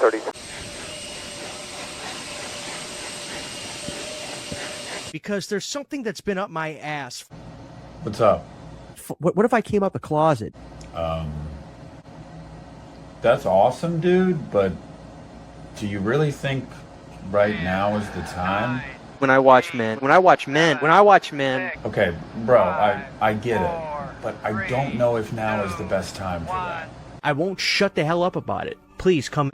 30. Because there's something that's been up my ass. What's up? What if I came out the closet? That's awesome, dude, but do you really think right now is the time? When I watch men. Okay, bro, I get it, but I don't know if now is the best time for that. I won't shut the hell up about it. Please come.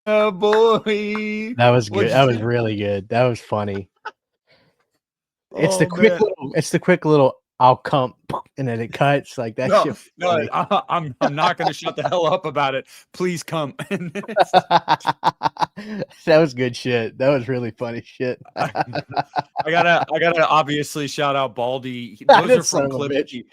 Oh boy, That was good. That was really good. That was funny. It's the quick little. It's the quick little. I'll come, and then it cuts like that. No, shit was no, funny. I'm not going to shut the hell up about it. Please come. That was good shit. That was really funny shit. I gotta obviously shout out Baldy. That Those are son from of a clips. bitch.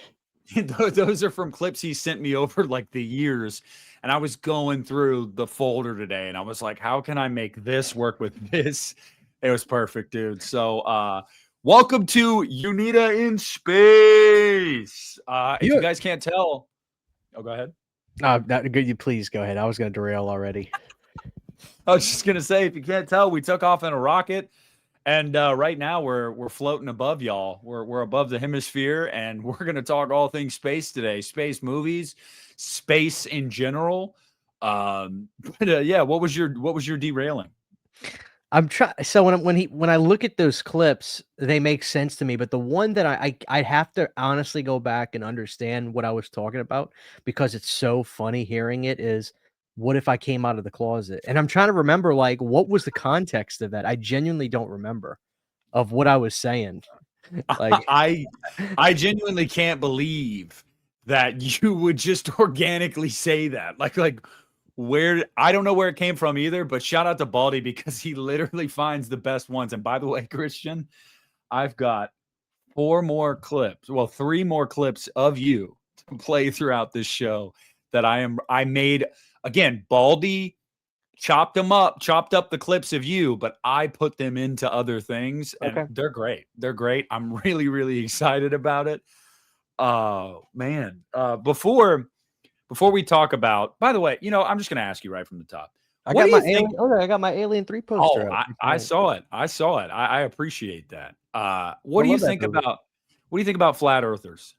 Those are from clips he sent me over like the years. And I was going through the folder today and I was like, how can I make this work with this? It was perfect, dude. So welcome to Uneeda in Space. If you guys can't tell, go ahead. Good. You please go ahead. I was going to derail already. I was just gonna say, if you can't tell, we took off in a rocket, and right now we're floating above y'all. We're above the hemisphere, and we're gonna talk all things space today. Space movies, space in general. Yeah, what was your derailing? I'm trying. So when I look at those clips, they make sense to me. But the one that I have to honestly go back and understand what I was talking about because it's so funny hearing it is, what if I came out of the closet? And I'm trying to remember like what was the context of that. I genuinely don't remember of what I was saying. Like I genuinely can't believe that you would just organically say that. Like where I don't know where it came from either, but shout out to Baldy because he literally finds the best ones. And by the way, Christian, I've got 3 more clips of you to play throughout this show that I made. Again, Baldy chopped up the clips of you, but I put them into other things, and Okay. they're great. They're great. I'm really, really excited about it. Man, before we talk about, by the way, I'm just gonna ask you right from the top. I What got do my you think? I got my Alien 3 poster. Oh, I saw it. I appreciate that. What I do you love that think movie. about flat earthers?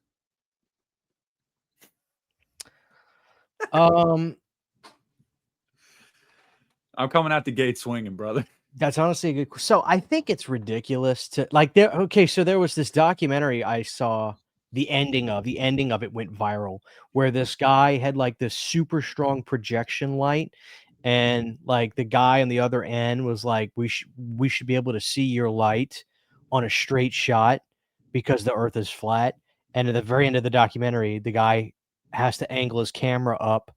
Um, I'm coming out the gate swinging, brother. That's honestly a good. So I think it's ridiculous to like there. Okay, so there was this documentary I saw. The ending of it went viral, where this guy had like this super strong projection light, and like the guy on the other end was like, we should be able to see your light on a straight shot because the Earth is flat. And at the very end of the documentary, the guy has to angle his camera up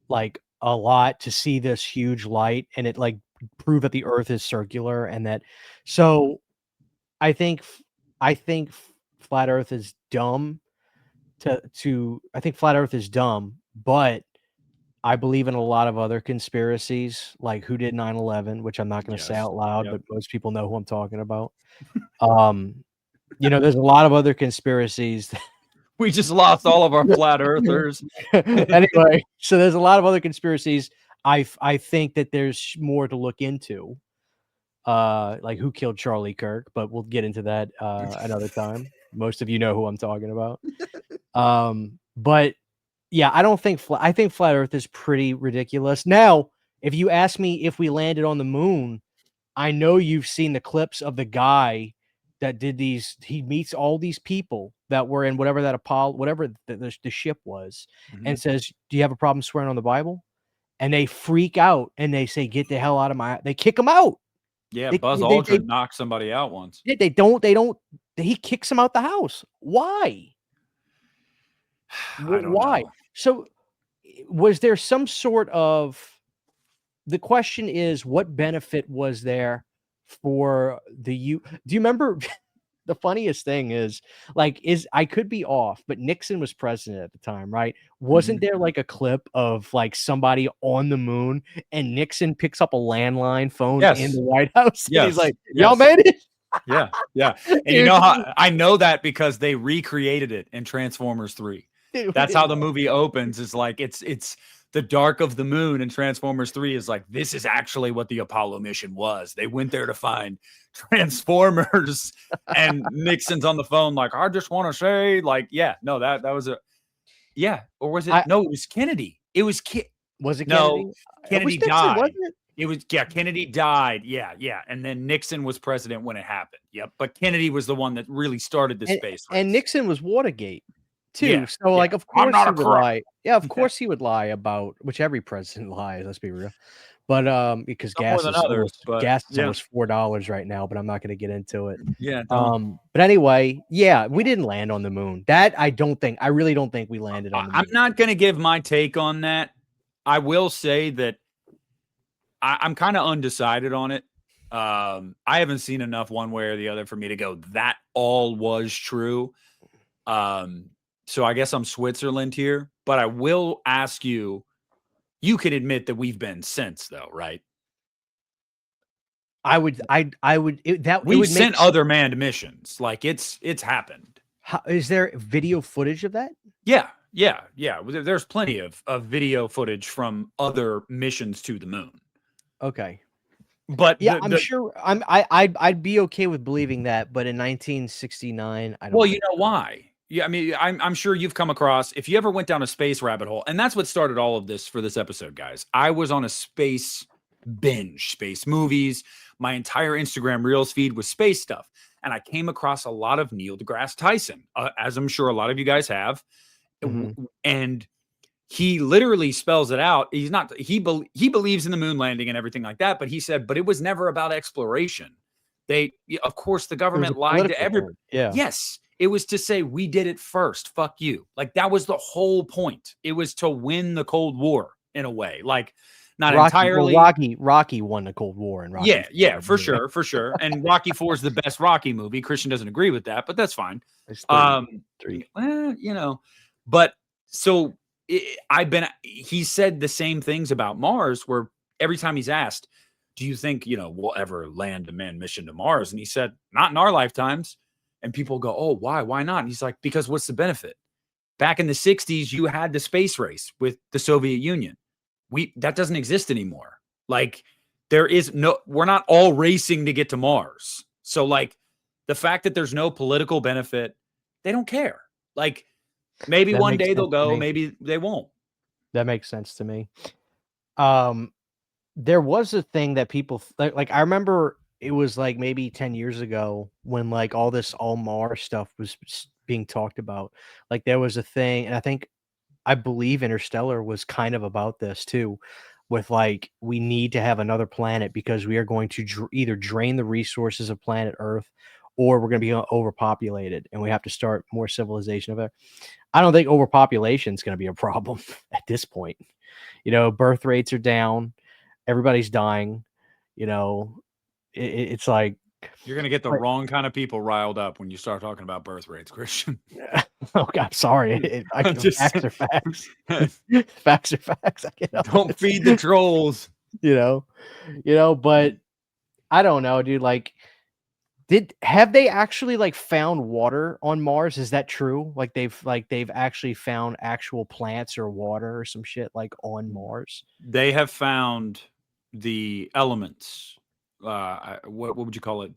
like a lot to see this huge light, and it like prove that the Earth is circular, and that. So I think flat Earth is dumb. I think flat Earth is dumb, but I believe in a lot of other conspiracies, like who did 9/11, which I'm not going to say Yes. out loud, Yep. but most people know who I'm talking about. There's a lot of other conspiracies. We just lost all of our flat earthers. Anyway, so there's a lot of other conspiracies. I think that there's more to look into. Like who killed Charlie Kirk, but we'll get into that another time. Most of you know who I'm talking about. But yeah, I think flat Earth is pretty ridiculous. Now, if you ask me if we landed on the moon, I know you've seen the clips of the guy that did these. He meets all these people that were in whatever that Apollo, whatever the ship was, and says, "Do you have a problem swearing on the Bible?" And they freak out and they say, "Get the hell out of my!" They kick him out. Yeah, They Buzz they they Aldrin knocked somebody out once. they don't he kicks him out the house. Why? I don't Why? know. So, was there some sort of the question is, what benefit was there for the you? Do you remember the funniest thing is I could be off, but Nixon was president at the time, right? Wasn't Mhm. there like a clip of like somebody on the moon and Nixon picks up a landline phone in Yes. the White House and he's Yes. like, y'all Yes. made it? Yeah. Yeah. And you Dude, know how I know that because they recreated it in Transformers 3. dude, That's how the movie opens. Is like it's the dark of the moon, and Transformers 3 is like this is actually what the Apollo mission was. They went there to find Transformers, and Nixon's on the phone, like, I just want to say, like, yeah, no, that was a or was it I no, it was Kennedy. It was was it no, Kennedy? It was Kennedy Nixon, died. wasn't it? It was Kennedy died. Yeah, yeah. And then Nixon was president when it happened. Yep. But Kennedy was the one that really started the space race. And Nixon was Watergate too. Yeah, So yeah. like of I'm course not he a would crook. lie. Yeah, of course he would lie about which every president lies, let's be real. But because Some more than others, but gas is yeah. almost $4 right now, but I'm not gonna get into it. Yeah, don't. But anyway, yeah, we didn't land on the moon. That I really don't think we landed on the I'm moon. not gonna give my take on that. I will say that I'm kind of undecided on it. I haven't seen enough one way or the other for me to go, that all was true. So I guess I'm Switzerland here, but I will ask you, you can admit that we've been since though, right? I would it We've would make sent other manned missions. Like it's happened. is there video footage of that? Yeah. Yeah. Yeah. There's plenty of video footage from other missions to the moon. Okay. But Yeah, I'm sure I'd be okay with believing that, but in 1969, I don't well, you think know why? Yeah, I mean, I'm sure you've come across, if you ever went down a space rabbit hole, and that's what started all of this for this episode, guys. I was on a space binge, space movies. My entire Instagram Reels feed was space stuff. And I came across a lot of Neil deGrasse Tyson, as I'm sure a lot of you guys have. Mhm. And he literally spells it out. He's not, he believes in the moon landing and everything like that. But he said, but it was never about exploration. Of course, the It was government a lied to political everybody. thing. Yeah. Yes. It was to say, we did it first. Fuck you. Like, that was the whole point. It was to win the Cold War in a way. Like, not entirely. Rocky won the Cold War and Rocky. Yeah, for sure, for sure. And Rocky 4 is the best Rocky movie. Christian doesn't agree with that, but that's fine. It's 33. Well, you know, but so he said the same things about Mars, where every time he's asked, do you think, we'll ever land a manned mission to Mars? And he said, not in our lifetimes. And people go, oh, why? Why not? And he's like, because what's the benefit? Back in the 60s, you had the space race with the Soviet Union. That doesn't exist anymore. Like, we're not all racing to get to Mars. So like the fact that there's no political benefit, they don't care. Like, maybe one day they'll go, maybe they won't. That makes sense to me. There was a thing that people like I remember it was like maybe 10 years ago when like all this all Mars stuff was being talked about. Like there was a thing, and I believe Interstellar was kind of about this too, with like we need to have another planet because we are going to either drain the resources of planet Earth or we're going to be overpopulated and we have to start more civilization of it. I don't think overpopulation is going to be a problem at this point. Birth rates are down, everybody's dying. It's like you're going to get the wrong kind of people riled up when you start talking about birth rates, Christian. Oh God, sorry. Facts are facts. Facts are facts. Don't feed the trolls. But I don't know, dude. Like, have they actually like found water on Mars? Is that true? Like they've actually found actual plants or water or some shit like on Mars? They have found the elements. What would you call it?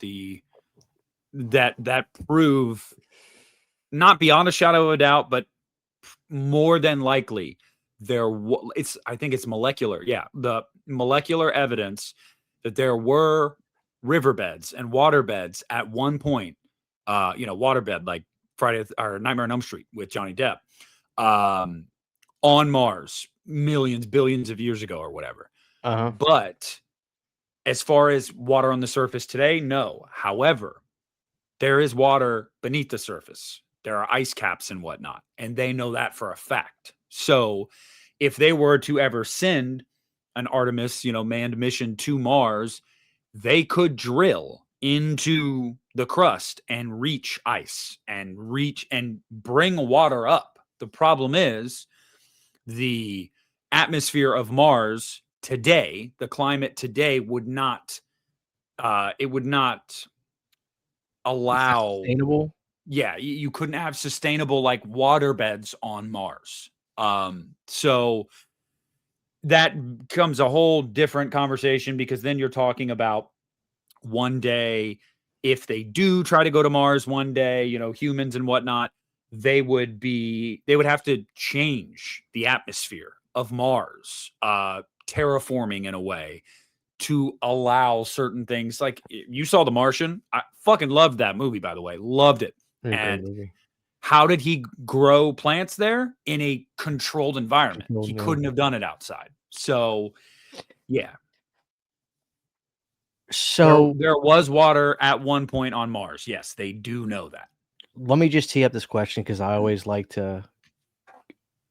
That prove, not beyond a shadow of a doubt, but more than likely I think it's molecular. Yeah. The molecular evidence that there were riverbeds and waterbeds at one point, waterbed like Friday or Nightmare on Elm Street with Johnny Depp, on Mars, billions of years ago or whatever. Uh-huh. But As far as water on the surface today, no. However, there is water beneath the surface. There are ice caps and whatnot, and they know that for a fact. So if they were to ever send an Artemis, manned mission to Mars, they could drill into the crust and reach ice and bring water up. The problem is the atmosphere of Mars today, the climate today would not allow Sustainable. yeah, you couldn't have sustainable like water beds on Mars. So that becomes a whole different conversation, because then you're talking about one day, if they do try to go to Mars one day, humans and whatnot, they would have to change the atmosphere of Mars, terraforming in a way to allow certain things. Like, you saw The Martian. I fucking loved that movie, by the way. Loved it. And how did he grow plants there? In a controlled environment. He couldn't have done it outside. So, yeah. So there was water at one point on Mars. Yes, they do know that. Let me just tee up this question, because I always like to.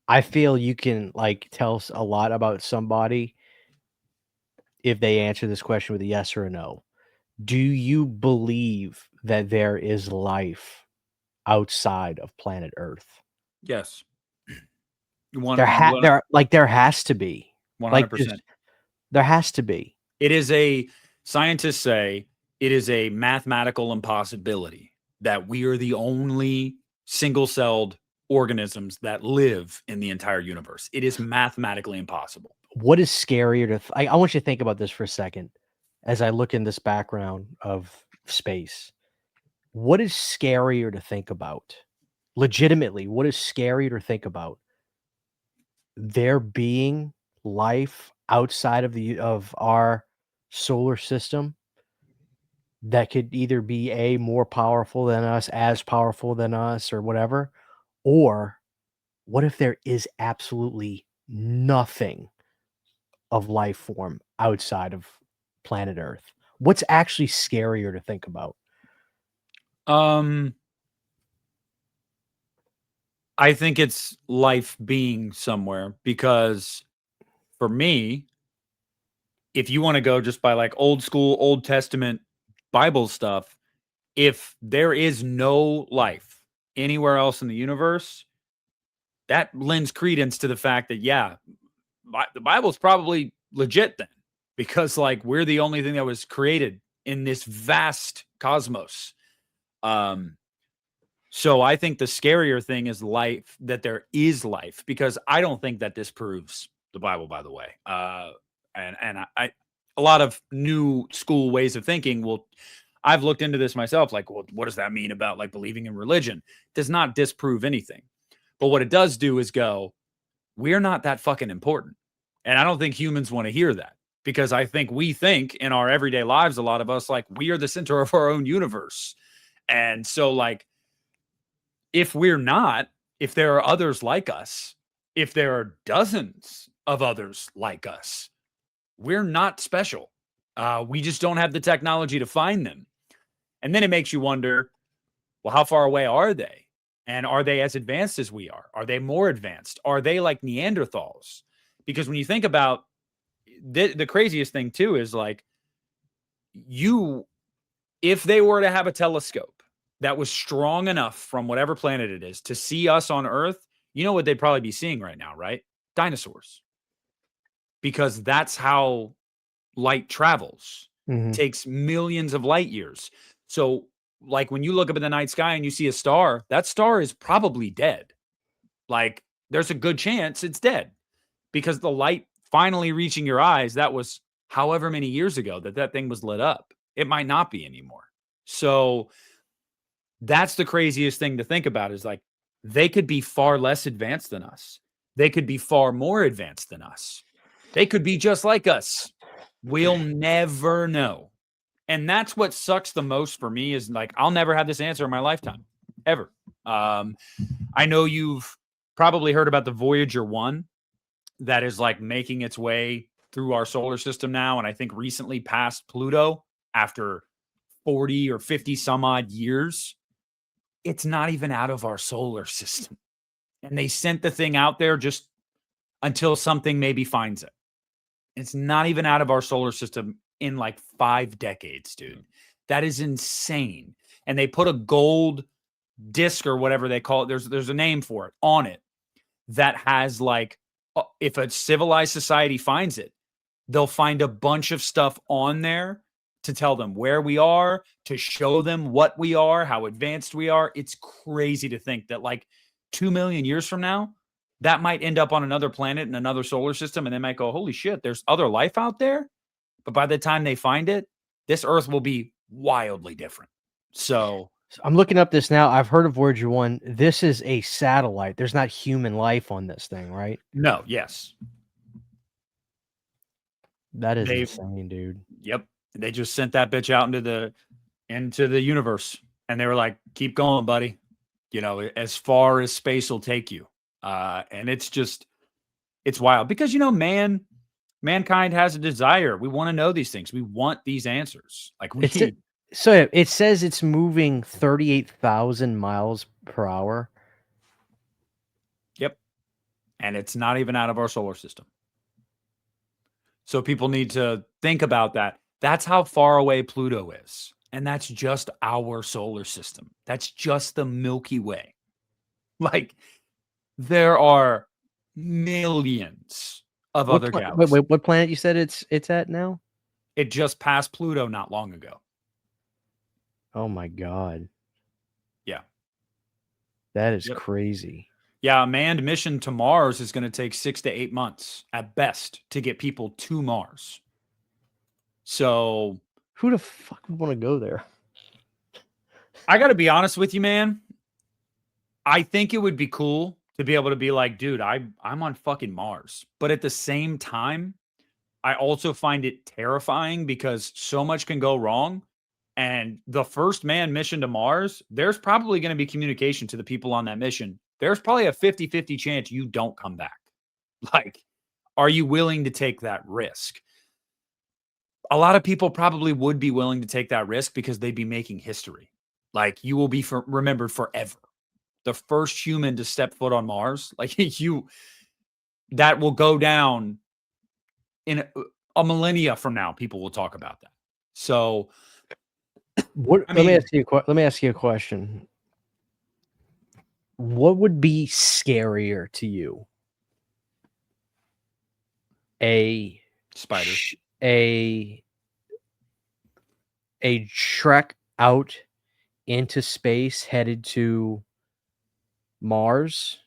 I feel you can tell a lot about somebody if they answer this question with a yes or a no. Do you believe that there is life outside of planet Earth? Yes. There has to be. 100%. There has to be. Scientists say it is a mathematical impossibility that we are the only single-celled organisms that live in the entire universe. It is mathematically impossible. What is scarier to I want you to think about this for a second as I look in this background of space. What is scarier to think about? Legitimately, what is scarier to think about? There being life outside of our solar system that could either be more powerful than us, as powerful than us, or whatever, or what if there is absolutely nothing of life form outside of planet Earth? What's actually scarier to think about? I think it's life being somewhere, because for me, if you want to go just by old school, Old Testament Bible stuff, if there is no life anywhere else in the universe, that lends credence to the fact that, yeah, the Bible's probably legit then, because we're the only thing that was created in this vast cosmos. So I think the scarier thing is life, that there is life, because I don't think that disproves the Bible, by the way. And I a lot of new school ways of thinking I've looked into this myself, well, what does that mean about believing in religion? It does not disprove anything. But what it does do is go, we're not that fucking important. And I don't think humans want to hear that, because I think we think in our everyday lives, a lot of us, we are the center of our own universe. And so if we're not, if there are others like us, if there are dozens of others like us, we're not special. We just don't have the technology to find them. And then it makes you wonder, well, how far away are they? And are they as advanced as we are? Are they more advanced? Are they like Neanderthals? Because when you think about the craziest thing too is if they were to have a telescope that was strong enough from whatever planet it is to see us on Earth, you know what they'd probably be seeing right now, right? Dinosaurs. Because that's how light travels. It takes millions of light years. So when you look up in the night sky and you see a star, that star is probably dead. There's a good chance it's dead, because the light finally reaching your eyes, that was however many years ago that thing was lit up. It might not be anymore. So that's the craziest thing to think about, is they could be far less advanced than us. They could be far more advanced than us. They could be just like us. We'll never know. And that's what sucks the most for me, is I'll never have this answer in my lifetime, ever. I know you've probably heard about the Voyager 1 that is making its way through our solar system now, and I think recently passed Pluto after 40 or 50 some odd years. It's not even out of our solar system. And they sent the thing out there just until something maybe finds it. It's not even out of our solar system in like 5 decades, dude. That is insane. And they put a gold disc or whatever they call it. There's a name for it on it that has like, if a civilized society finds it, they'll find a bunch of stuff on there to tell them where we are, to show them what we are, how advanced we are. It's crazy to think that like 2 million years from now, that might end up on another planet in another solar system. And they might go, holy shit, there's other life out there. But by the time they find it, this Earth will be wildly different. So I'm looking up this now. I've heard of Voyager 1. This is a satellite. There's not human life on this thing, right? no, yes. That is insane, dude. Yep. They just sent that bitch out into the universe. And they were like, keep going, buddy. You know, as far as space will take you. And it's wild because, you know, mankind has a desire. We want to know these things. We want these answers. Like so it says it's moving 38,000 miles per hour. Yep. And it's not even out of our solar system. So people need to think about that. That's how far away Pluto is. And that's just our solar system. That's just the Milky Way. Like, there are millions of other galaxies. Wait, what planet you said it's at now? It just passed Pluto not long ago. Oh my God. Yeah. That is crazy. Yeah, a manned mission to Mars is going to take 6 to 8 months at best to get people to Mars. So who the fuck would want to go there? I got to be honest with you, man. I think it would be cool to be able to be like, dude, I'm on fucking Mars. But at the same time, I also find it terrifying because so much can go wrong. And the first manned mission to Mars, there's probably going to be communication to the people on that mission. There's probably a 50-50 chance you don't come back. Like, are you willing to take that risk? A lot of people probably would be willing to take that risk because they'd be making history. Like, you will be remembered forever. The first human to step foot on Mars, like that will go down in a millennia from now. People will talk about that. So, let me ask you a question. What would be scarier to you? A spider, a trek out into space headed to Mars,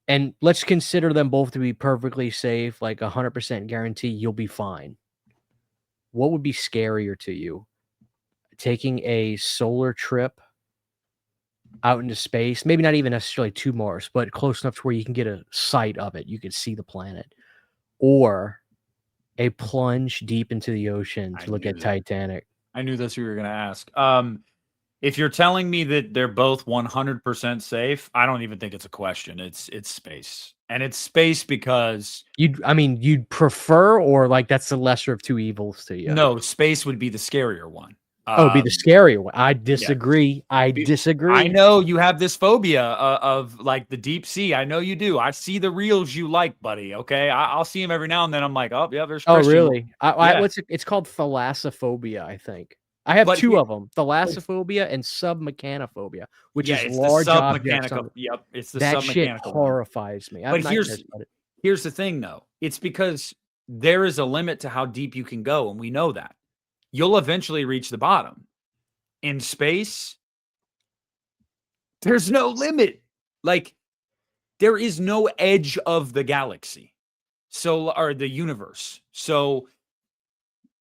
and let's consider them both to be perfectly safe, like 100% guarantee you'll be fine. What would be scarier to you? Taking a solar trip out into space, maybe not even necessarily to Mars, but close enough to where you can get a sight of it. You can see the planet, or a plunge deep into the ocean to look at Titanic. I knew that's what you were going to ask. If you're telling me that they're both 100% safe, I don't even think it's a question. It's space. And it's space because you'd prefer, or like that's the lesser of two evils to you? No, space would be the scarier one. Be the scarier one. I disagree. Yeah. I disagree. I know you have this phobia of like the deep sea. I know you do. I see the reels you like, buddy. Okay, I'll see them every now and then. I'm like, oh yeah, there's Christian. Oh really? It's called thalassophobia, I think. I have two of them: thalassophobia and submechanophobia, which is large objects. Yep, it's the that submechanical. Shit horrifies me. But here's the thing, though. It's because there is a limit to how deep you can go, and we know that. You'll eventually reach the bottom. In space, there's no limit. Like, there is no edge of the galaxy, or the universe. So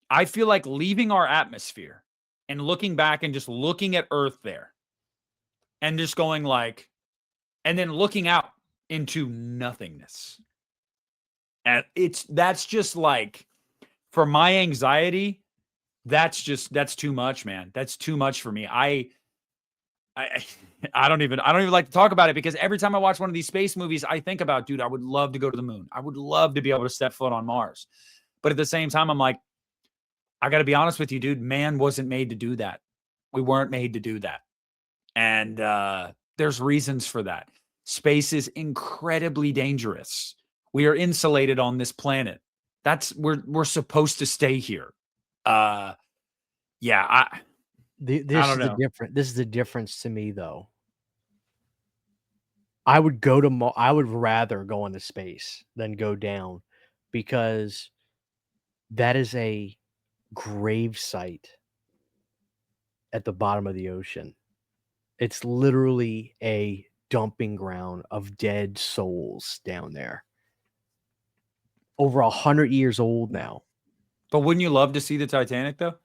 I feel like leaving our atmosphere and looking back and just looking at Earth there and just going like, and then looking out into nothingness. And that's just like, for my anxiety, that's too much, man. That's too much for me. I I don't even like to talk about it because every time I watch one of these space movies, I think about, dude, I would love to go to the moon. I would love to be able to step foot on Mars. But at the same time, I'm like, I got to be honest with you, dude. Man wasn't made to do that. We weren't made to do that. And there's reasons for that. Space is incredibly dangerous. We are insulated on this planet. We're supposed to stay here. Yeah, I don't know. This is the difference to me, though. I would go to I would rather go into space than go down, because that is a grave site at the bottom of the ocean. It's literally a dumping ground of dead souls down there. Over 100 years old now. But wouldn't you love to see the Titanic, though?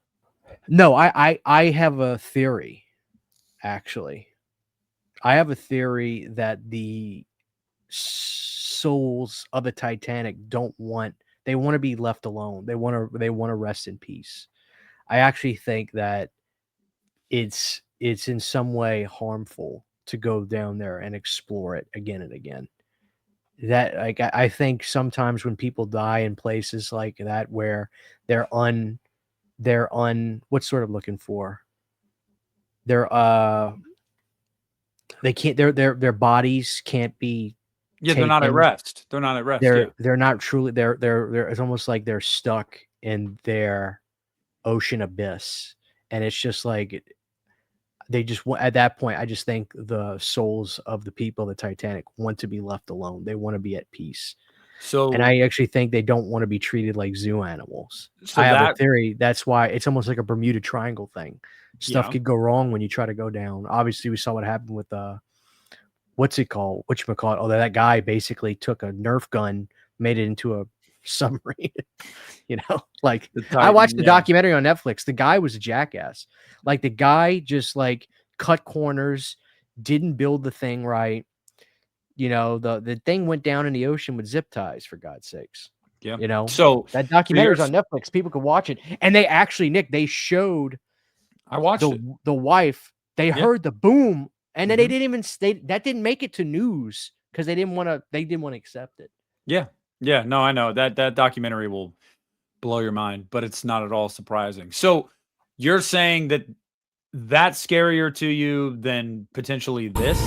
No, I have a theory, actually. I have a theory that the souls of the Titanic they want to be left alone. They want to rest in peace. I actually think that it's in some way harmful to go down there and explore it again and again. That, like, I think sometimes when people die in places like that where they're what's sort of looking for? They can't their bodies can't be they're not at taken. rest. They're not at rest. They're not truly they're it's almost like they're stuck in their ocean abyss, and it's just like they just want, at that point, I just think the souls of the people of the Titanic want to be left alone. They want to be at peace. And I actually think they don't want to be treated like zoo animals. I have a theory. That's why it's almost like a Bermuda Triangle thing. Stuff could go wrong when you try to go down. Obviously, we saw what happened with whatchamacallit? Oh, that guy basically took a Nerf gun, made it into a submarine. Like, I watched the documentary on Netflix. The guy was a jackass. Like, the guy just like cut corners, didn't build the thing right. The thing went down in the ocean with zip ties, for God's sakes. Yeah. So that documentary's on Netflix. People could watch it. And they actually, Nick, they showed I watched it. The wife. They heard the boom, and then they didn't even that didn't make it to news because they didn't want to accept it. Yeah. Yeah. No, I know that documentary will blow your mind, but it's not at all surprising. So you're saying that that's scarier to you than potentially this?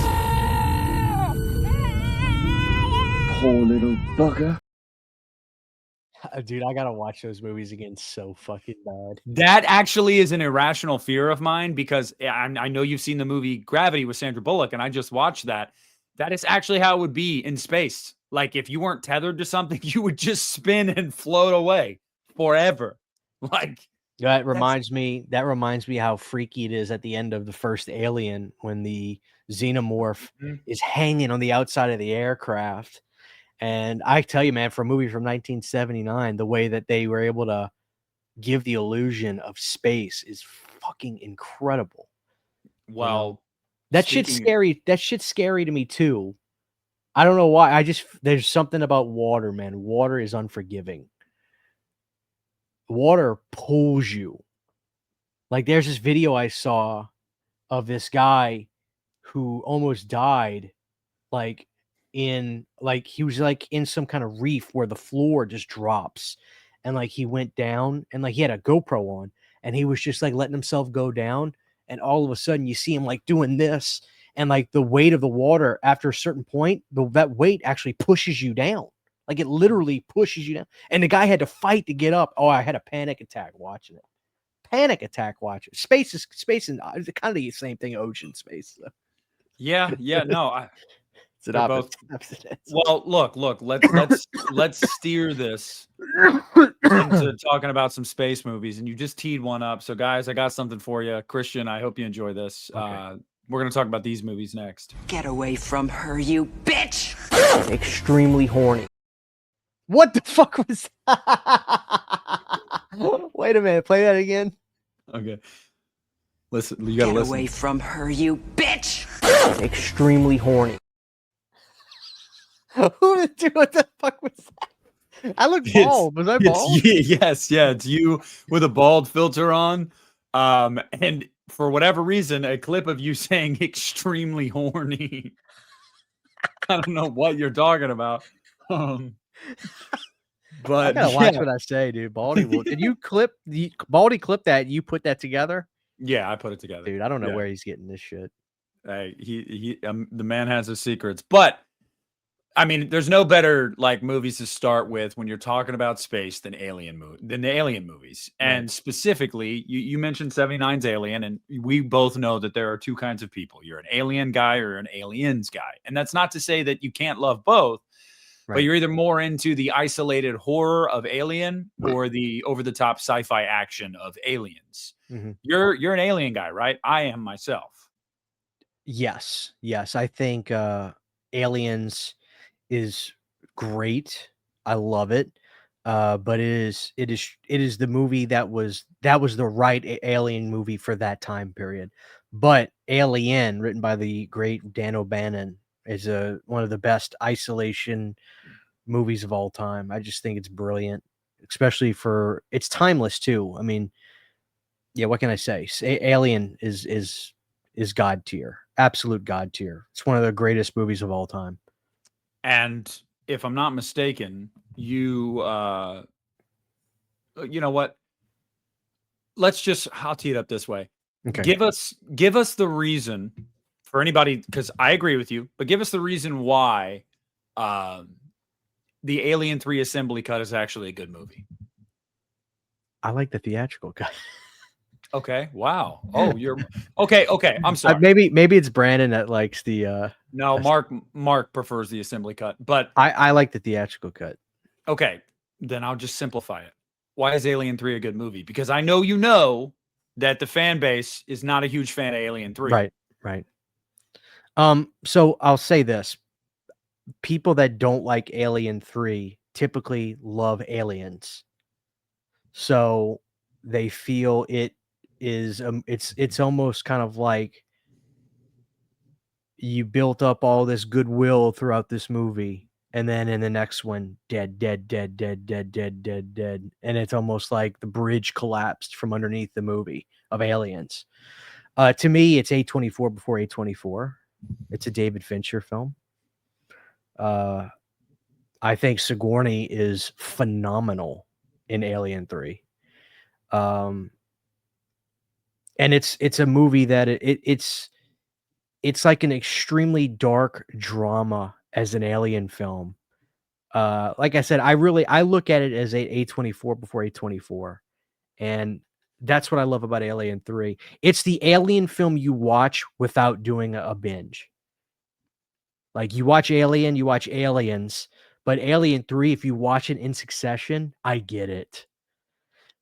Poor little bugger. Dude, I gotta watch those movies again so fucking bad. That actually is an irrational fear of mine because I know you've seen the movie Gravity with Sandra Bullock, and I just watched that. That is actually how it would be in space. Like, if you weren't tethered to something, you would just spin and float away forever. Like, that reminds me how freaky it is at the end of the first Alien when the xenomorph is hanging on the outside of the aircraft. And I tell you, man, for a movie from 1979, the way that they were able to give the illusion of space is fucking incredible. Well, that shit's scary. That shit's scary to me too. I don't know why. There's something about water, man. Water is unforgiving. Water pulls you. Like, there's this video I saw of this guy who almost died, he was like in some kind of reef where the floor just drops, and like he went down, and like he had a GoPro on, and he was just like letting himself go down, and all of a sudden you see him like doing this, and like the weight of the water after a certain point, that weight actually pushes you down. Like, it literally pushes you down, and the guy had to fight to get up. Oh, I had a panic attack watching it. Space is kind of the same thing, ocean space. So. Yeah, no, it's an opposite. Well, look, let's steer this into talking about some space movies, and you just teed one up. So, guys, I got something for you, Christian. I hope you enjoy this. Okay. We're gonna talk about these movies next. Get away from her, you bitch! Extremely horny. What the fuck was that? Wait a minute, play that again. Okay. Listen, you gotta listen. Get away from her, you bitch! Extremely horny. What the fuck was that? I look bald. Was I bald? Yes, it's you with a bald filter on. And for whatever reason, a clip of you saying extremely horny. I don't know what you're talking about. I But gotta watch yeah. what I say, dude. Baldy will. Did you Baldy clip that? You put that together, Yeah, I put it together. dude. I don't know Yeah. where he's getting this shit. Hey, the man has his secrets. But I mean, there's no better like movies to start with when you're talking about space than the Alien movies. And Right. specifically, you mentioned 79's Alien, and we both know that there are two kinds of people. You're an alien guy or an aliens guy. And that's not to say that you can't love both, but Right. you're either more into the isolated horror of Alien or the over-the-top sci-fi action of Aliens. Mhm. You're an alien guy, right? I am myself. Yes. Yes. I think Aliens is great. I love it. But it is the movie that was the right alien movie for that time period. But Alien, written by the great Dan O'Bannon, is one of the best isolation movies of all time. I just think it's brilliant, especially for it's timeless too. I mean, yeah, what can I say? Alien is god tier, absolute god tier. It's one of the greatest movies of all time. And if I'm not mistaken, you know what? I'll tee it up this way. Okay. Give us the reason for anybody, because I agree with you, but give us the reason why the Alien 3 assembly cut is actually a good movie. I like the theatrical cut. Okay. Wow. Oh, you're okay. Okay. I'm sorry. Maybe it's Brandon that likes the No, Mark prefers the assembly cut, but I like the theatrical cut. okay, then I'll just simplify it. Why is Alien 3 a good movie? Because I know that the fan base is not a huge fan of Alien 3. Right. So I'll say this. People that don't like Alien 3 typically love Aliens. So they feel it is it's almost kind of like you built up all this goodwill throughout this movie, and then in the next one, dead, dead, dead, dead, dead, dead, dead, dead. And it's almost like the bridge collapsed from underneath the movie of Aliens. To me, it's A24 before A24. It's a David Fincher film. I think Sigourney is phenomenal in Alien 3. And it's a movie that it's like an extremely dark drama as an alien film. Like I said, I look at it as A24 before A24. And that's what I love about Alien 3. It's the alien film you watch without doing a binge. Like you watch Alien, you watch Aliens, but Alien 3, if you watch it in succession, I get it.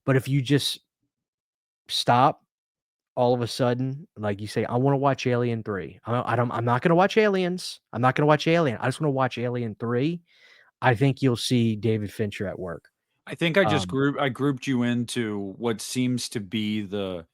But if you just stop all of a sudden, like you say, I want to watch Alien 3. I'm not going to watch Aliens. I'm not going to watch Alien. I just want to watch Alien 3. I think you'll see David Fincher at work. I think I grouped you into what seems to be the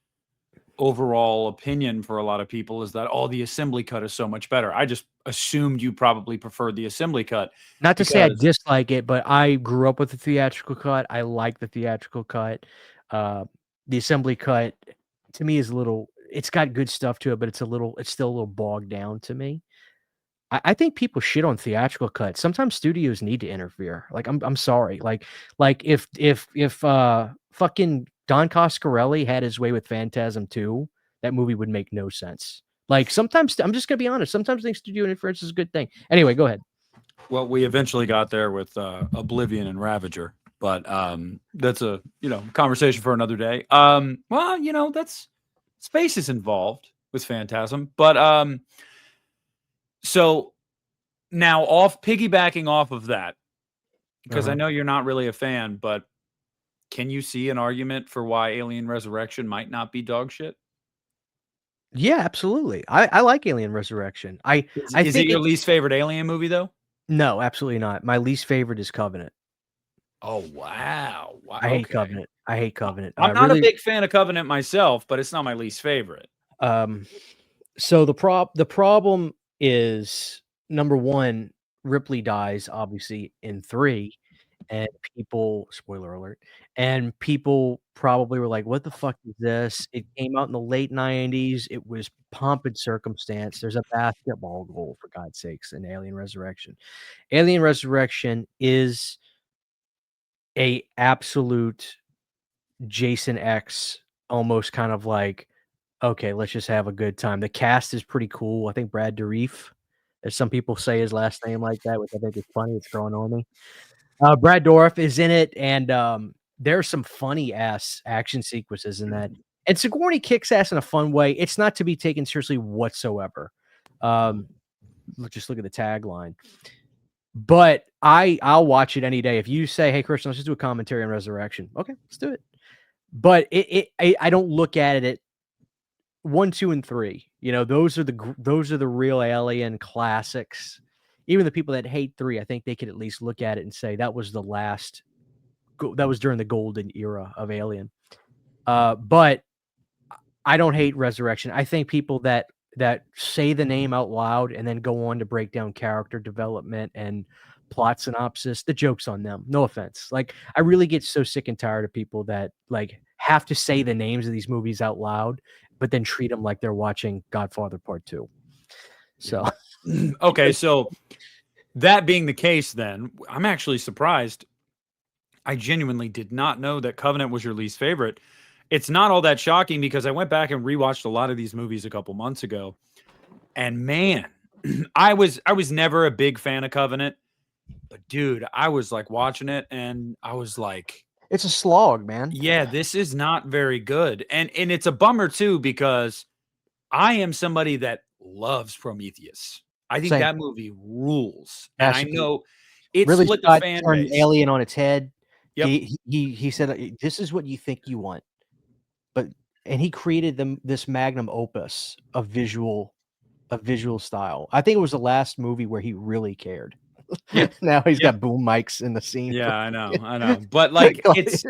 overall opinion for a lot of people is that the assembly cut is so much better. I just assumed you probably preferred the assembly cut. Not to say I because- dislike it, but I grew up with the theatrical cut. I like the theatrical cut. The assembly cut to me is it's got good stuff to it, but it's still a little bogged down to me. I think people shit on theatrical cuts. Sometimes studios need to interfere. Like I'm sorry. Like if fucking Don Coscarelli had his way with Phantasm 2, that movie would make no sense. Like sometimes I'm just gonna be honest. Sometimes I think studio interference is a good thing. Anyway, go ahead. Well, we eventually got there with Oblivion and Ravager, but that's a conversation for another day. Well, that's space is involved with Phantasm, but so now piggybacking off of that, because I know you're not really a fan, but can you see an argument for why Alien Resurrection might not be dog shit? Yeah, absolutely. I like Alien Resurrection. I Is think it your least favorite Alien movie though? No, absolutely not. My least favorite is Covenant. Oh wow! I hate Covenant. I hate Covenant. I'm not a big fan of Covenant myself, but it's not my least favorite. So the problem is number one, Ripley dies obviously in 3, and people spoiler alert, and people probably were like, "What the fuck is this?" It came out in the late '90s, it was pomp and circumstance, there's a basketball goal, for God's sakes, in Alien Resurrection. Alien Resurrection is a absolute Jason X, almost kind of like, "Okay, let's just have a good time." The cast is pretty cool, I think Brad Dourif, as some people say his last name like that, which I think is funny, it's growing on me. Brad Dourif is in it, and, there's some funny ass action sequences in that. And Sigourney kicks ass in a fun way. It's not to be taken seriously whatsoever. Just look at the tagline. But I'll watch it any day. If you say, "Hey, Christian, let's just do a commentary on Resurrection." Okay, let's do it. But I don't look at it 1, 2, and 3. You know, those are the real Alien classics. Even the people that hate 3, I think they could at least look at it and say that was the last that was during the golden era of Alien. But I don't hate Resurrection. I think people that say the name out loud and then go on to break down character development and plot synopsis, the joke's on them. No offense. Like, I really get so sick and tired of people that, like, have to say the names of these movies out loud, but then treat them like they're watching Godfather Part 2. So, Okay, so that being the case, then I'm actually surprised. I genuinely did not know that Covenant was your least favorite. It's not all that shocking because I went back and rewatched a lot of these movies a couple months ago, and man, I was never a big fan of Covenant, but dude, I was like watching it and I was like, it's a slog, man. yeah, this is not very good. And it's a bummer too because I am somebody that loves Prometheus. I think Same. that movie rules. And I Masterpiece. know it Really split the Scott fan turned base. Alien on its head. Yep. He said, "This is what you think you want," and he created this magnum opus of visual style. I think it was the last movie where he really cared. Yeah. Now he's Yeah. got boom mics in the scene. Yeah, I know. But like it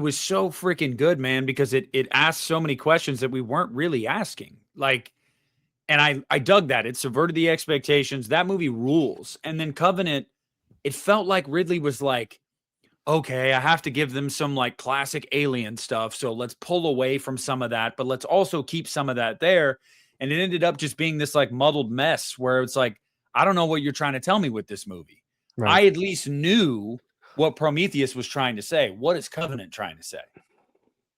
was so freaking good, man, because it asked so many questions that we weren't really asking. Like, and I dug that. It subverted the expectations. That movie rules. And then Covenant, it felt like Ridley was like, okay, I have to give them some like classic Alien stuff. So let's pull away from some of that, but let's also keep some of that there. And it ended up just being this like muddled mess where it's like, I don't know what you're trying to tell me with this movie. Right. I at least knew what Prometheus was trying to say. What is Covenant trying to say?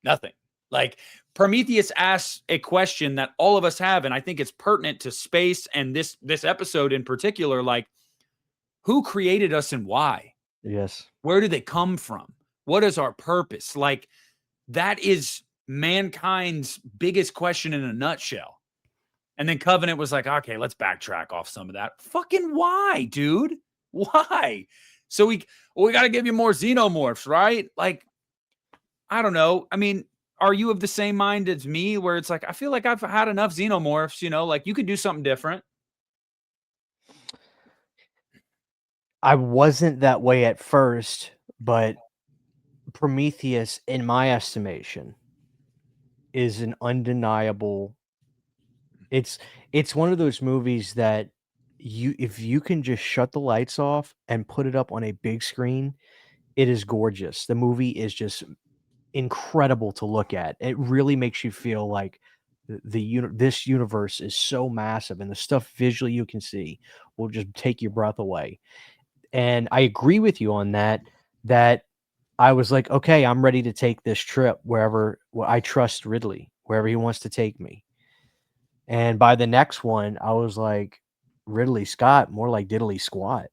Nothing. Like, Prometheus asks a question that all of us have, and I think it's pertinent to space and this episode in particular. Like, who created us and why? Yes. Where do they come from? What is our purpose? Like, that is mankind's biggest question in a nutshell. And then Covenant was like, okay, let's backtrack off some of that. Fucking why, dude? Why? So we got to give you more xenomorphs, right? Like, I don't know. I mean, are you of the same mind as me where it's like, I feel like I've had enough xenomorphs, you know, like you could do something different. I wasn't that way at first, but Prometheus, in my estimation, is an undeniable. It's one of those movies that if you can just shut the lights off and put it up on a big screen, it is gorgeous. The movie is just incredible to look at. It really makes you feel like this universe is so massive, and the stuff visually you can see will just take your breath away. And I agree with you on that. That I was like, okay, I'm ready to take this trip wherever I trust Ridley, wherever he wants to take me. And by the next one, I was like, Ridley Scott, more like Diddley Squat.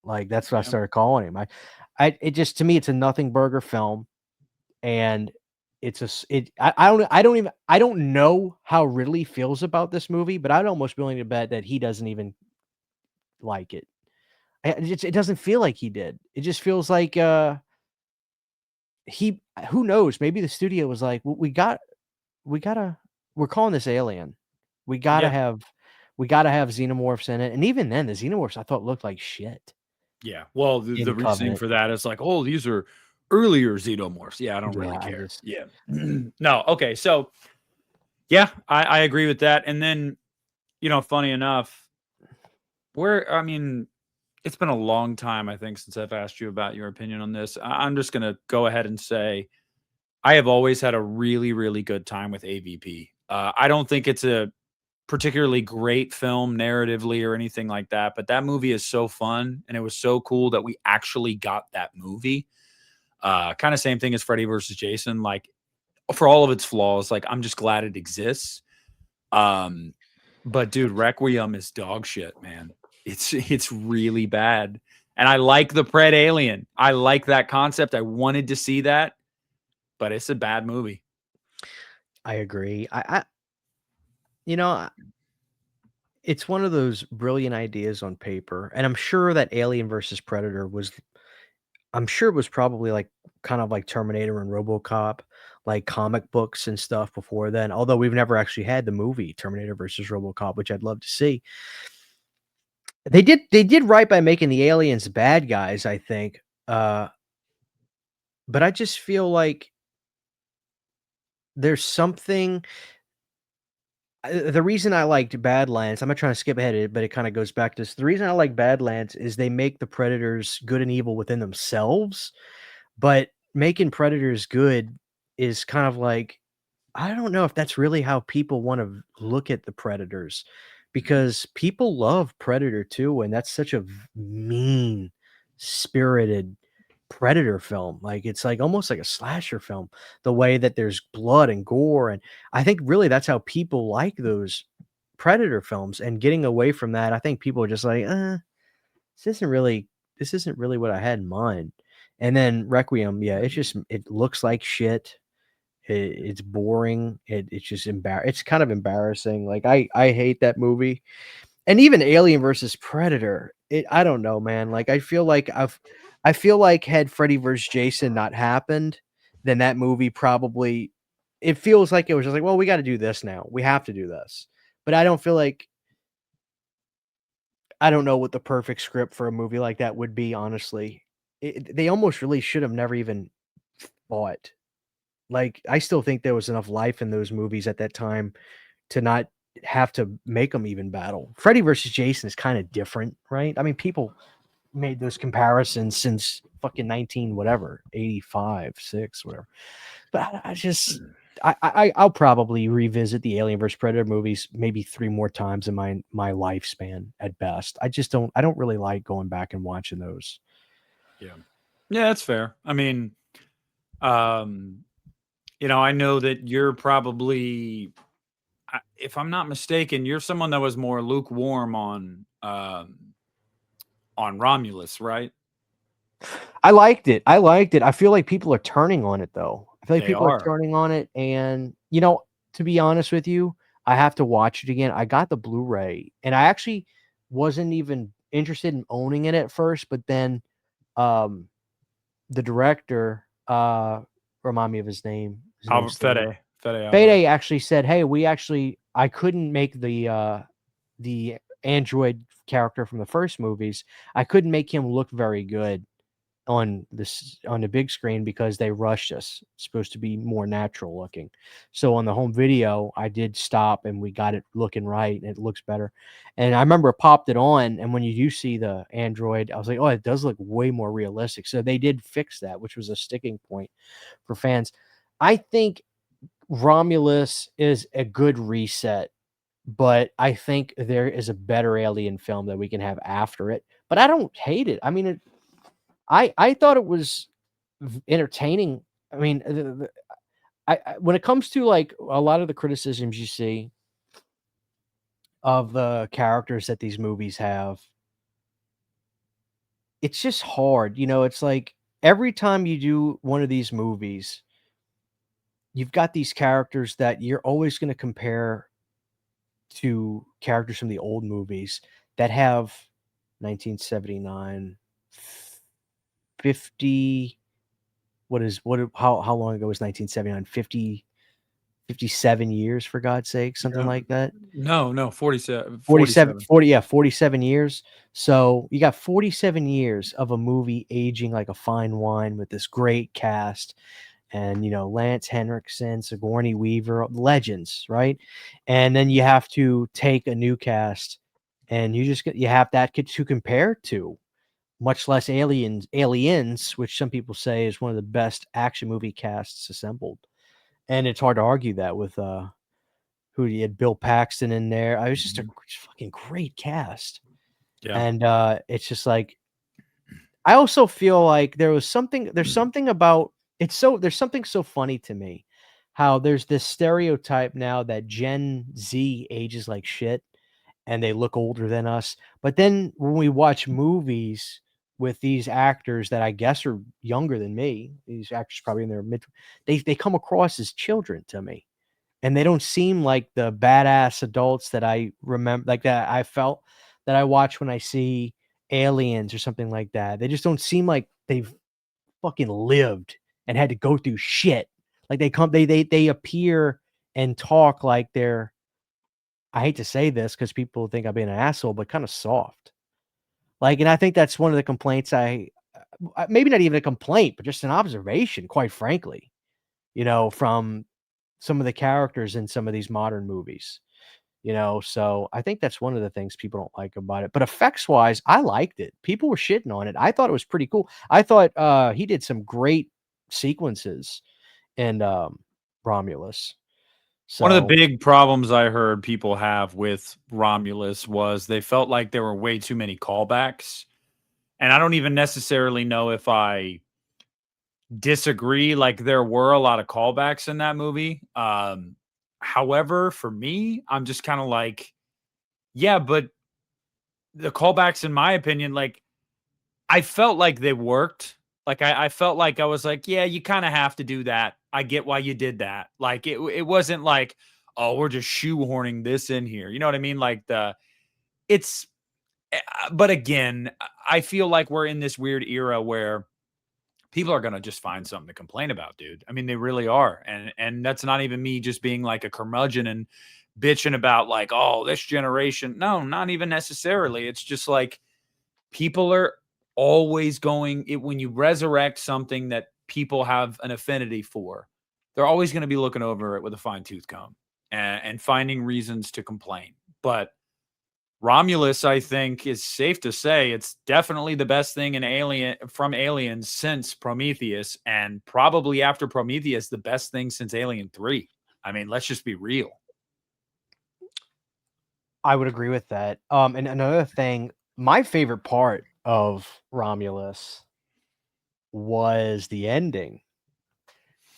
Like, that's what I started calling him. It just, to me, it's a nothing burger film. And I don't know how Ridley feels about this movie, but I'd almost be willing to bet that he doesn't even like it. It doesn't feel like he did. It just feels like, who knows? Maybe the studio was like, well, we're calling this Alien. We gotta have xenomorphs in it. And even then, the xenomorphs I thought looked like shit. Yeah. Well, the reasoning for that is like, oh, these are earlier xenomorphs. Yeah, I don't really care. Yeah. No. Okay. So yeah, I agree with that. And then, you know, funny enough, It's been a long time, I think, since I've asked you about your opinion on this. I'm just going to go ahead and say I have always had a really, really good time with AVP. I don't think it's a particularly great film narratively or anything like that, but that movie is so fun, and it was so cool that we actually got that movie. Kind of same thing as Freddy versus Jason. Like, for all of its flaws, like, I'm just glad it exists. But dude, Requiem is dog shit, man. It's really bad. And I like the Pred Alien. I like that concept. I wanted to see that, but it's a bad movie. I agree. You know, it's one of those brilliant ideas on paper, and I'm sure that Alien versus Predator was I'm sure it was probably like kind of like Terminator and RoboCop, like comic books and stuff before then. Although we've never actually had the movie Terminator versus RoboCop, which I'd love to see. They did right by making the aliens bad guys, I think. But I just feel like there's something the reason I liked Badlands, I'm not trying to skip ahead, but it kind of goes back to this. The reason I like Badlands is they make the predators good and evil within themselves, but making predators good is kind of like I don't know if that's really how people want to look at the predators because people love Predator 2 and that's such a mean spirited predator film. Like it's like almost like a slasher film, the way that there's blood and gore. And I think really that's how people like those predator films. And getting away from that, I think people are just like, this isn't really what I had in mind. And then Requiem, yeah, it looks like shit. It's boring. It's just it's kind of embarrassing. Like I hate that movie. And even Alien versus Predator, I don't know, man. Like I feel like had Freddy versus Jason not happened, then that movie probably it feels like it was just like, well, we got to do this now. We have to do this. But I don't feel like I don't know what the perfect script for a movie like that would be, honestly. They almost really should have never even fought. Like, I still think there was enough life in those movies at that time to not have to make them even battle. Freddy versus Jason is kind of different, right? I mean, people made those comparisons since fucking 19 whatever, 85, 6, whatever. But I just I'll probably revisit the Alien vs Predator movies maybe 3 more times in my lifespan at best. I don't really like going back and watching those. Yeah. Yeah, that's fair. I mean, I know that you're probably if I'm not mistaken, you're someone that was more lukewarm on Romulus, right? I liked it. I liked it. I feel like people are turning on it though. I feel like They people are are. turning on it and to be honest with you, I have to watch it again. I got the Blu-ray and I actually wasn't even interested in owning it at first, but then um the director remind me of his name. His name's Fede. Fede. Fede actually said, "Hey, I couldn't make the android character from the first movies. I couldn't make him look very good on the big screen because they rushed us. It's supposed to be more natural looking. So on the home video, I did stop and we got it looking right and it looks better. And I remember I popped it on and when you do see the android, I was like, oh, it does look way more realistic. So they did fix that, which was a sticking point for fans. I think Romulus is a good reset, but I think there is a better Alien film that we can have after it. But I don't hate it. I mean, I thought it was entertaining. I mean, when it comes to like a lot of the criticisms you see of the characters that these movies have, it's just hard. It's like every time you do one of these movies, you've got these characters that you're always going to compare to characters from the old movies that have 1979, 50 how long ago was 1979? 57 years for God's sake, something like that. No, 47. 47 40 yeah, 47 years. So you got 47 years of a movie aging like a fine wine with this great cast and Lance Henriksen, Sigourney Weaver, legends, right? And then you have to take a new cast and you have that to compare to. much less Aliens, which some people say is one of the best action movie casts assembled. And it's hard to argue that with who you had Bill Paxton in there. I was just a fucking great cast. Yeah. And it's just like I also feel like there's something about there's something so funny to me how there's this stereotype now that Gen Z ages like shit and they look older than us. But then when we watch movies with these actors that I guess are younger than me, these actors probably in their mid, they come across as children to me. And they don't seem like the badass adults that I remember, like that I felt that I watch when I see Aliens or something like that. They just don't seem like they've fucking lived and had to go through shit. Like they appear and talk like they're, I hate to say this because people think I'm being an asshole, but kind of soft. Like, and I think that's one of the complaints maybe not even a complaint, but just an observation, quite frankly, from some of the characters in some of these modern movies, so I think that's one of the things people don't like about it. But effects wise, I liked it. People were shitting on it. I thought it was pretty cool. I thought he did some great sequences in Romulus. One of the So big problems I heard people have with Romulus was they felt like there were way too many callbacks. And I don't even necessarily know if I disagree. Like there were a lot of callbacks in that movie. However, for me, I'm just kind of like, yeah, but the callbacks, in my opinion, like I felt like they worked. Like I felt like I was like, yeah, you kind of have to do that. I get why you did that. Like it wasn't like, oh, we're just shoehorning this in here. You know what I mean? Like it's, but again, I feel like we're in this weird era where people are going to just find something to complain about, dude. I mean, they really are. And that's not even me just being like a curmudgeon and bitching about like, oh, this generation. No, not even necessarily. It's just like people are always going when you resurrect something that people have an affinity for, they're always going to be looking over it with a fine tooth comb and finding reasons to complain. But Romulus, I think, is safe to say it's definitely the best thing in Aliens since Prometheus, and probably after Prometheus, the best thing since Alien 3. I mean, let's just be real. I would agree with that. And another thing, my favorite part of Romulus was the ending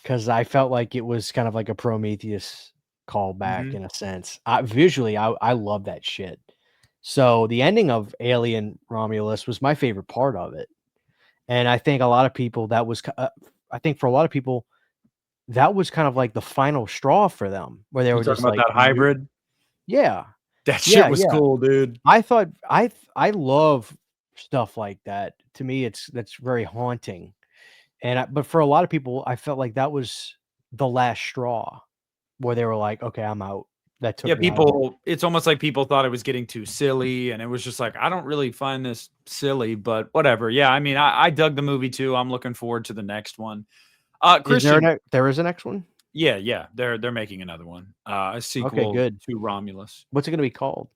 because I felt like it was kind of like a Prometheus callback in a sense. Visually, I love that shit. So the ending of Alien Romulus was my favorite part of it, and I think a lot of people I think for a lot of people that was kind of like the final straw for them, where they You were talking just about like, that hybrid? yeah, That shit yeah, was yeah. cool, dude. I thought I love stuff like that. To me, that's very haunting. But for a lot of people, I felt like that was the last straw where they were like, okay, I'm out. That took Yeah, me out of it. it's almost like people thought it was getting too silly, and it was just like, I don't really find this silly, but whatever. Yeah, I mean, I dug the movie too. I'm looking forward to the next one. Christian, There is a next one? yeah, they're making another one, a Okay, sequel good. to Romulus. What's it gonna be called?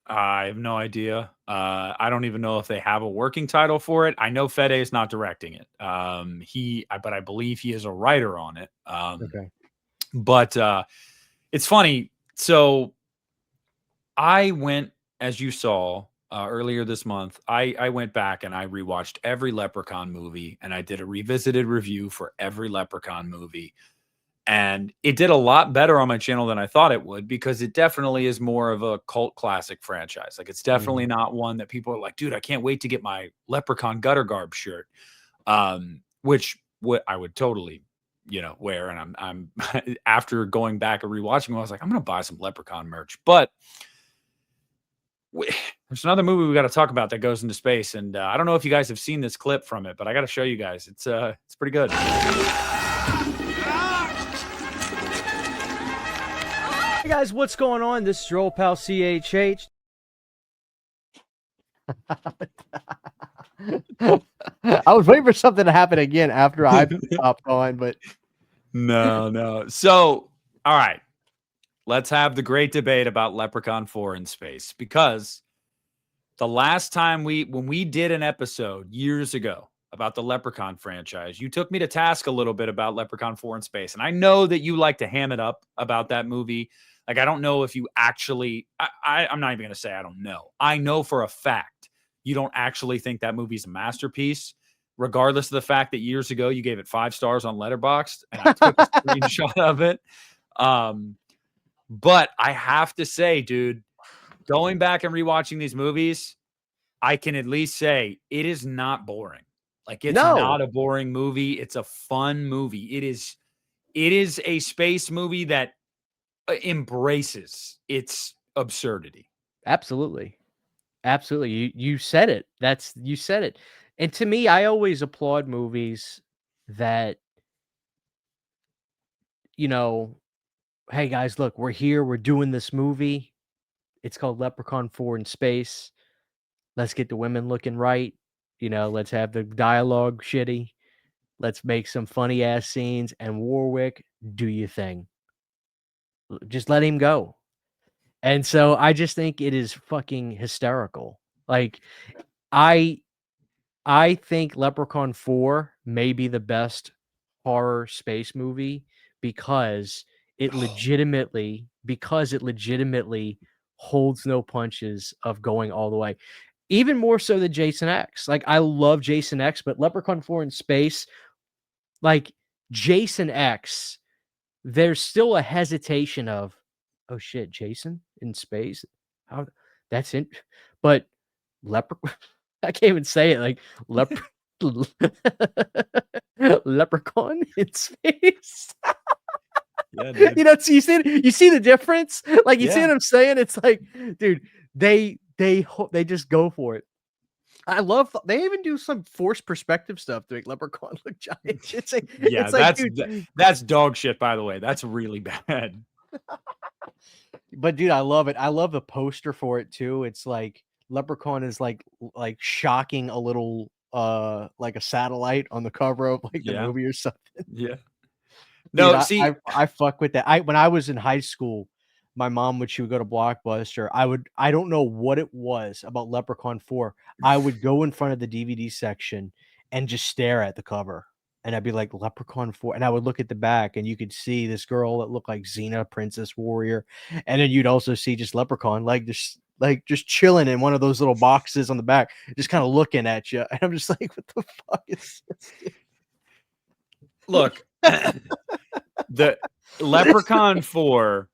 I have no idea. I don't even know if they have a working title for it. I know Fede is not directing it. But I believe he is a writer on it. Okay. But it's funny. So I went, as you saw earlier this month, I went back and I rewatched every Leprechaun movie, and I did a revisited review for every Leprechaun movie. And it did a lot better on my channel than I thought it would, because it definitely is more of a cult classic franchise. Like, it's definitely not one that people are like, dude, I can't wait to get my Leprechaun Gutter Garb shirt, which I would totally, wear. And I'm after going back and rewatching, I was like, I'm going to buy some Leprechaun merch. But there's another movie we got to talk about that goes into space. And I don't know if you guys have seen this clip from it, but I got to show you guys. It's pretty good. Hey guys, what's going on? This is your old pal CHH. I was waiting for something to happen again after I popped on, but No. So, all right. Let's have the great debate about Leprechaun 4 in space, because The last time when we did an episode years ago about the Leprechaun franchise, you took me to task a little bit about Leprechaun 4 in Space. And I know that you like to ham it up about that movie. Like, I don't know if you actually, I'm not even going to say I don't know. I know for a fact you don't actually think that movie's a masterpiece, regardless of the fact that years ago you gave it 5 stars on Letterboxd and I took a screenshot of it. But I have to say, dude, going back and rewatching these movies, I can at least say it is not boring. Like, it's not a boring movie. It's a fun movie. It is a space movie that embraces its absurdity. Absolutely. Absolutely. You said it. You said it. And to me, I always applaud movies that, hey guys, look, we're here, we're doing this movie. It's called Leprechaun 4 in Space. Let's get the women looking right. Let's have the dialogue shitty. Let's make some funny ass scenes. And Warwick, do your thing. Just let him go. And so I just think it is fucking hysterical. Like, I think Leprechaun 4 may be the best horror space movie because it legitimately holds no punches of going all the way. Even more so than Jason X. Like, I love Jason X, but Leprechaun 4 in Space, like Jason X, there's still a hesitation of, oh shit, Jason in space? How that's in but I can't even say it, like leprechaun in space. Yeah, dude. So you see the difference? Like, you see Yeah. what I'm saying? It's like, dude, they just go for it. I love they even do some forced perspective stuff to make Leprechaun look giant. It's like, Yeah, it's like, dude, that's dog shit, by the way. That's really bad. but dude, I love it. I love the poster for it too. It's like Leprechaun is like shocking a little like a satellite on the cover of like the Yeah. movie or something. Yeah. Dude, No, see, I fuck with that. When I was in high school, my mom she would go to Blockbuster. I don't know what it was about Leprechaun 4. I would go in front of the DVD section and just stare at the cover. And I'd be like, Leprechaun 4. And I would look at the back and you could see this girl that looked like Xena, Princess Warrior. And then you'd also see just Leprechaun, just chilling in one of those little boxes on the back, just kind of looking at you. And I'm just like, what the fuck is this? look, the Leprechaun 4,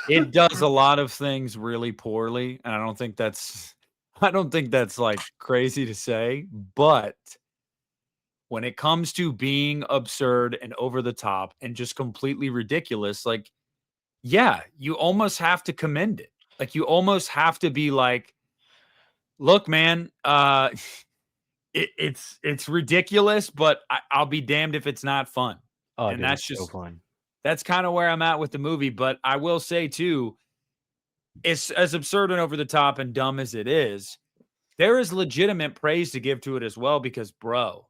it does a lot of things really poorly, and I don't think that's like crazy to say, but when it comes to being absurd and over the top and just completely ridiculous, like, yeah, you almost have to commend it. Like, you almost have to be like, look, man, it's ridiculous, but I'll be damned if it's not fun. Oh, And dude, that's it's so just fun. that's kind of where I'm at with the movie. But I will say too, it's as absurd and over the top and dumb as it is, there is legitimate praise to give to it as well, because bro,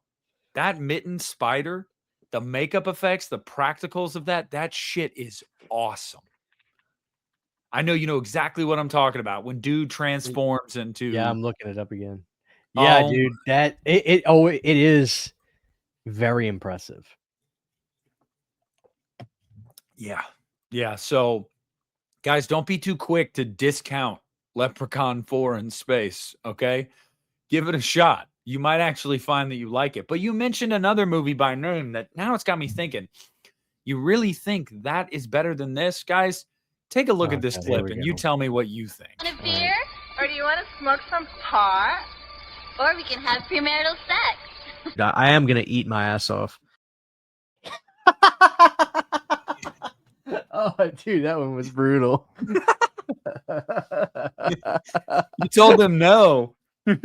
that mitten spider, the makeup effects, the practicals of that shit is awesome. I know you know exactly what I'm talking about when dude transforms into. Yeah, I'm looking it up again. Yeah, Oh, dude, it is very impressive. yeah. Yeah. So, guys, don't be too quick to discount Leprechaun 4 in space, okay? Give it a shot. You might actually find that you like it. But you mentioned another movie by name that now it's got me thinking. You really think that is better than this? Guys, take a look at this God, here clip we and you go. tell me what you think. Want a beer? Or do you want to smoke some pot? Or we can have premarital sex. I am gonna eat my ass off. Oh, dude, that one was brutal. You told them no. You're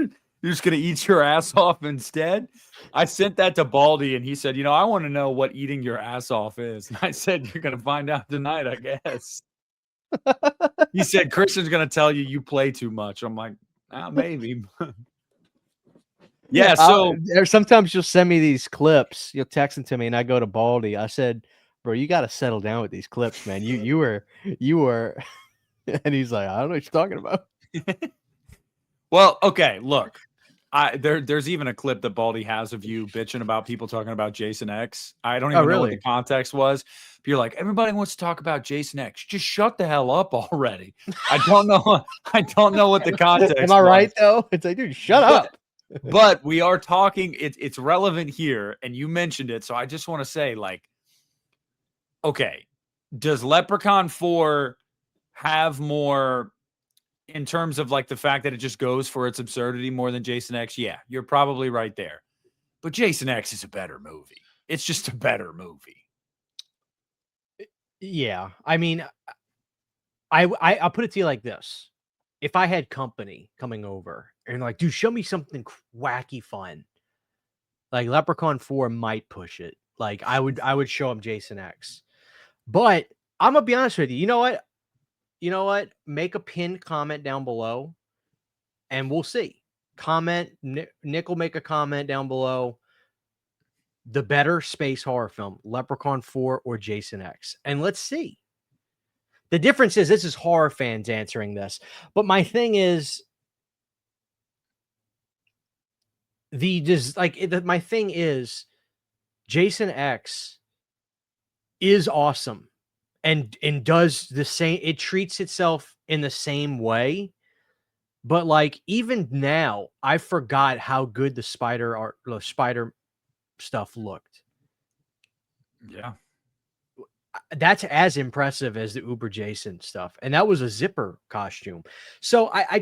just going to eat your ass off instead? I sent that to Baldy and he said, I want to know what eating your ass off is. And I said, you're going to find out tonight, I guess. He said, Christian's going to tell you play too much. I'm like, maybe. Yeah, so sometimes you'll send me these clips. You'll text them to me and I go to Baldy. I said, bro, you got to settle down with these clips, man. You were, and he's like, I don't know what you're talking about. Well, okay, look. There's even a clip that Baldy has of you bitching about people talking about Jason X. I don't even know what the really? context was. But you're like, everybody wants to talk about Jason X. Just shut the hell up already. I don't know. I don't know what the context Am I was. right though? It's like, dude, shut up. But we are talking. It's relevant here, and you mentioned it, so I just want to say, like, okay, does Leprechaun 4 have more in terms of like the fact that it just goes for its absurdity more than Jason X? Yeah, you're probably right there. But Jason X is a better movie. It's just a better movie. Yeah. I mean, I'll put it to you like this. If I had company coming over and like, dude, show me something wacky fun, like Leprechaun 4 might push it. Like I would show him Jason X. But I'm gonna be honest with you. You know what? You know what? Make a pinned comment down below and we'll see. Comment. Nick will make a comment down below. The better space horror film, Leprechaun 4 or Jason X. And let's see. The difference is this is horror fans answering this. But my thing is my thing is Jason X is awesome and does the same. It treats itself in the same way. But like even now, I forgot how good the spider stuff looked. Yeah. That's as impressive as the Uber Jason stuff. And that was a zipper costume. So I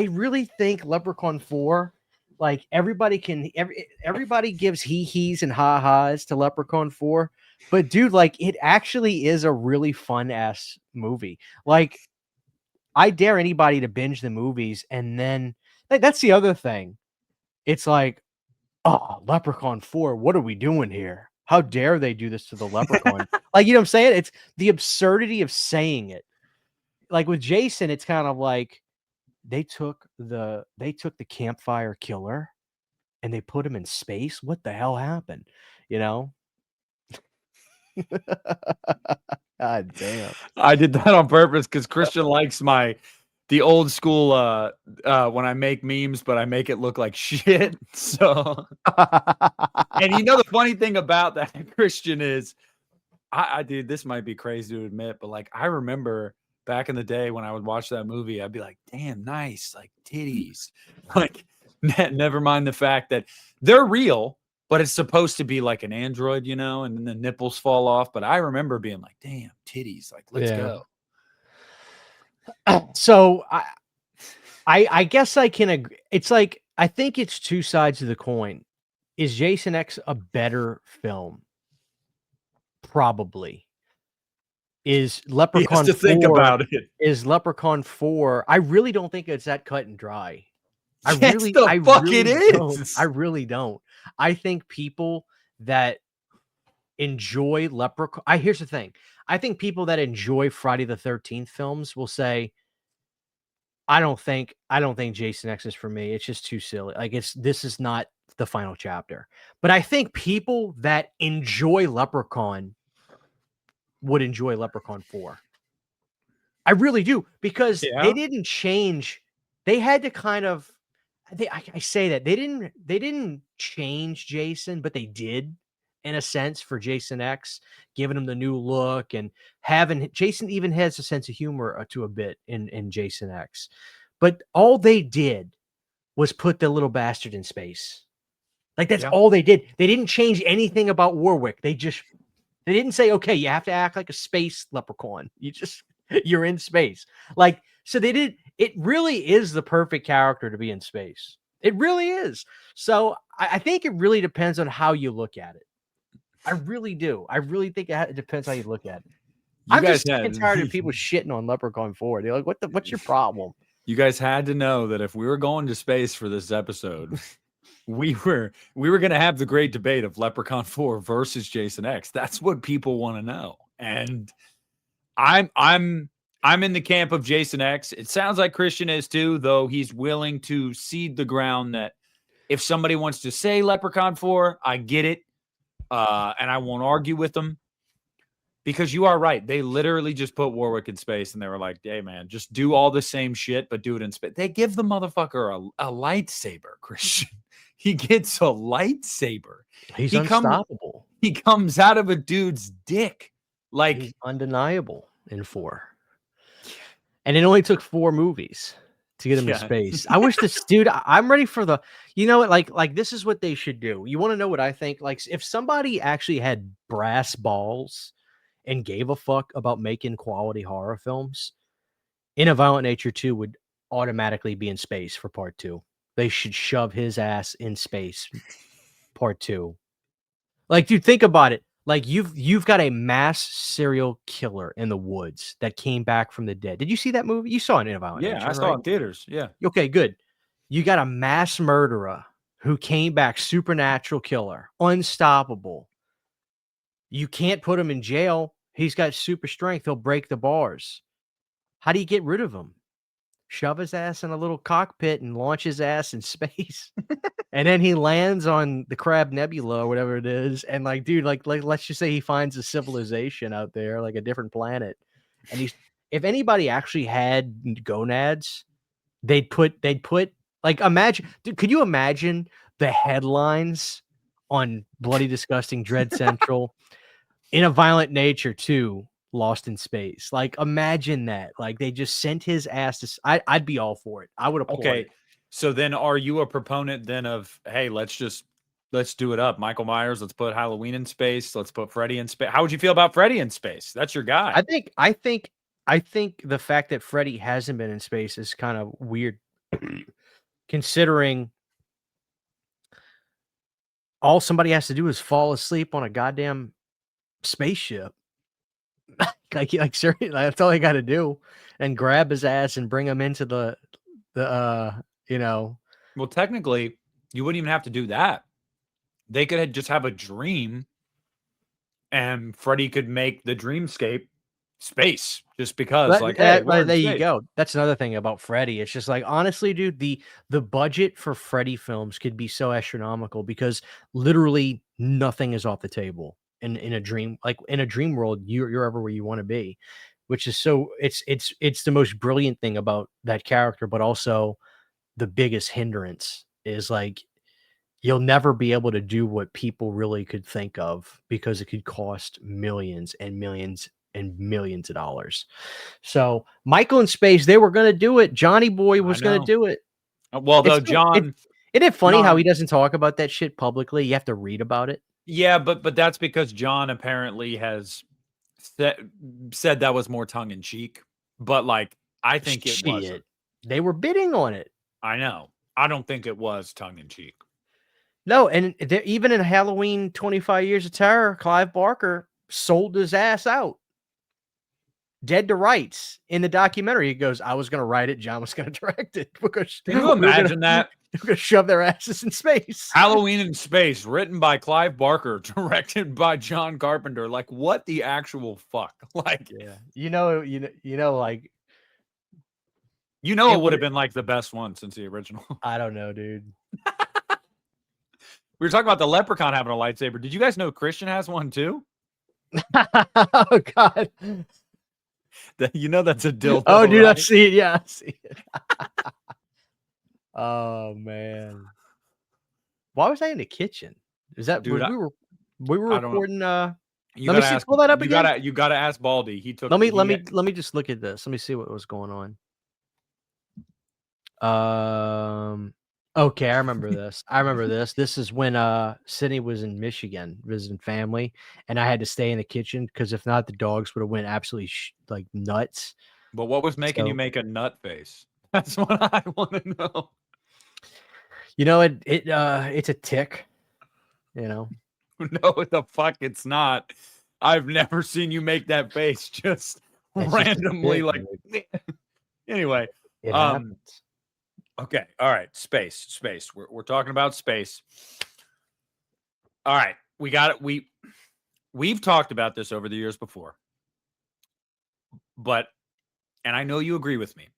really think Leprechaun 4, like everybody gives he's and ha-has to Leprechaun 4. But dude, like it actually is a really fun ass movie. Like I dare anybody to binge the movies and then like that's the other thing. It's like, oh, Leprechaun 4, what are we doing here? How dare they do this to the Leprechaun? Like, you know what I'm saying? It's the absurdity of saying it. Like with Jason, it's kind of like they took the campfire killer and they put him in space. What the hell happened? You know? God damn. I did that on purpose because Christian likes the old school when I make memes, but I make it look like shit. So and you know the funny thing about that, Christian, is I dude, this might be crazy to admit, but like I remember back in the day when I would watch that movie, I'd be like, damn, nice, like titties. Like never mind the fact that they're real, but it's supposed to be like an android, you know, and then the nipples fall off. But I remember being like, damn, titties, like let's go. So I guess I can agree. It's like I think it's two sides of the coin. Is Jason X a better film? Probably. Is Leprechaun 4 think about it. Is Leprechaun 4? I really don't think it's that cut and dry. I really don't. I think people that enjoy Leprechaun. Here's the thing. I think people that enjoy Friday the 13th films will say, I don't think Jason X is for me. It's just too silly. Like this is not the final chapter. But I think people that enjoy Leprechaun would enjoy Leprechaun 4. I really do, because they didn't change. They had to kind of I say that they didn't change Jason, but they did in a sense for Jason X, giving him the new look and having Jason even has a sense of humor to a bit in Jason X. But all they did was put the little bastard in space. Like that's all they did. They didn't change anything about Warwick. They didn't say, okay, you have to act like a space leprechaun. You're in space. Like, so they did. It really is the perfect character to be in space. It really is. So I think it really depends on how you look at it. I really do. I really think it depends how you look at it. I'm just sick and tired of people shitting on Leprechaun 4. They're like, what's your problem? You guys had to know that if we were going to space for this episode, we were going to have the great debate of Leprechaun 4 versus Jason X. That's what people want to know. And I'm in the camp of Jason X. It sounds like Christian is too, though he's willing to cede the ground that if somebody wants to say Leprechaun 4, I get it. And I won't argue with them Because you are right. They literally just put Warwick in space and they were like, hey, man, just do all the same shit, but do it in space. They give the motherfucker a lightsaber, Christian. He gets a lightsaber. He's He unstoppable. He comes out of a dude's dick. Like, He's undeniable in 4. And it only took 4 movies to get him to space. I wish this dude, I'm ready for the, you know what, like this is what they should do. You want to know what I think? Like, if somebody actually had brass balls and gave a fuck about making quality horror films, In a Violent Nature 2 would automatically be in space for part 2. They should shove his ass in space part 2. Like, dude, think about it. Like, you've got a mass serial killer in the woods that came back from the dead. Did you see that movie? You saw it in a Violent Nature, I saw it in right? theaters. Yeah. Okay, good. You got a mass murderer who came back, supernatural killer, unstoppable. You can't put him in jail. He's got super strength. He'll break the bars. How do you get rid of him? Shove his ass in a little cockpit and launch his ass in space. And then he lands on the Crab Nebula or whatever it is. And like, dude, like let's just say he finds a civilization out there, like a different planet. And if anybody actually had gonads, they'd put like, imagine, dude, could you imagine the headlines on Bloody Disgusting Dread Central? In a Violent Nature 2, Lost in Space. Like, imagine that. Like, they just sent his ass to. I'd be all for it. I would applaud Okay. it. So then are you a proponent then of, hey, let's do it up. Michael Myers, let's put Halloween in space. Let's put Freddy in space. How would you feel about Freddy in space? That's your guy. I think the fact that Freddy hasn't been in space is kind of weird, considering all somebody has to do is fall asleep on a goddamn spaceship. like seriously, that's all they got to do, and grab his ass and bring him into the Well, technically, you wouldn't even have to do that. They could just have a dream, and Freddy could make the dreamscape space just because, hey, we're in there you space. go. That's another thing about Freddy. It's just like, honestly, dude, the budget for Freddy films could be so astronomical because literally nothing is off the table in a dream. Like, in a dream world, you're ever where you want to be, which is so it's the most brilliant thing about that character, but also the biggest hindrance is, like, you'll never be able to do what people really could think of because it could cost millions and millions and millions of dollars. So Michael in space, they were going to do it. Johnny Boy was going to do it. Well, though, John, isn't it funny how he doesn't talk about that shit publicly? You have to read about it. Yeah, but that's because John apparently has said that was more tongue in cheek. But like, I think it wasn't. They were bidding on it. I know. I don't think it was tongue in cheek. No, and even in Halloween 25 Years of Terror, Clive Barker sold his ass out. Dead to rights. In the documentary, he goes, I was going to write it, John was going to direct it. Because can you imagine that? We're going to shove their asses in space. Halloween in Space, written by Clive Barker, directed by John Carpenter. Like, what the actual fuck? Like, yeah, like, it would have been like the best one since the original. I don't know, dude. We were talking about the Leprechaun having a lightsaber. Did you guys know Christian has one too? Oh God. That's a dildo. Oh, dude, right? I see it. Yeah, I see it. Oh man. Why was I in the kitchen? Is that dude, we were recording let me see, pull that up again. You gotta ask Baldy. He took let me just look at this. Let me see what was going on. Okay, I remember this. This is when Sydney was in Michigan visiting family, and I had to stay in the kitchen because if not, the dogs would have went absolutely like nuts. But what was making you make a nut face? That's what I want to know. It's a tick. No, the fuck it's not. I've never seen you make that face just randomly. Like, anyway, it happens. Okay. All right. Space. We're talking about space. All right. We got it. We've talked about this over the years before, and I know you agree with me.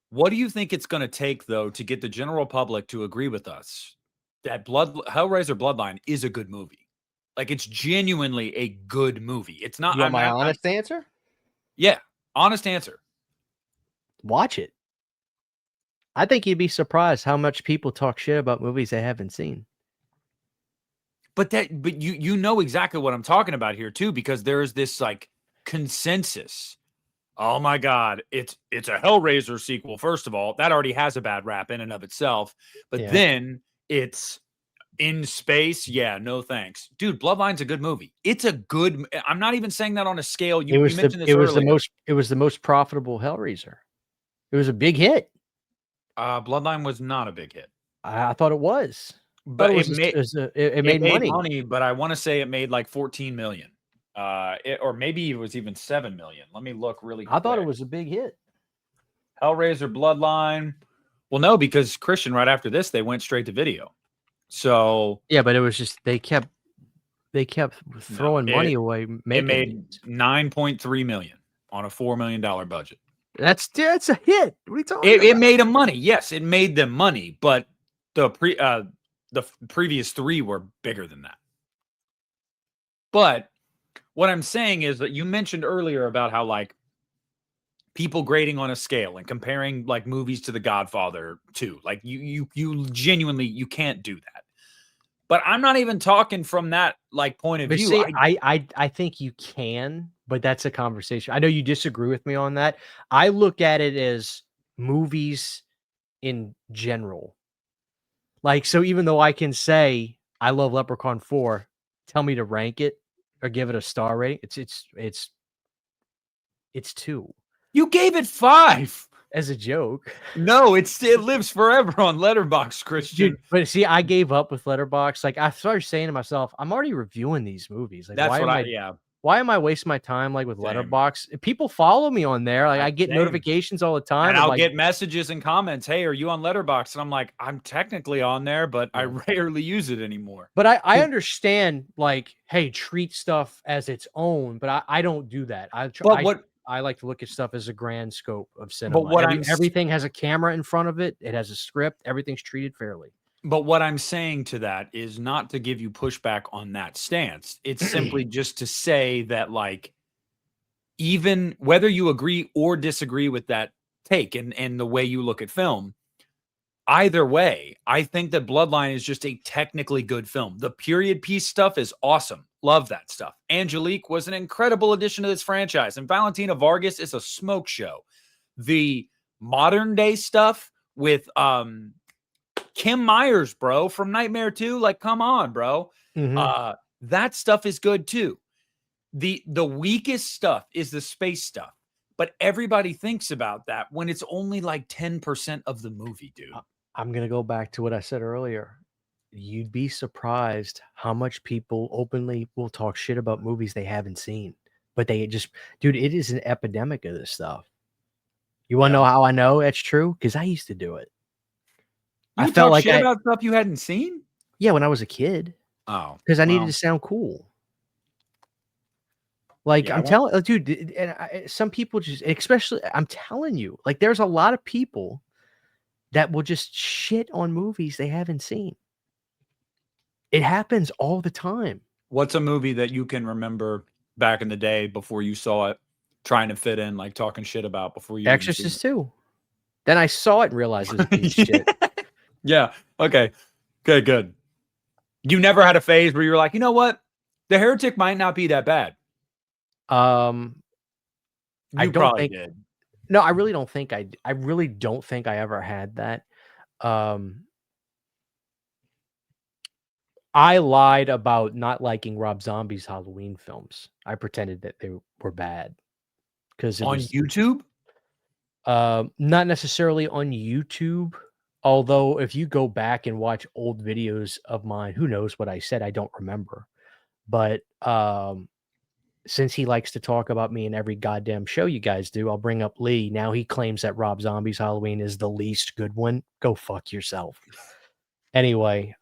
What do you think it's going to take, though, to get the general public to agree with us that Hellraiser Bloodline is a good movie? Like, it's genuinely a good movie. It's not. You want my I'm- honest answer? Yeah, honest answer. Watch it. I think you'd be surprised how much people talk shit about movies they haven't seen. But you know exactly what I'm talking about here too, because there is this like consensus. Oh my God, it's a Hellraiser sequel. First of all, that already has a bad rap in and of itself. But Yeah. then it's in space. Yeah, no thanks, dude. Bloodline's a good movie. It's a good. I'm not even saying that on a scale. You mentioned this earlier. It was the most profitable Hellraiser. It was a big hit. Bloodline was not a big hit, I thought it was. but it made money. But I want to say it made like 14 million. Or maybe it was even 7 million. Let me look really quick. I thought it was a big hit. Hellraiser Bloodline. Well, no, because Christian, right after this, they went straight to video. So yeah, but it was just they kept throwing money away. It made 9.3 million on a $4 million budget. That's a hit. What are you talking about? It made them money. Yes, it made them money, but the previous three were bigger than that. But what I'm saying is that you mentioned earlier about how like people grading on a scale and comparing like movies to The Godfather 2. Like you genuinely you can't do that. But I'm not even talking from that like point of view. See, I think you can, but that's a conversation. I know you disagree with me on that. I look at it as movies in general. Like, so even though I can say I love Leprechaun 4, tell me to rank it or give it a star rating. It's 2. You gave it 5 as a joke. No, it lives forever on Letterboxd, Christian. Dude, but see, I gave up with Letterboxd. Like I started saying to myself, I'm already reviewing these movies. Like, that's why am I wasting my time like with Letterboxd? People follow me on there. Like I get notifications all the time. And I'll get messages and comments. Hey, are you on Letterboxd? And I'm like, I'm technically on there, but I rarely use it anymore. But I understand like, hey, treat stuff as its own, but I don't do that. I like to look at stuff as a grand scope of cinema. But everything has a camera in front of it. It has a script. Everything's treated fairly. But what I'm saying to that is not to give you pushback on that stance. It's simply just to say that, like, even whether you agree or disagree with that take and the way you look at film, either way, I think that Bloodline is just a technically good film. The period piece stuff is awesome. Love that stuff. Angelique was an incredible addition to this franchise. And Valentina Vargas is a smoke show. The modern day stuff with Kim Myers, bro, from Nightmare 2, like, come on, bro. That stuff is good too. The weakest stuff is the space stuff. But everybody thinks about that when it's only like 10% of the movie, dude. I'm going to go back to what I said earlier. You'd be surprised how much people openly will talk shit about movies they haven't seen. But they just, dude, it is an epidemic of this stuff. You want to know how I know that's true? Because I used to do it. I felt like shit about stuff you hadn't seen? Yeah, when I was a kid. Oh. Because I needed to sound cool. Like, I'm telling, dude, and some people just, especially, I'm telling you, like, there's a lot of people that will just shit on movies they haven't seen. It happens all the time. What's a movie that you can remember back in the day before you saw it, trying to fit in, like talking shit about before you? Exorcist 2. Then I saw it and realized it was a piece of shit. Yeah. Okay. Good. You never had a phase where you were like, you know what? The Heretic might not be that bad. I probably did. No, I really don't think I really don't think I ever had that. I lied about not liking Rob Zombie's Halloween films. I pretended that they were bad. Because on YouTube? Not necessarily on YouTube. Although if you go back and watch old videos of mine, who knows what I said? I don't remember. But since he likes to talk about me in every goddamn show you guys do, I'll bring up Lee. Now he claims that Rob Zombie's Halloween is the least good one. Go fuck yourself. Anyway,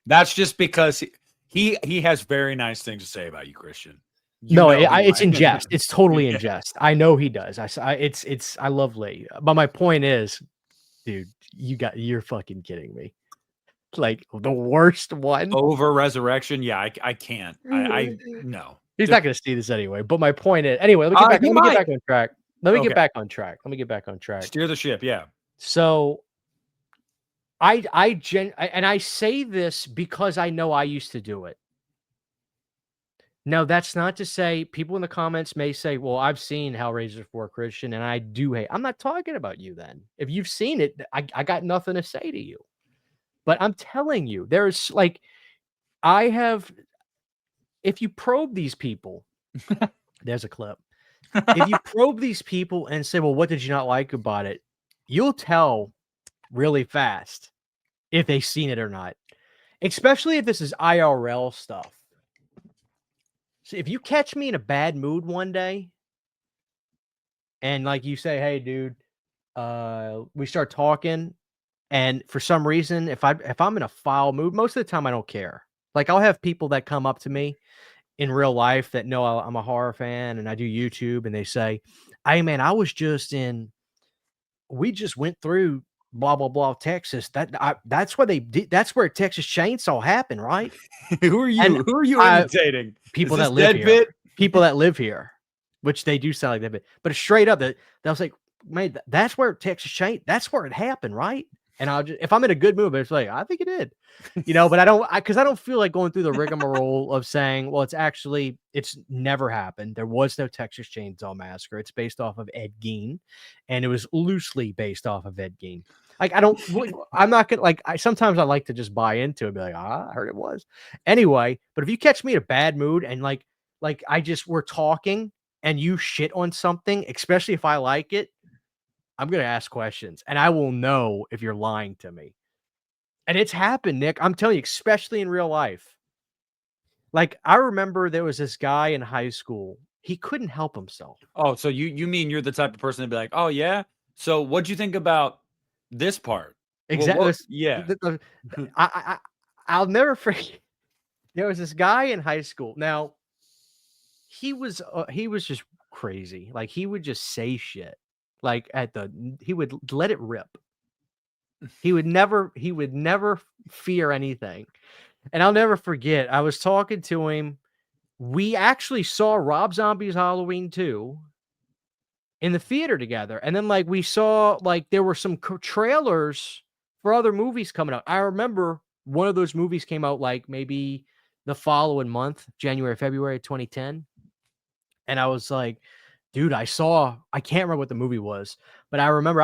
that's just because he has very nice things to say about you, Christian. It's in jest. It's totally in jest. I know he does. I love Lee. But my point is, dude, you're fucking kidding me. Like the worst one. Over Resurrection. Yeah, I can't. I no. He's not going to see this anyway. But my point is, anyway, let me get back. He Let me get might. back on track. Let me Okay. get back on track. Let me get back on track. Steer the ship. Yeah. So and I say this because I know I used to do it. Now, that's not to say people in the comments may say, well, I've seen Hellraiser 4 Christian and I do hate. I'm not talking about you then. If you've seen it, I got nothing to say to you. But I'm telling you, there's like, if you probe these people, there's a clip. If you probe these people and say, well, what did you not like about it? You'll tell really fast if they've seen it or not, especially if this is IRL stuff. So if you catch me in a bad mood one day and like you say, hey, dude, we start talking, and for some reason, if I'm in a foul mood, most of the time I don't care. Like I'll have people that come up to me in real life that know I'm a horror fan and I do YouTube, and they say, hey man, we just went through blah blah blah Texas. That's where they did. That's where Texas Chainsaw happened, right? Who are you? And Who are you imitating? People Is that this live Dead here. Bit? People that live here, which they do sound like that bit. But straight up, that I was like, man, that's where Texas Chain. That's where it happened, right? And I'll just, if I'm in a good mood, it's like I think it did, But I don't feel like going through the rigmarole of saying, well, it's never happened. There was no Texas Chainsaw Massacre. It's based off of Ed Gein, and it was loosely based off of Ed Gein. Like I'm not gonna sometimes I like to just buy into it and be like, I heard it was anyway. But if you catch me in a bad mood and we're talking and you shit on something, especially if I like it, I'm going to ask questions and I will know if you're lying to me. And it's happened, Nick. I'm telling you, especially in real life. Like I remember there was this guy in high school. He couldn't help himself. Oh, so you mean you're the type of person to be like, oh yeah? So what'd you think about this part? Exactly. Yeah. I'll never forget. There was this guy in high school. Now, he was just crazy. Like he would just say shit. Like he would let it rip. He would never fear anything. And I'll never forget. I was talking to him. We actually saw Rob Zombie's Halloween 2 in the theater together. And then we saw there were some trailers for other movies coming out. I remember one of those movies came out maybe the following month, January, February 2010. And I was like, dude, I can't remember what the movie was, but I remember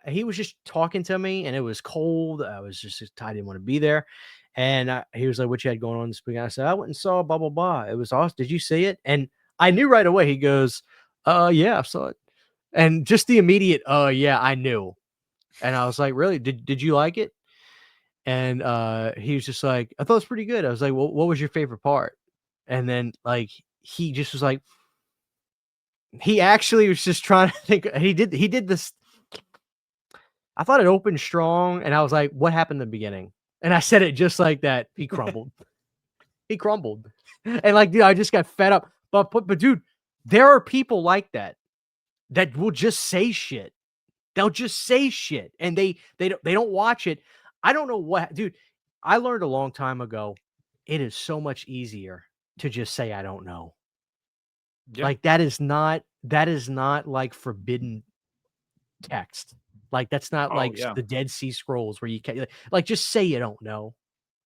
he was just talking to me and it was cold. I didn't want to be there. And he was like, what you had going on this weekend? I said, I went and saw blah, blah, blah. It was awesome. Did you see it? And I knew right away. He goes, yeah, I saw it. And just the immediate, yeah, I knew. And I was like, really? Did you like it? And he was just like, I thought it was pretty good. I was like, well, what was your favorite part? And then he just was like, he actually was just trying to think. He did this. I thought it opened strong, and I was like, what happened in the beginning? And I said it just like that. He crumbled. He crumbled. And dude, I just got fed up. But dude, there are people like that will just say shit. They'll just say shit, and they don't watch it. I don't know what, dude. I learned a long time ago. It is so much easier to just say I don't know. Yeah. That is not forbidden text. That's not the Dead Sea Scrolls where you can't just say you don't know.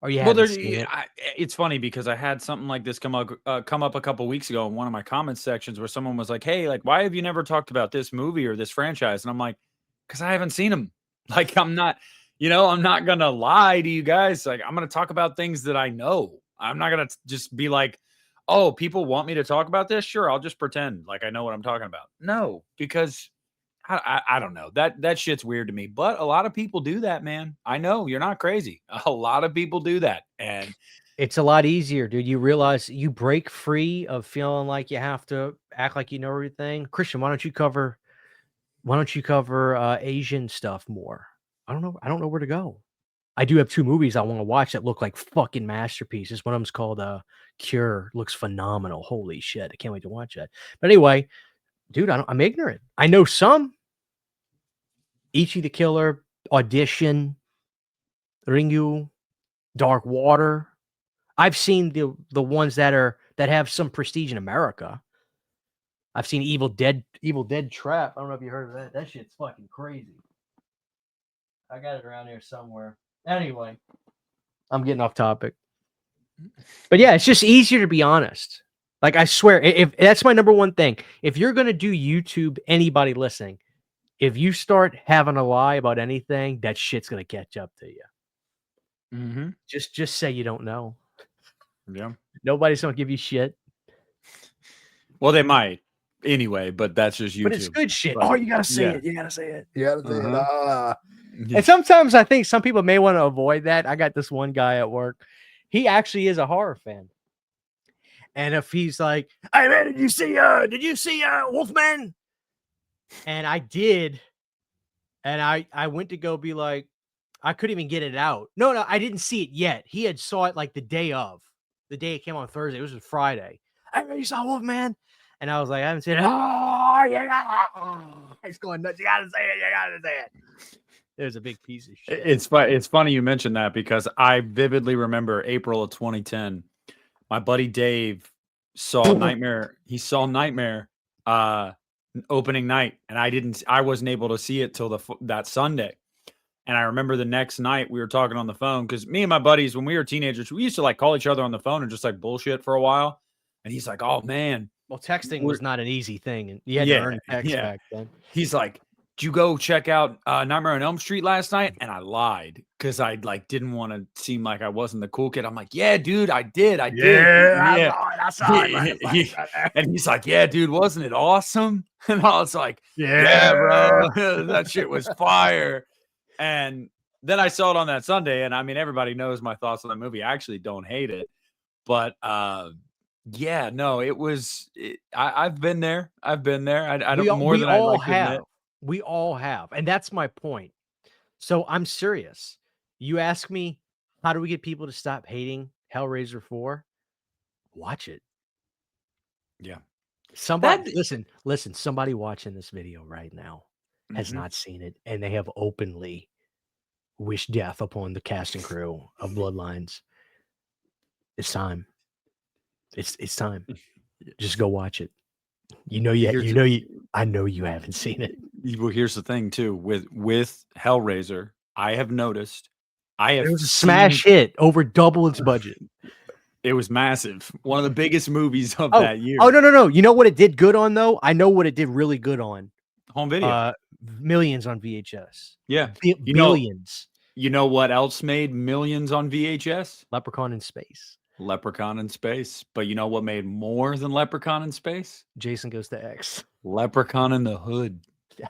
Or you haven't seen it. It's funny because I had something like this come up a couple weeks ago in one of my comments sections where someone was like, hey, why have you never talked about this movie or this franchise? And I'm like, because I haven't seen them. I'm not, I'm not going to lie to you guys. I'm going to talk about things that I know. I'm not going to just be like, oh, people want me to talk about this? Sure, I'll just pretend like I know what I'm talking about. No, because I don't know. That shit's weird to me. But a lot of people do that, man. I know you're not crazy. A lot of people do that. And it's a lot easier, dude. You realize you break free of feeling like you have to act like you know everything. Christian, why don't you cover Asian stuff more? I don't know where to go. I do have 2 movies I want to watch that look like fucking masterpieces. One of them's called Cure. Looks phenomenal. Holy shit. I can't wait to watch that. But anyway, dude, I'm ignorant. I know some. Ichi the Killer, Audition, Ringu, Dark Water. I've seen the ones that have some prestige in America. I've seen Evil Dead Trap. I don't know if you heard of that. That shit's fucking crazy. I got it around here somewhere. Anyway, I'm getting off topic. But yeah, it's just easier to be honest. Like, I swear, if that's my number one thing. If you're going to do YouTube, anybody listening, if you start having a lie about anything, that shit's going to catch up to you. Mm-hmm. Just say you don't know. Yeah. Nobody's going to give you shit. Well, they might anyway, but that's just YouTube. But it's good shit. But, oh, you got to say yeah. it. You got to say it. You got to say it. Uh-huh. And sometimes I think some people may want to avoid that. I got this one guy at work. He actually is a horror fan. And if he's like, "Hey man, did you see Wolfman?" And I did. And I went to go be like, I couldn't even get it out. No, I didn't see it yet. He had saw it like the day it came on Thursday. It was a Friday. "Hey man, you saw Wolfman?" And I was like, "I haven't seen it." "Oh, yeah." It's going nuts. You gotta say it. You gotta say it. It was a big piece of shit. It's funny you mentioned that because I vividly remember April of 2010. My buddy Dave saw Nightmare. He saw Nightmare opening night, and I wasn't able to see it till that Sunday. And I remember the next night we were talking on the phone because me and my buddies, when we were teenagers, we used to like call each other on the phone and just like bullshit for a while. And he's like, "Oh man." Well, texting was not an easy thing, and you had to earn text back then. He's like, "Did you go check out Nightmare on Elm Street last night?" And I lied because I like didn't want to seem like I wasn't the cool kid. I'm like, "Yeah, dude, I did. I did." Yeah, I saw it. And he's like, "Yeah, dude, wasn't it awesome?" And I was like, "Yeah, bro, that shit was fire." And then I saw it on that Sunday, and I mean, everybody knows my thoughts on the movie. I actually don't hate it, but yeah, no, it was. I've been there. I don't more than I like to admit. We all have. And that's my point. So I'm serious. You ask me, how do we get people to stop hating Hellraiser 4? Watch it. Yeah. Somebody listen, somebody watching this video right now has not seen it, and they have openly wished death upon the cast and crew of Bloodlines. It's time. It's time. Just go watch it. I know you haven't seen it. Well, here's the thing too with Hellraiser, I have noticed. It was a smash hit, over double its budget. It was massive. One of the biggest movies of that year. Oh no! You know what it did good on though? I know what it did really good on. Home video. Millions on VHS. Yeah, billions. You know what else made millions on VHS? Leprechaun in Space. Leprechaun in Space. But you know what made more than Leprechaun in Space? Jason Goes to X. Leprechaun in the Hood.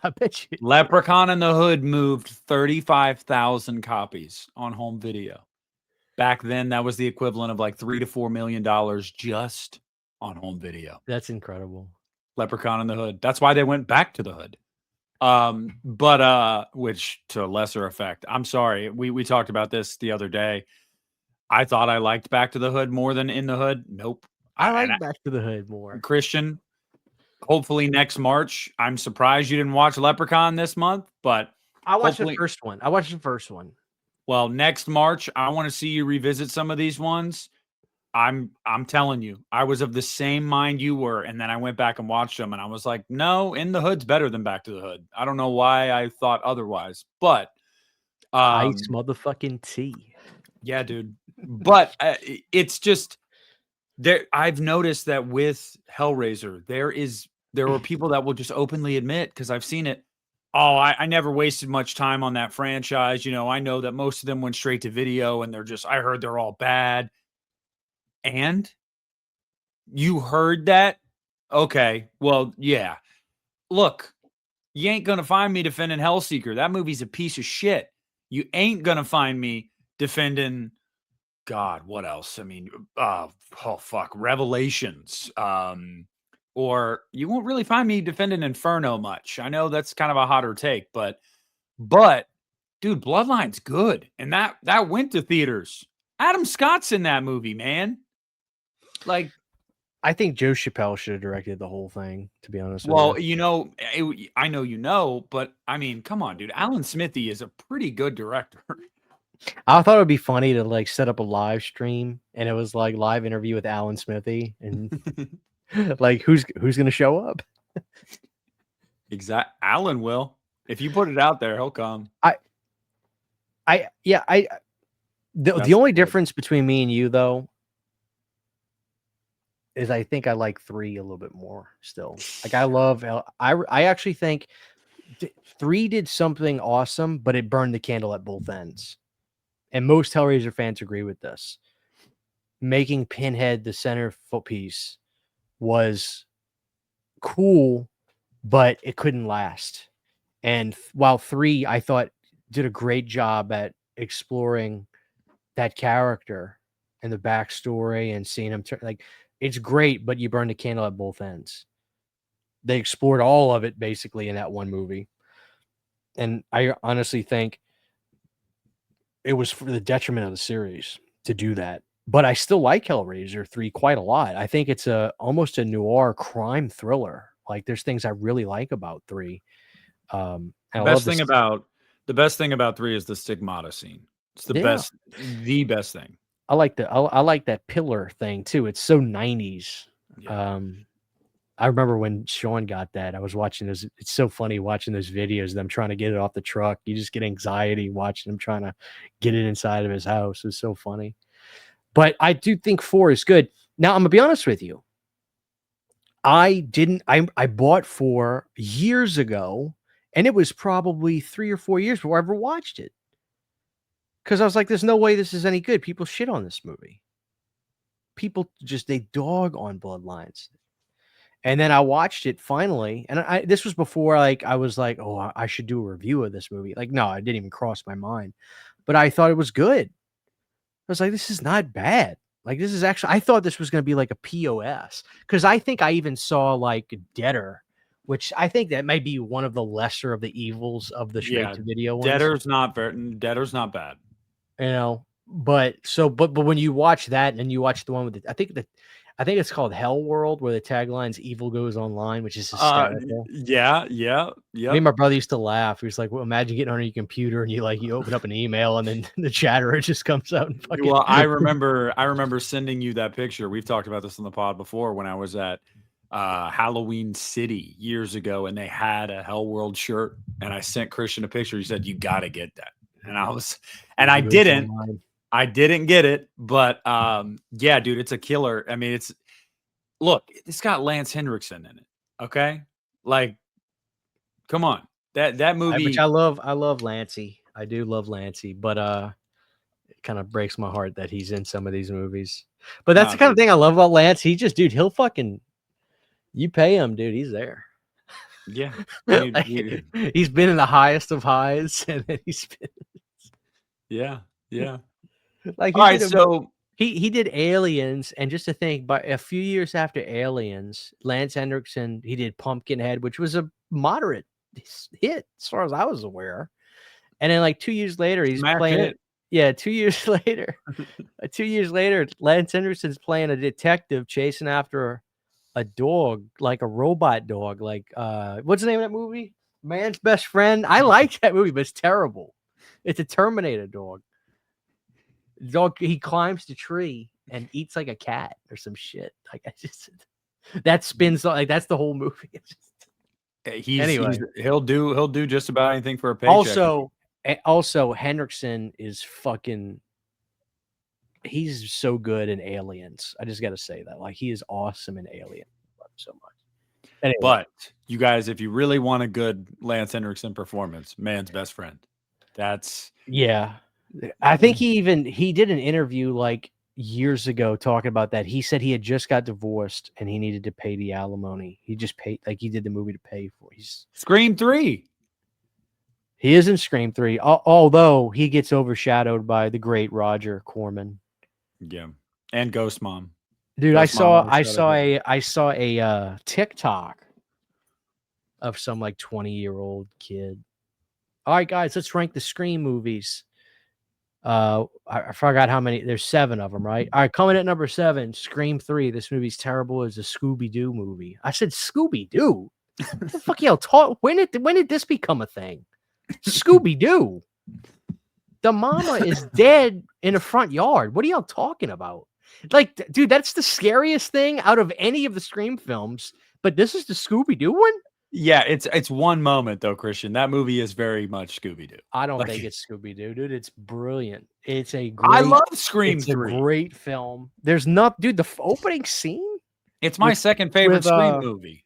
I bet you. Leprechaun in the Hood moved 35,000 copies on home video. Back then, that was the equivalent of like $3 to $4 million just on home video. That's incredible. Leprechaun in the Hood. That's why they went back to the Hood. But which to a lesser effect. I'm sorry. We talked about this the other day. I thought I liked Back to the Hood more than In the Hood. Nope. I like Back to the Hood more. Christian, hopefully next March. I'm surprised you didn't watch Leprechaun this month, but I watched the first one. Well, next March, I want to see you revisit some of these ones. I'm telling you, I was of the same mind you were, and then I went back and watched them, and I was like, no, In the Hood's better than Back to the Hood. I don't know why I thought otherwise, but ice motherfucking tea. Yeah, dude. But it's just there. I've noticed that with Hellraiser, there are people that will just openly admit, because I've seen it. Oh, I never wasted much time on that franchise. You know, I know that most of them went straight to video, and I heard they're all bad. And you heard that? Okay, well, yeah. Look, you ain't gonna find me defending Hellseeker. That movie's a piece of shit. You ain't gonna find me defending, God, what else? I mean, Revelations. Or you won't really find me defending Inferno much. I know that's kind of a hotter take, but dude, Bloodline's good. And that went to theaters. Adam Scott's in that movie, man. Like, I think Joe Chappelle should have directed the whole thing, to be honest with well, you. you know, I know you know, but I mean, come on, dude. Alan Smithy is a pretty good director. I thought it would be funny to like set up a live stream and it was like live interview with Alan Smithy and like who's gonna show up? Alan will. If you put it out there, he'll come. The only difference between me and you though is I think I like 3 a little bit more still. Like I actually think 3 did something awesome, but it burned the candle at both ends. And most Hellraiser fans agree with this. Making Pinhead the center piece was cool, but it couldn't last. And while 3, I thought, did a great job at exploring that character and the backstory and seeing him like it's great, but you burn the candle at both ends. They explored all of it basically in that one movie. And I honestly think it was for the detriment of the series to do that. But I still like Hellraiser 3 quite a lot. I think it's almost a noir crime thriller. Like there's things I really like about 3. The best thing about 3 is the stigmata scene. It's the best thing. I like that pillar thing too. It's so 90s. Yeah. I remember when Sean got that. I was watching those. It's so funny watching those videos of them trying to get it off the truck. You just get anxiety watching them trying to get it inside of his house. It's so funny. But I do think 4 is good. Now, I'm going to be honest with you. I bought 4 years ago, and it was probably 3 or 4 years before I ever watched it. Because I was like, there's no way this is any good. People shit on this movie. People they dog on Bloodlines. And then I watched it finally, and this was before like I was like, oh, I should do a review of this movie. Like, no, I didn't even cross my mind, but I thought it was good. I was like, this is not bad. Like, this is actually, I thought this was going to be like a POS because I think I even saw like Deader, which I think that might be one of the lesser of the evils of the straight to video ones. Deader's not bad. You know, but when you watch that and you watch the one with I think it's called Hell World, where the tagline's "Evil goes online," which is hysterical. Yeah. Me and my brother used to laugh. He was like, "Well, imagine getting on your computer and you open up an email and then the chatter just comes out." And fucking... Well, I remember sending you that picture. We've talked about this on the pod before when I was at Halloween City years ago, and they had a Hell World shirt, and I sent Christian a picture. He said, "You got to get that," and I didn't. I didn't get it, but yeah, dude, it's a killer. I mean, it's got Lance Henriksen in it. Okay, like, come on, that movie. Which I love Lancey. I do love Lancey, but it kind of breaks my heart that he's in some of these movies. But that's the kind of thing I love about Lance. He'll fucking, you pay him, dude. He's there. Yeah, like, he's been in the highest of highs, and then he's been. Yeah. Like all right, so he did Aliens, and just to think, but a few years after Aliens, Lance Henriksen, he did Pumpkinhead, which was a moderate hit as far as I was aware. And then like 2 years later, he's playing it. Yeah, 2 years later, 2 years later, Lance Henriksen's playing a detective chasing after a dog, like a robot dog. Like what's the name of that movie? Man's Best Friend. I like that movie, but it's terrible. It's a Terminator dog. Dog, he climbs the tree and eats like a cat or some shit. Like that spins like that's the whole movie. He'll do just about anything for a paycheck. Also Henriksen is fucking. He's so good in Aliens. I just got to say that, like, he is awesome in Aliens. I love him so much. Anyway. But you guys, if you really want a good Lance Henriksen performance, Man's Best Friend. That's I think he did an interview like years ago talking about that. He said he had just got divorced and he needed to pay the alimony. He just paid, like, he did the movie to pay for. He's Scream 3. He is in Scream 3, although he gets overshadowed by the great Roger Corman. Yeah, and Ghost Mom. Dude, I saw a TikTok of some like 20-year-old kid. All right, guys, let's rank the Scream movies. I forgot how many. There's 7 of them, right? All right, coming at number 7, Scream 3. This movie's terrible as a Scooby-Doo movie. I said Scooby-Doo. What the fuck y'all talk? When did this become a thing? Scooby-Doo. The mama is dead in the front yard. What are y'all talking about? Like, dude, that's the scariest thing out of any of the Scream films. But this is the Scooby-Doo one? Yeah, it's one moment though, Christian. That movie is very much Scooby-Doo. I don't Like, think it's Scooby-Doo, dude. It's brilliant. It's a I great love Scream It's 3. a great film. There's not, dude, the opening scene It's my with- second favorite with, Scream movie.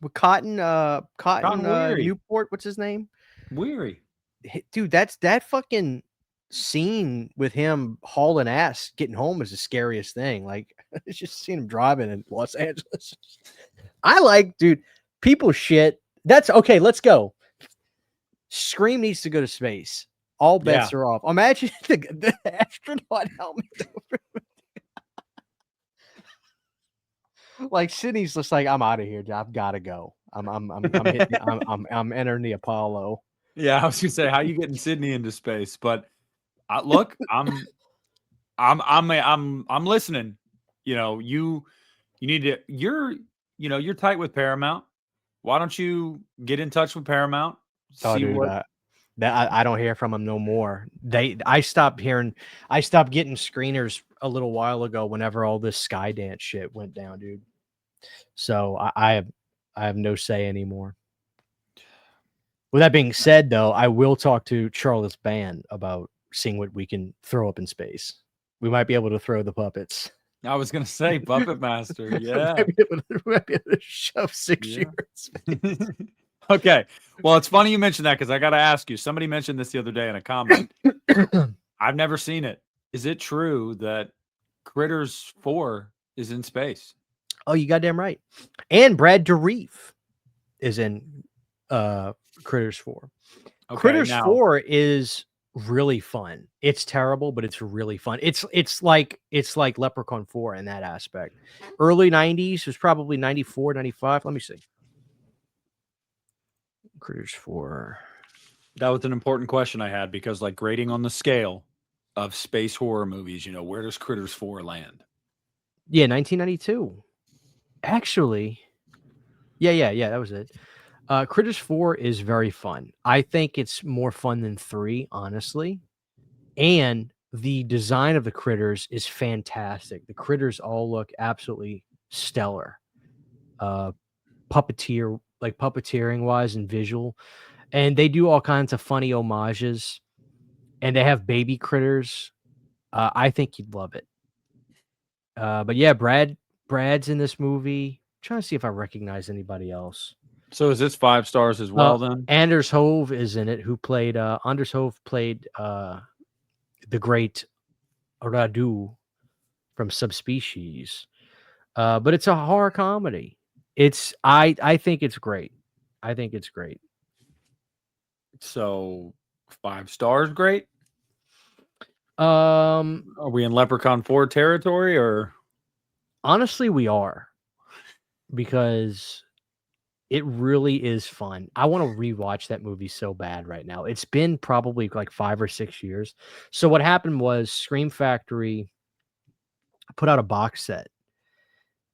with Cotton Weary. Newport, what's his name? Weary. Dude, that fucking scene with him hauling ass getting home is the scariest thing. Like, it's just seeing him driving in Los Angeles. I like, dude, people shit. That's okay. Let's go. Scream needs to go to space. All bets are off. Imagine the astronaut helmet. Like Sydney's just like, I'm out of here. I've got to go. I'm entering the Apollo. Yeah, I was gonna say, how you getting Sydney into space? But look, I'm listening. You know, you need to. You're tight with Paramount. Why don't you get in touch with Paramount? Oh, See dude, what. I don't hear from them no more. I stopped getting screeners a little while ago whenever all this Skydance shit went down, dude. So I have no say anymore. With that being said, though, I will talk to Charlotte's band about seeing what we can throw up in space. We might be able to throw the puppets. I was gonna say Puppet Master. Yeah. we might be able to shove 6 Yeah. years. Okay. Well, it's funny you mentioned that because I got to ask you. Somebody mentioned this the other day in a comment. I've never seen it. Is it true that Critters 4 is in space? Oh, you goddamn right. And Brad Dourif is in Critters 4. Okay, Critters now, 4 is really fun. It's terrible, but it's really fun. It's like Leprechaun 4 in that aspect. Early 90s was probably 94, 95. Let me see. Critters 4. that was an important question I had because, like, grading on the scale of space horror movies, where does Critters 4 land? Yeah, 1992. Actually, yeah, that was it. Critters 4 is very fun. I think it's more fun than 3, honestly. And the design of the critters is fantastic. The critters all look absolutely stellar. Puppeteering wise and visual. And they do all kinds of funny homages. And they have baby critters. I think you'd love it. But yeah, Brad's in this movie. I'm trying to see if I recognize anybody else. So is this 5 stars as well then? Anders Hove is in it, who played Anders Hove played the great Radu from Subspecies. But it's a horror comedy. I think it's great. I think it's great. So 5 stars, great. Are we in Leprechaun 4 territory or? Honestly, we are, because it really is fun. I want to rewatch that movie so bad right now. It's been probably like 5 or 6 years. So what happened was Scream Factory put out a box set,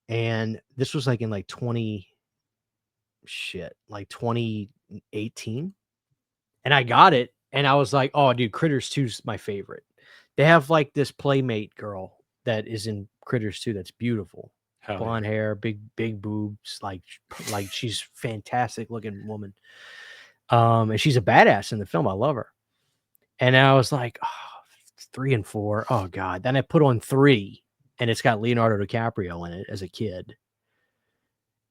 and this was like in like 2018, and I got it, and I was like, oh, dude, Critters 2 is my favorite. They have like this playmate girl that is in Critters 2 that's beautiful. Hell Blonde hair, big boobs, like she's fantastic looking woman. And she's a badass in the film. I love her. And I was like, oh, 3 and 4. Oh God. Then I put on 3, and it's got Leonardo DiCaprio in it as a kid.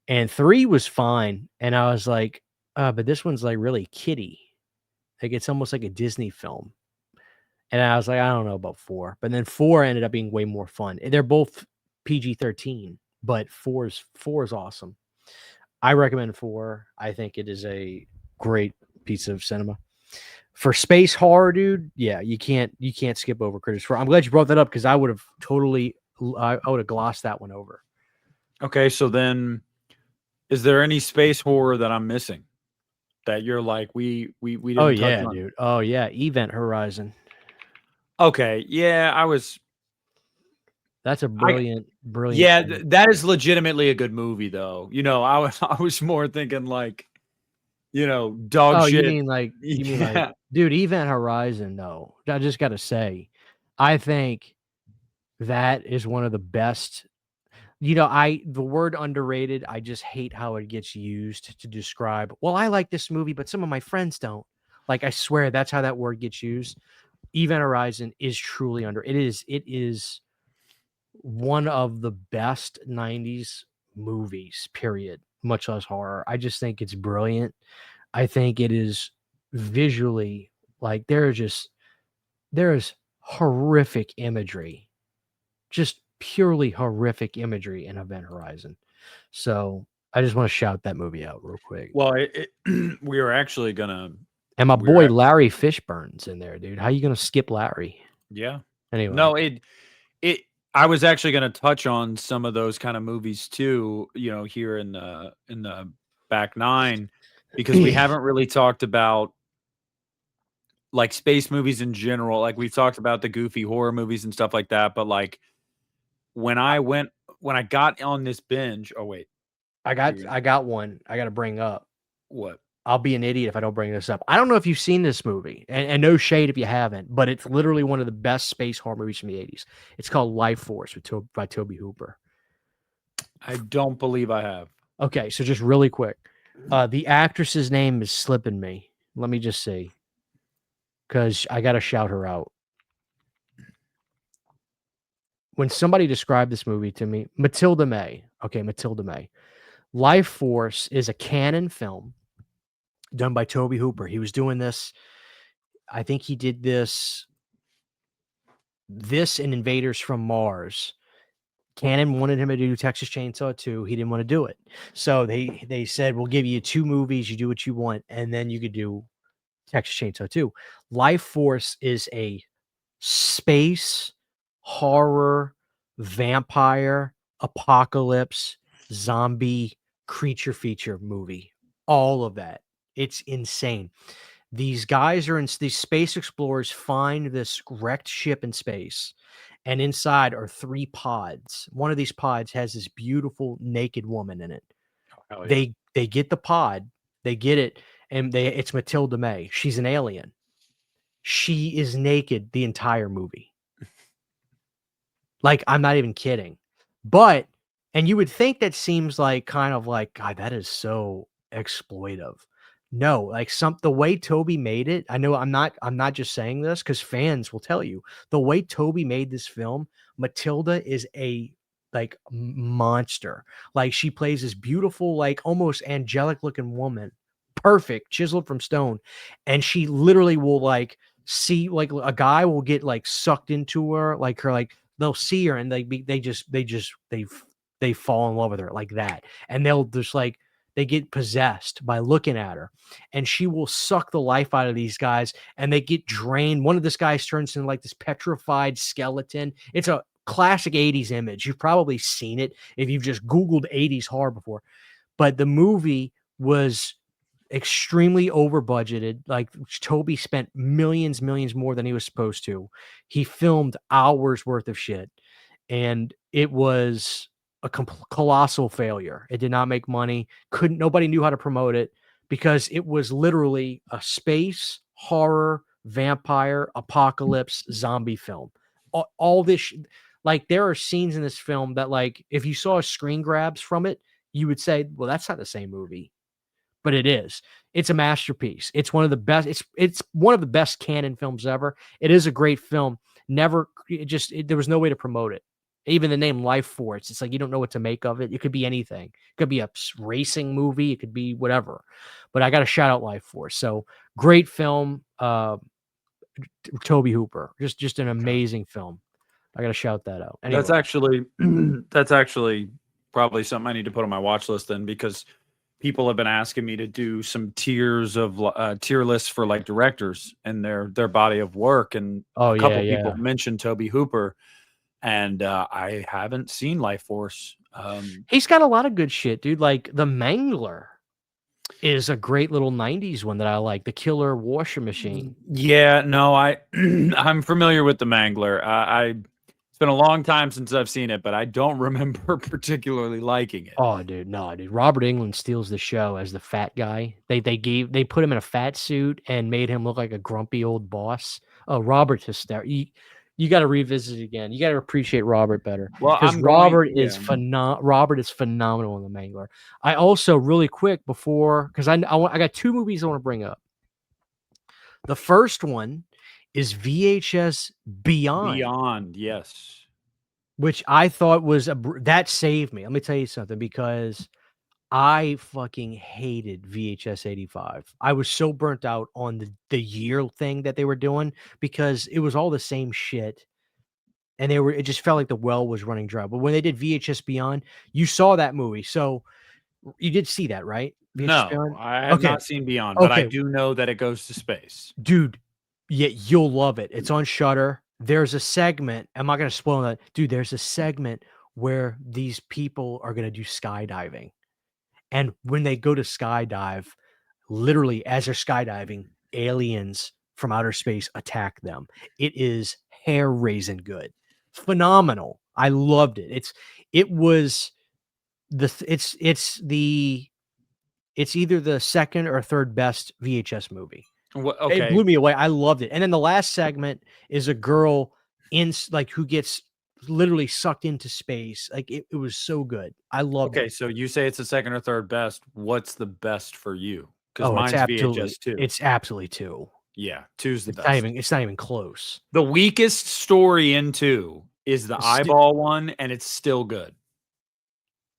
And 3 was fine. And I was like, but this one's like really kiddie. Like it's almost like a Disney film. And I was like, I don't know about 4. But then 4 ended up being way more fun. They're both PG-13. But 4 is awesome. I recommend 4. I think it is a great piece of cinema. For space horror, dude, yeah, you can't skip over Critters 4. I'm glad you brought that up because I would have glossed that one over. Okay, so then is there any space horror that I'm missing that you're like we didn't Oh touch yeah, on? dude. Oh yeah, Event Horizon. Okay, yeah, That's a brilliant. Yeah, film. that is legitimately a good movie, though. I was more thinking like, dog Oh, shit. you mean like, dude, Event Horizon, though. I just got to say, I think that is one of the best. The word underrated, I just hate how it gets used to describe, well, I like this movie, but some of my friends don't. Like, I swear that's how that word gets used. Event Horizon is truly it is one of the best 90s movies, period, much less horror. I just think it's brilliant. I think it is visually, like, there is horrific imagery, just purely horrific imagery in Event Horizon. So I just want to shout that movie out real quick. Well, we are actually gonna. And my boy Larry Fishburne's in there, dude. How you gonna skip Larry? Yeah. Anyway, No, it. I was actually going to touch on some of those kind of movies too. Here in the back nine, because we haven't really talked about like space movies in general. Like we've talked about the goofy horror movies and stuff like that, but like when I got on this binge. Oh wait, I got one I got to bring up. what? I'll be an idiot if I don't bring this up. I don't know if you've seen this movie, and no shade if you haven't, but it's literally one of the best space horror movies from the 80s. It's called Life Force by Toby Hooper. I don't believe I have. Okay, so just really quick. The actress's name is slipping me. Let me just see. Because I got to shout her out. When somebody described this movie to me, Matilda May. Okay, Matilda May. Life Force is a canon film done by Toby Hooper. He was doing this. I think he did this and Invaders from Mars. Canon wanted him to do Texas Chainsaw 2. He didn't want to do it. So they said, we'll give you 2 movies. You do what you want. And then you could do Texas Chainsaw 2. Life Force is a space, horror, vampire, apocalypse, zombie, creature feature movie. All of that. It's insane. These guys these space explorers find this wrecked ship in space, and inside are 3 pods. One of these pods has this beautiful naked woman in it. Oh, yeah. They get the pod, they get it, and it's Matilda May. She's an alien. She is naked the entire movie. Like, I'm not even kidding. And you would think that seems like kind of like, God, that is so exploitive. No, like the way Toby made it, I know I'm not just saying this because fans will tell you the way Toby made this film, Matilda is a like monster. Like, she plays this beautiful, like almost angelic looking woman, perfect, chiseled from stone. And she literally will like see, like a guy will get like sucked into her, like her, like they'll see her and they fall in love with her like that. And they'll just like, they get possessed by looking at her, and she will suck the life out of these guys, and they get drained. One of these guys turns into like this petrified skeleton. It's a classic 80s image. You've probably seen it if you've just Googled 80s horror before. But the movie was extremely over budgeted. Like, Toby spent millions more than he was supposed to. He filmed hours worth of shit, and it was a colossal failure. It did not make money. Nobody knew how to promote it because it was literally a space horror, vampire, apocalypse, zombie film. All this, like, there are scenes in this film that, like, if you saw screen grabs from it, you would say, well, that's not the same movie. But it is. It's a masterpiece. It's one of the best. It's one of the best canon films ever. It is a great film. There was no way to promote it. Even the name Life Force, it's like you don't know what to make of it. It could be anything. It could be a racing movie. It could be whatever. But I got to shout out Life Force. So great film. Toby Hooper, just an amazing film. I got to shout that out. Anyway. That's actually probably something I need to put on my watch list then, because people have been asking me to do some tier lists for like directors and their body of work, and a couple people mentioned Toby Hooper. And I haven't seen Life Force. He's got a lot of good shit, dude. Like The Mangler is a great little 90s one that I like. The Killer Washing Machine. Yeah, no, I'm familiar with The Mangler. It's been a long time since I've seen it, but I don't remember particularly liking it. Oh, dude, no, dude. Robert Englund steals the show as the fat guy. They put him in a fat suit and made him look like a grumpy old boss. Oh, Robert's hysterical. You got to revisit it again. You got to appreciate Robert better Well, because I'm going. Robert is phenomenal in The Mangler. I also really quick before because I got two movies I want to bring up. The first one is VHS Beyond, yes. which I thought was that saved me. Let me tell you something because I fucking hated VHS 85. I was so burnt out on the year thing that they were doing because it was all the same shit. And it just felt like the well was running dry. But when they did VHS Beyond, you saw that movie. So you did see that, right? VHS No, Beyond? I have Okay. not seen Beyond, but I Okay. do know that it goes to space. Dude, yeah, you'll love it. It's on Shudder. There's a segment. I'm not going to spoil that. Dude, there's a segment where these people are going to do skydiving. And when they go to skydive, literally as they're skydiving, aliens from outer space attack them. It is hair-raising good. Phenomenal. I loved it. It's either the second or third best VHS movie. Okay. It blew me away. I loved it. And then the last segment is a girl who gets literally sucked into space. Like it was so good. I loved Okay, it. so you say it's the second or third best. What's the best for you? Because Oh, mine's VHS 2. it's absolutely 2. Yeah, 2's the It's best. it's not even close. The weakest story in 2 is the eyeball one, and it's still good.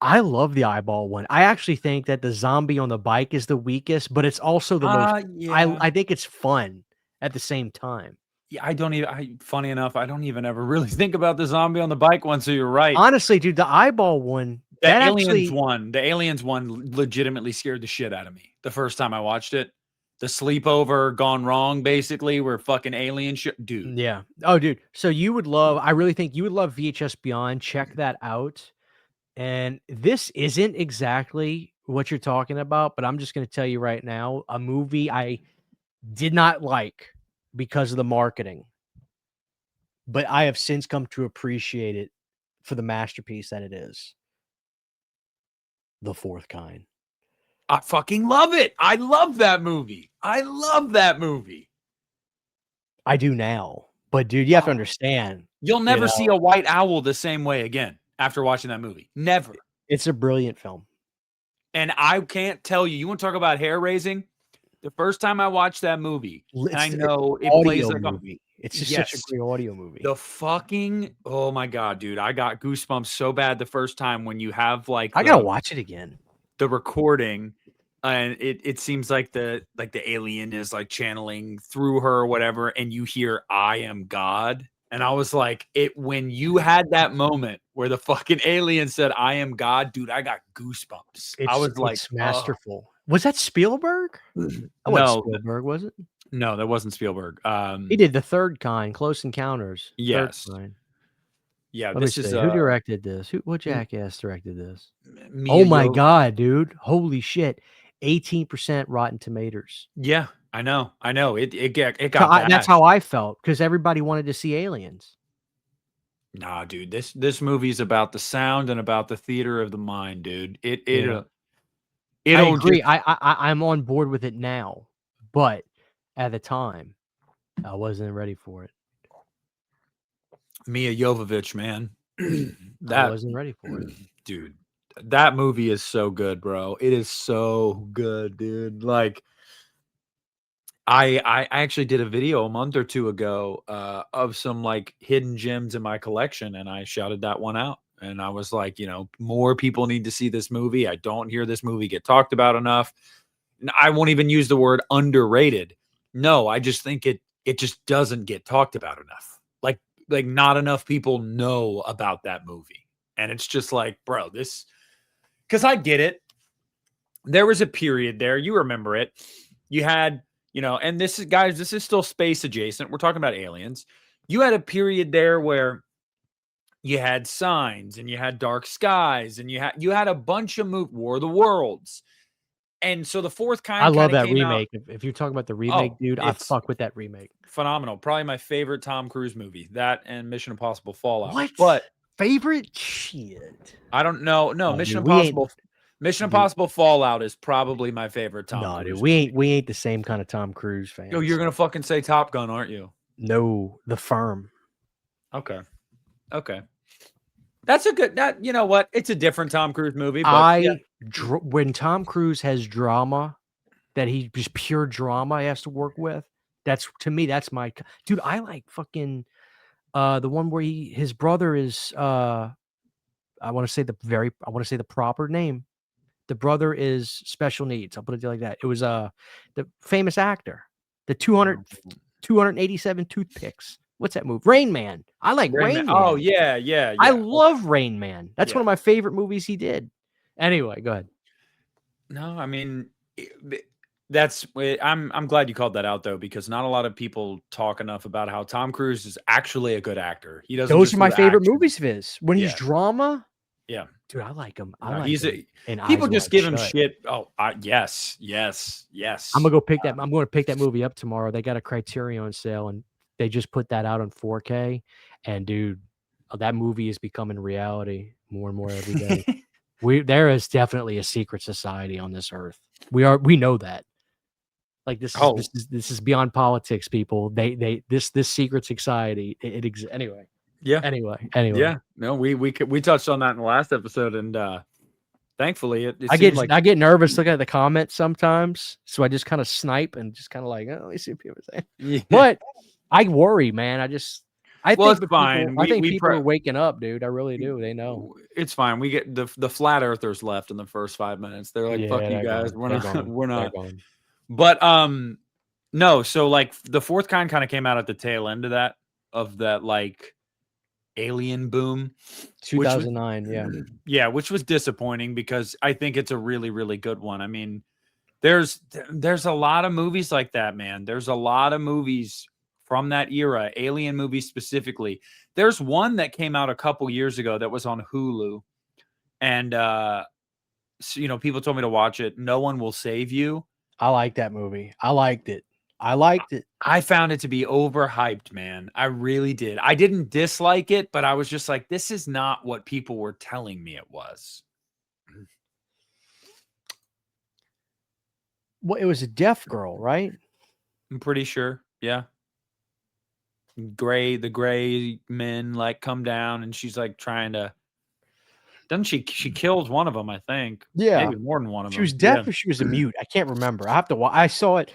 I love the eyeball one. I actually think that the zombie on the bike is the weakest, but it's also the most. Yeah. I think it's fun at the same time. Yeah, funny enough, I don't even ever really think about the zombie on the bike one, so you're right. Honestly, dude, the eyeball one, The aliens one legitimately scared the shit out of me the first time I watched it. The sleepover gone wrong, basically, where fucking alien shit, dude. Yeah. Oh, dude. So I really think you would love VHS Beyond. Check that out. And this isn't exactly what you're talking about, but I'm just going to tell you right now, a movie I did not like because of the marketing, but I have since come to appreciate it for the masterpiece that it is. The Fourth Kind. I fucking love it. I love that movie. I love that movie. I do now. But dude, you have to understand. You'll never see a white owl the same way again after watching that movie. Never. It's a brilliant film. And I can't tell you. You want to talk about hair raising? The first time I watched that movie, I know it plays like a movie. It's just such a great audio movie. The fucking oh my god, dude! I got goosebumps so bad the first time when you have like I gotta watch it again. The recording, and it seems like the alien is like channeling through her or whatever, and you hear "I am God," and I was like, when you had that moment where the fucking alien said "I am God," dude, I got goosebumps. I was like, it's masterful. Was that Spielberg? That wasn't Spielberg, was it? No, that wasn't Spielberg. He did The Third Kind, Close Encounters. Yes. Yeah, this is who directed this? What jackass directed this? Mia my god, dude! Holy shit! 18% Rotten Tomatoes. Yeah, I know. It got. That's how I felt because everybody wanted to see aliens. Nah, dude. This movie's about the sound and about the theater of the mind, dude. I agree. I'm on board with it now, but at the time, I wasn't ready for it. Mia Jovovich, man. I wasn't ready for it. Dude, that movie is so good, bro. It is so good, dude. Like, I actually did a video a month or two ago of some like hidden gems in my collection, and I shouted that one out. And I was like, more people need to see this movie. I don't hear this movie get talked about enough. I won't even use the word underrated. No, I just think it just doesn't get talked about enough. Like not enough people know about that movie. And it's just like, bro, because I get it. There was a period there. You remember it. You had, and this is still space adjacent. We're talking about aliens. You had a period there where you had Signs and you had Dark Skies and you had a bunch of War of the Worlds. And so the fourth kind I love kinda that came out. remake. If you're talking about the remake, Oh, dude, I it's fuck with that remake. phenomenal. Probably my favorite Tom Cruise movie. That and Mission Impossible Fallout. What? But Favorite? Shit. I don't know. No, Oh, Mission dude, we ain't. Impossible Mission Dude, Impossible Fallout is probably my favorite Tom no, dude, Cruise we movie. ain't the same kind of Tom Cruise Yo, you're fans. gonna fucking say Top Gun, aren't you? No, The Firm. Okay. Okay. That's a good that you know what? It's a different Tom Cruise movie, but yeah. When Tom Cruise has drama, that he just pure drama he has to work with. That's to me, that's my dude. I like fucking the one where his brother is I want to say the proper name. The brother is special needs. I'll put it like that. It was the famous actor, the 287 toothpicks. What's that movie? Rain Man. I like Rain Man. Oh, yeah, yeah, yeah. I love Rain Man. That's Yeah. one of my favorite movies he did. Anyway, go ahead. No, I mean I'm glad you called that out though, because not a lot of people talk enough about how Tom Cruise is actually a good actor. He doesn't. Those just are my do favorite action. movies of his. When he's Yeah. drama, Yeah. dude, I like him. No, I like he's him. And people Eyes just Wide give him Shut. shit. Oh, yes, yes, yes. I'm gonna go pick that. I'm going to pick that movie up tomorrow. They got a Criterion sale, and they just put that out on 4K. And dude, that movie is becoming reality more and more every day. There is definitely a secret society on this earth. We know that. Like this is beyond politics, people. This secret society it exists anyway. Yeah. Anyway. Yeah. No, we touched on that in the last episode, and thankfully it I seemed like get nervous looking at the comments sometimes, so I just kind of snipe and just kind of like, oh, let me see what people are saying. yeah. But I worry, man. I Well, think it's fine. people are waking up, dude. I really do. They know. It's fine. We get the flat earthers left in the first 5 minutes. They're like, "Fuck you guys. We're not. We're not." But no. So like the fourth kind of came out at the tail end of that like alien boom, 2009, yeah. Yeah, which was disappointing because I think it's a really, really good one. I mean, there's a lot of movies like that, man. There's a lot of movies from that era, alien movies specifically. There's one that came out a couple years ago that was on Hulu, and so, people told me to watch it. No One Will Save You. I like that movie. I liked it. I found it to be overhyped, man. I really did. I didn't dislike it, but I was just like, this is not what people were telling me it was. Well, it was a deaf girl, right? I'm pretty sure. Yeah. The gray men like come down, and she's like trying to. Doesn't she kills one of them, I think. Yeah. Maybe more than one of them. She was deaf or she was a mute. I can't remember. I have to I saw it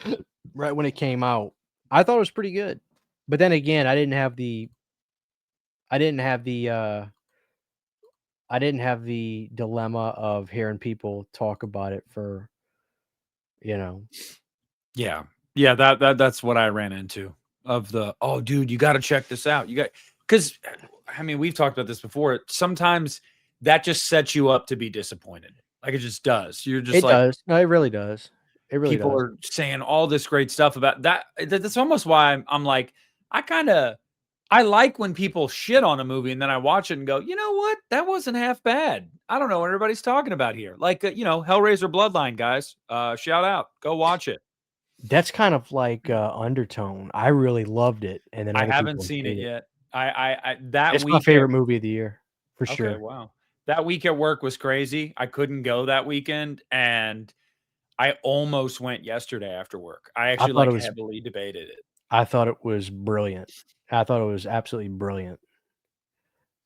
right when it came out. I thought it was pretty good. But then again, I didn't have the dilemma of hearing people talk about it for Yeah. Yeah, that's what I ran into. Of the, oh dude, you got to check this out. Because I mean, we've talked about this before. Sometimes that just sets you up to be disappointed. Like it just does. You're just does. No, it really does. It really people does. are saying all this great stuff about that. That's almost why I'm like, I like when people shit on a movie and then I watch it and go, you know what? That wasn't half bad. I don't know what everybody's talking about here. Like, Hellraiser Bloodline, guys. Shout out. Go watch it. That's kind of like Undertone. I really loved it. And then I haven't seen it yet. It's my favorite movie of the year for sure. Okay, wow. That week at work was crazy. I couldn't go that weekend, and I almost went yesterday after work. I actually heavily debated it. I thought it was brilliant. I thought it was absolutely brilliant.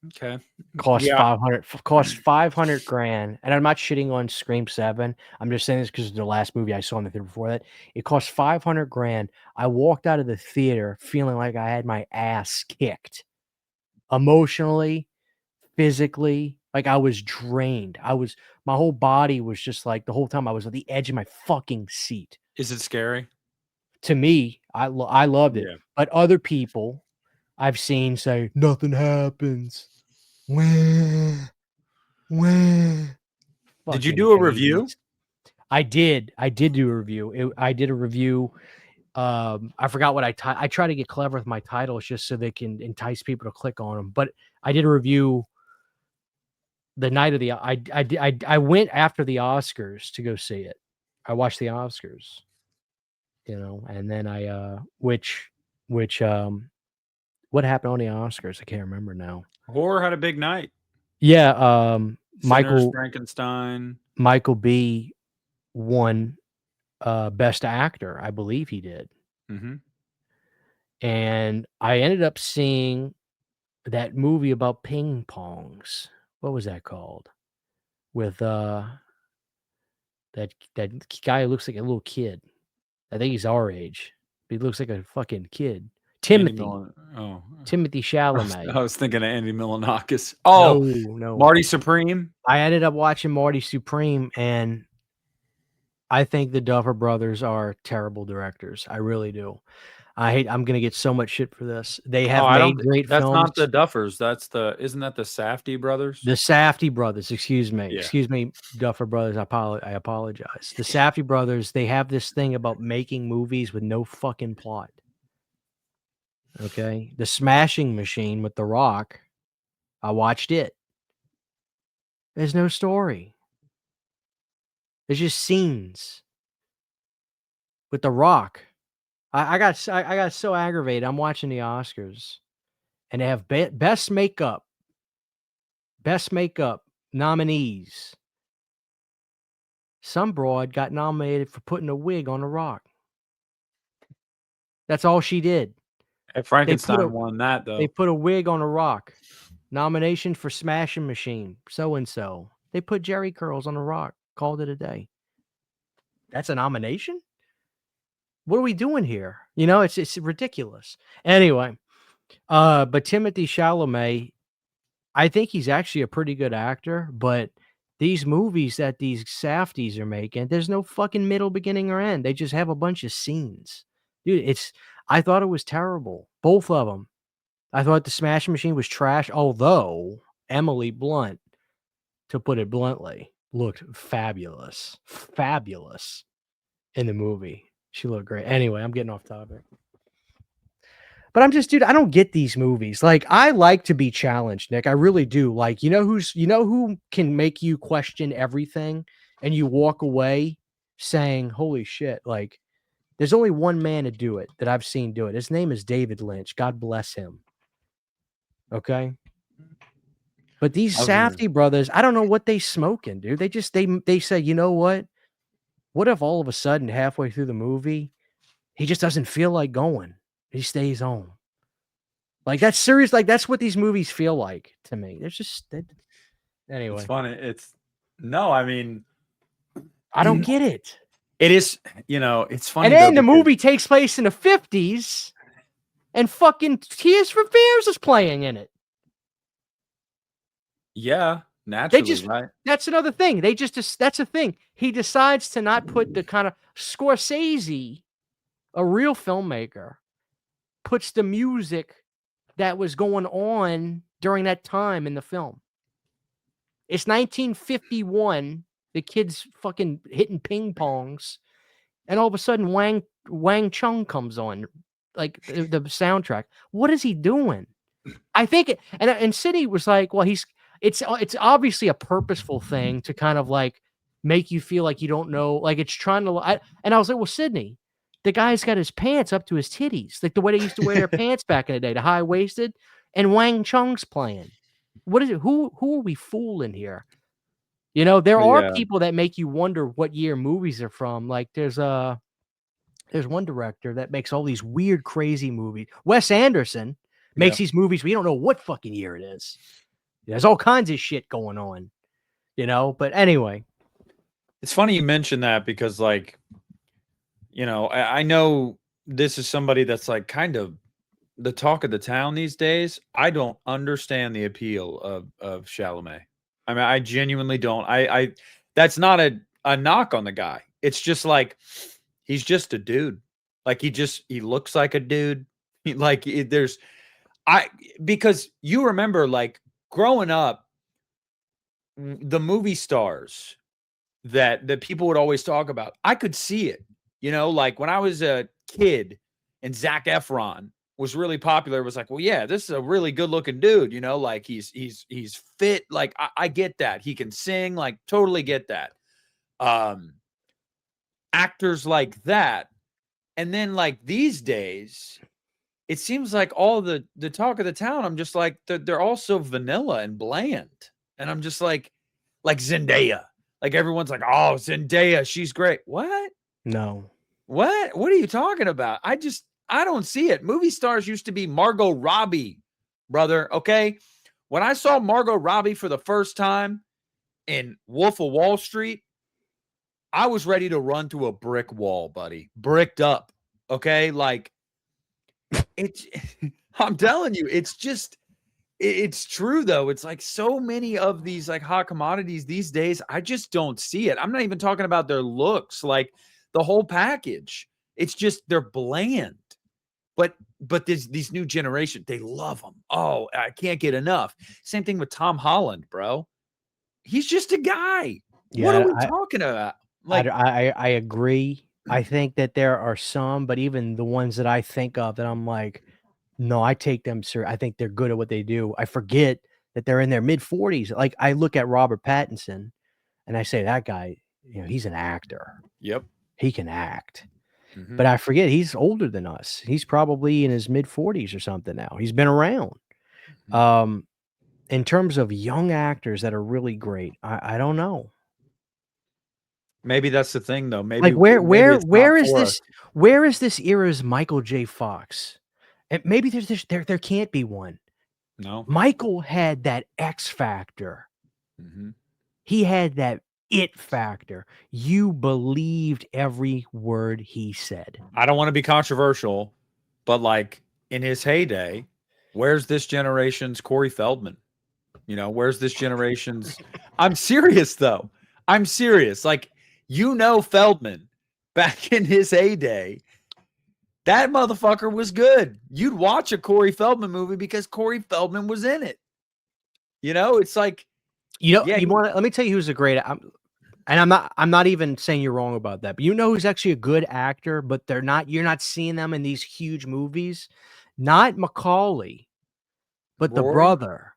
Okay. Cost $500,000. And I'm not shitting on Scream 7. I'm just saying this because it's the last movie I saw in the theater before that. It cost $500,000. I walked out of the theater feeling like I had my ass kicked. Emotionally, physically, like I was drained. My whole body was just like the whole time I was at the edge of my fucking seat. Is it scary? To me, I loved it. Yeah. But other people I've seen say nothing happens. When? Did you do a review? I did do a review. I did a review. I forgot what I try to get clever with my titles just so they can entice people to click on them. But I did a review the night of I went after the Oscars to go see it. I watched the Oscars, and then I which what happened on the Oscars? I can't remember now. Horror had a big night. Yeah, Sinners, Frankenstein. Michael B won Best Actor, I believe he did. Mm-hmm. And I ended up seeing that movie about ping pongs. What was that called? With that guy who looks like a little kid. I think he's our age. But he looks like a fucking kid. Timothy Chalamet. I was thinking of Andy Milonakis. Oh, no. Marty Supreme. I ended up watching Marty Supreme, and I think the Duffer Brothers are terrible directors. I really do. I'm gonna get so much shit for this. They have made great that's films. Not the Duffers. Isn't that the Safdie brothers? The Safdie brothers, excuse me. Yeah. Excuse me, Duffer Brothers. I apologize. The Safdie brothers, they have this thing about making movies with no fucking plot. Okay. The Smashing Machine with The Rock, I watched it. There's no story. There's just scenes. With The Rock. I got so aggravated. I'm watching the Oscars, and they have best makeup nominees. Some broad got nominated for putting a wig on The Rock. That's all she did. Frankenstein won that, though. They put a wig on The Rock. Nomination for Smashing Machine. So-and-so. They put Jerry curls on The Rock. Called it a day. That's a nomination? What are we doing here? It's ridiculous. Anyway, but Timothy Chalamet, I think he's actually a pretty good actor, but these movies that these Safdies are making, there's no fucking middle, beginning, or end. They just have a bunch of scenes. Dude, I thought it was terrible. Both of them. I thought The Smashing Machine was trash, although Emily Blunt, to put it bluntly, looked fabulous. Fabulous in the movie. She looked great. Anyway, I'm getting off topic. But I'm just, dude, I don't get these movies. Like, I like to be challenged, Nick. I really do. Like, who can make you question everything and you walk away saying, holy shit, like, there's only one man to do it that I've seen do it. His name is David Lynch. God bless him. Okay? But these Safdie brothers, I don't know what they smoking, dude. They say, you know what? What if all of a sudden, halfway through the movie, he just doesn't feel like going? He stays home. Like, that's serious. Like, that's what these movies feel like to me. There's just anyway. It's funny. I don't get it. It is, it's funny. And then the movie takes place in the 50s, and fucking Tears for Fears is playing in it. Yeah, naturally, right? That's another thing. That's a thing. He decides to not put the kind of Scorsese, a real filmmaker, puts the music that was going on during that time in the film. It's 1951. The kid's fucking hitting ping pongs, and all of a sudden Wang Chung comes on, like the soundtrack. What is he doing? I think and City was like, well, it's obviously a purposeful thing to kind of like make you feel like you don't know, like it's trying to. And I was like, well, Sydney, the guy's got his pants up to his titties, like the way they used to wear their pants back in the day, the high waisted, and Wang Chung's playing. What is it? Who are we fooling here? There are people that make you wonder what year movies are from. Like there's one director that makes all these weird, crazy movies. Wes Anderson makes these movies we don't know what fucking year it is. There's all kinds of shit going on, But anyway, it's funny you mention that because, like, I know this is somebody that's like kind of the talk of the town these days. I don't understand the appeal of Chalamet. I mean, I genuinely don't. I that's not a knock on the guy. It's just like he's just a dude. Like he looks like a dude. Because you remember, like, growing up, the movie stars that people would always talk about, I could see it. Like when I was a kid and Zac Efron was really popular, it was like, well, yeah, this is a really good looking dude, like he's fit. Like I get that. He can sing, like totally get that. actors like that. And then like these days, it seems like all the talk of the town, I'm just like, they're all so vanilla and bland. And I'm just like Zendaya. Like everyone's like, oh, Zendaya, she's great. What? No. What? What are you talking about? I don't see it. Movie stars used to be Margot Robbie, brother. Okay. When I saw Margot Robbie for the first time in Wolf of Wall Street, I was ready to run to a brick wall, buddy. Bricked up. Okay. Like, it's, I'm telling you, it's just, it's true though. It's like so many of these like hot commodities these days, I just don't see it. I'm not even talking about their looks, like the whole package. It's just they're bland. But these new generation, they love them. Oh, I can't get enough. Same thing with Tom Holland, bro. He's just a guy. What Yeah, are we talking about? Like, I agree. I think that there are some, but even the ones that I think of that I'm like, no, I take them, sir. I think they're good at what they do. I forget that they're in their mid 40s. Like I look at Robert Pattinson and I say, that guy, he's an actor. yep. He can act. Mhm. But I forget he's older than us. He's probably in his mid 40s or something now. He's been around. In terms of young actors that are really great, I don't know. Maybe that's the thing, though. Maybe Like where it's not where is for this us. where is this era's Michael J. Fox? And maybe there can't be one. No. Michael had that X factor. Mhm. He had that it factor. You believed every word he said. I don't want to be controversial, but like in his heyday, where's this generation's Corey Feldman? Where's this generation's? I'm serious though. I'm serious. Like, Feldman back in his heyday, that motherfucker was good. You'd watch a Corey Feldman movie because Corey Feldman was in it. It's like, You yeah, want let me tell you who's a great and I'm not even saying you're wrong about that, but who's actually a good actor, but you're not seeing them in these huge movies? Not Macaulay, but the Rory? brother.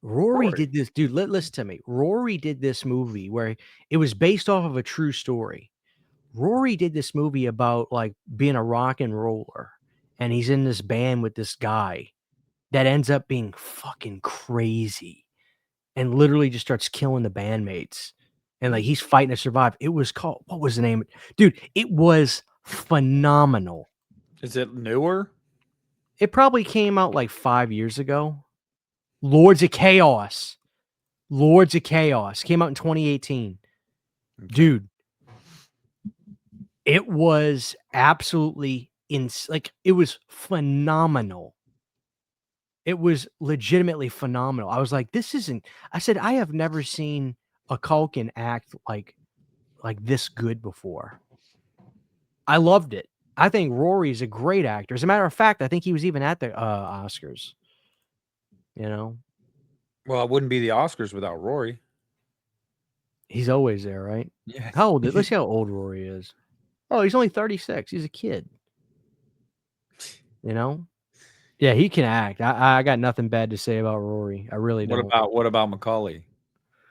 Rory Rory. did this, dude. Listen to me. Rory did this movie where it was based off of a true story. Rory did this movie about like being a rock and roller, and he's in this band with this guy that ends up being fucking crazy and literally just starts killing the bandmates. And like he's fighting to survive. It was called, what was the name? Dude, it was phenomenal. Is it newer? It probably came out like 5 years ago. Lords of Chaos. Lords of Chaos came out in 2018. Okay. Dude, it was absolutely it was phenomenal. It was legitimately phenomenal. I was like, I said, I have never seen a Culkin act like this good before. I loved it. I think Rory's a great actor. As a matter of fact, I think he was even at the Oscars. Well, it wouldn't be the Oscars without Rory. He's always there, right? Yeah. How old? Let's see how old Rory is. Oh, he's only 36. He's a kid. Yeah, he can act. I got nothing bad to say about Rory. I really don't. What about Macaulay?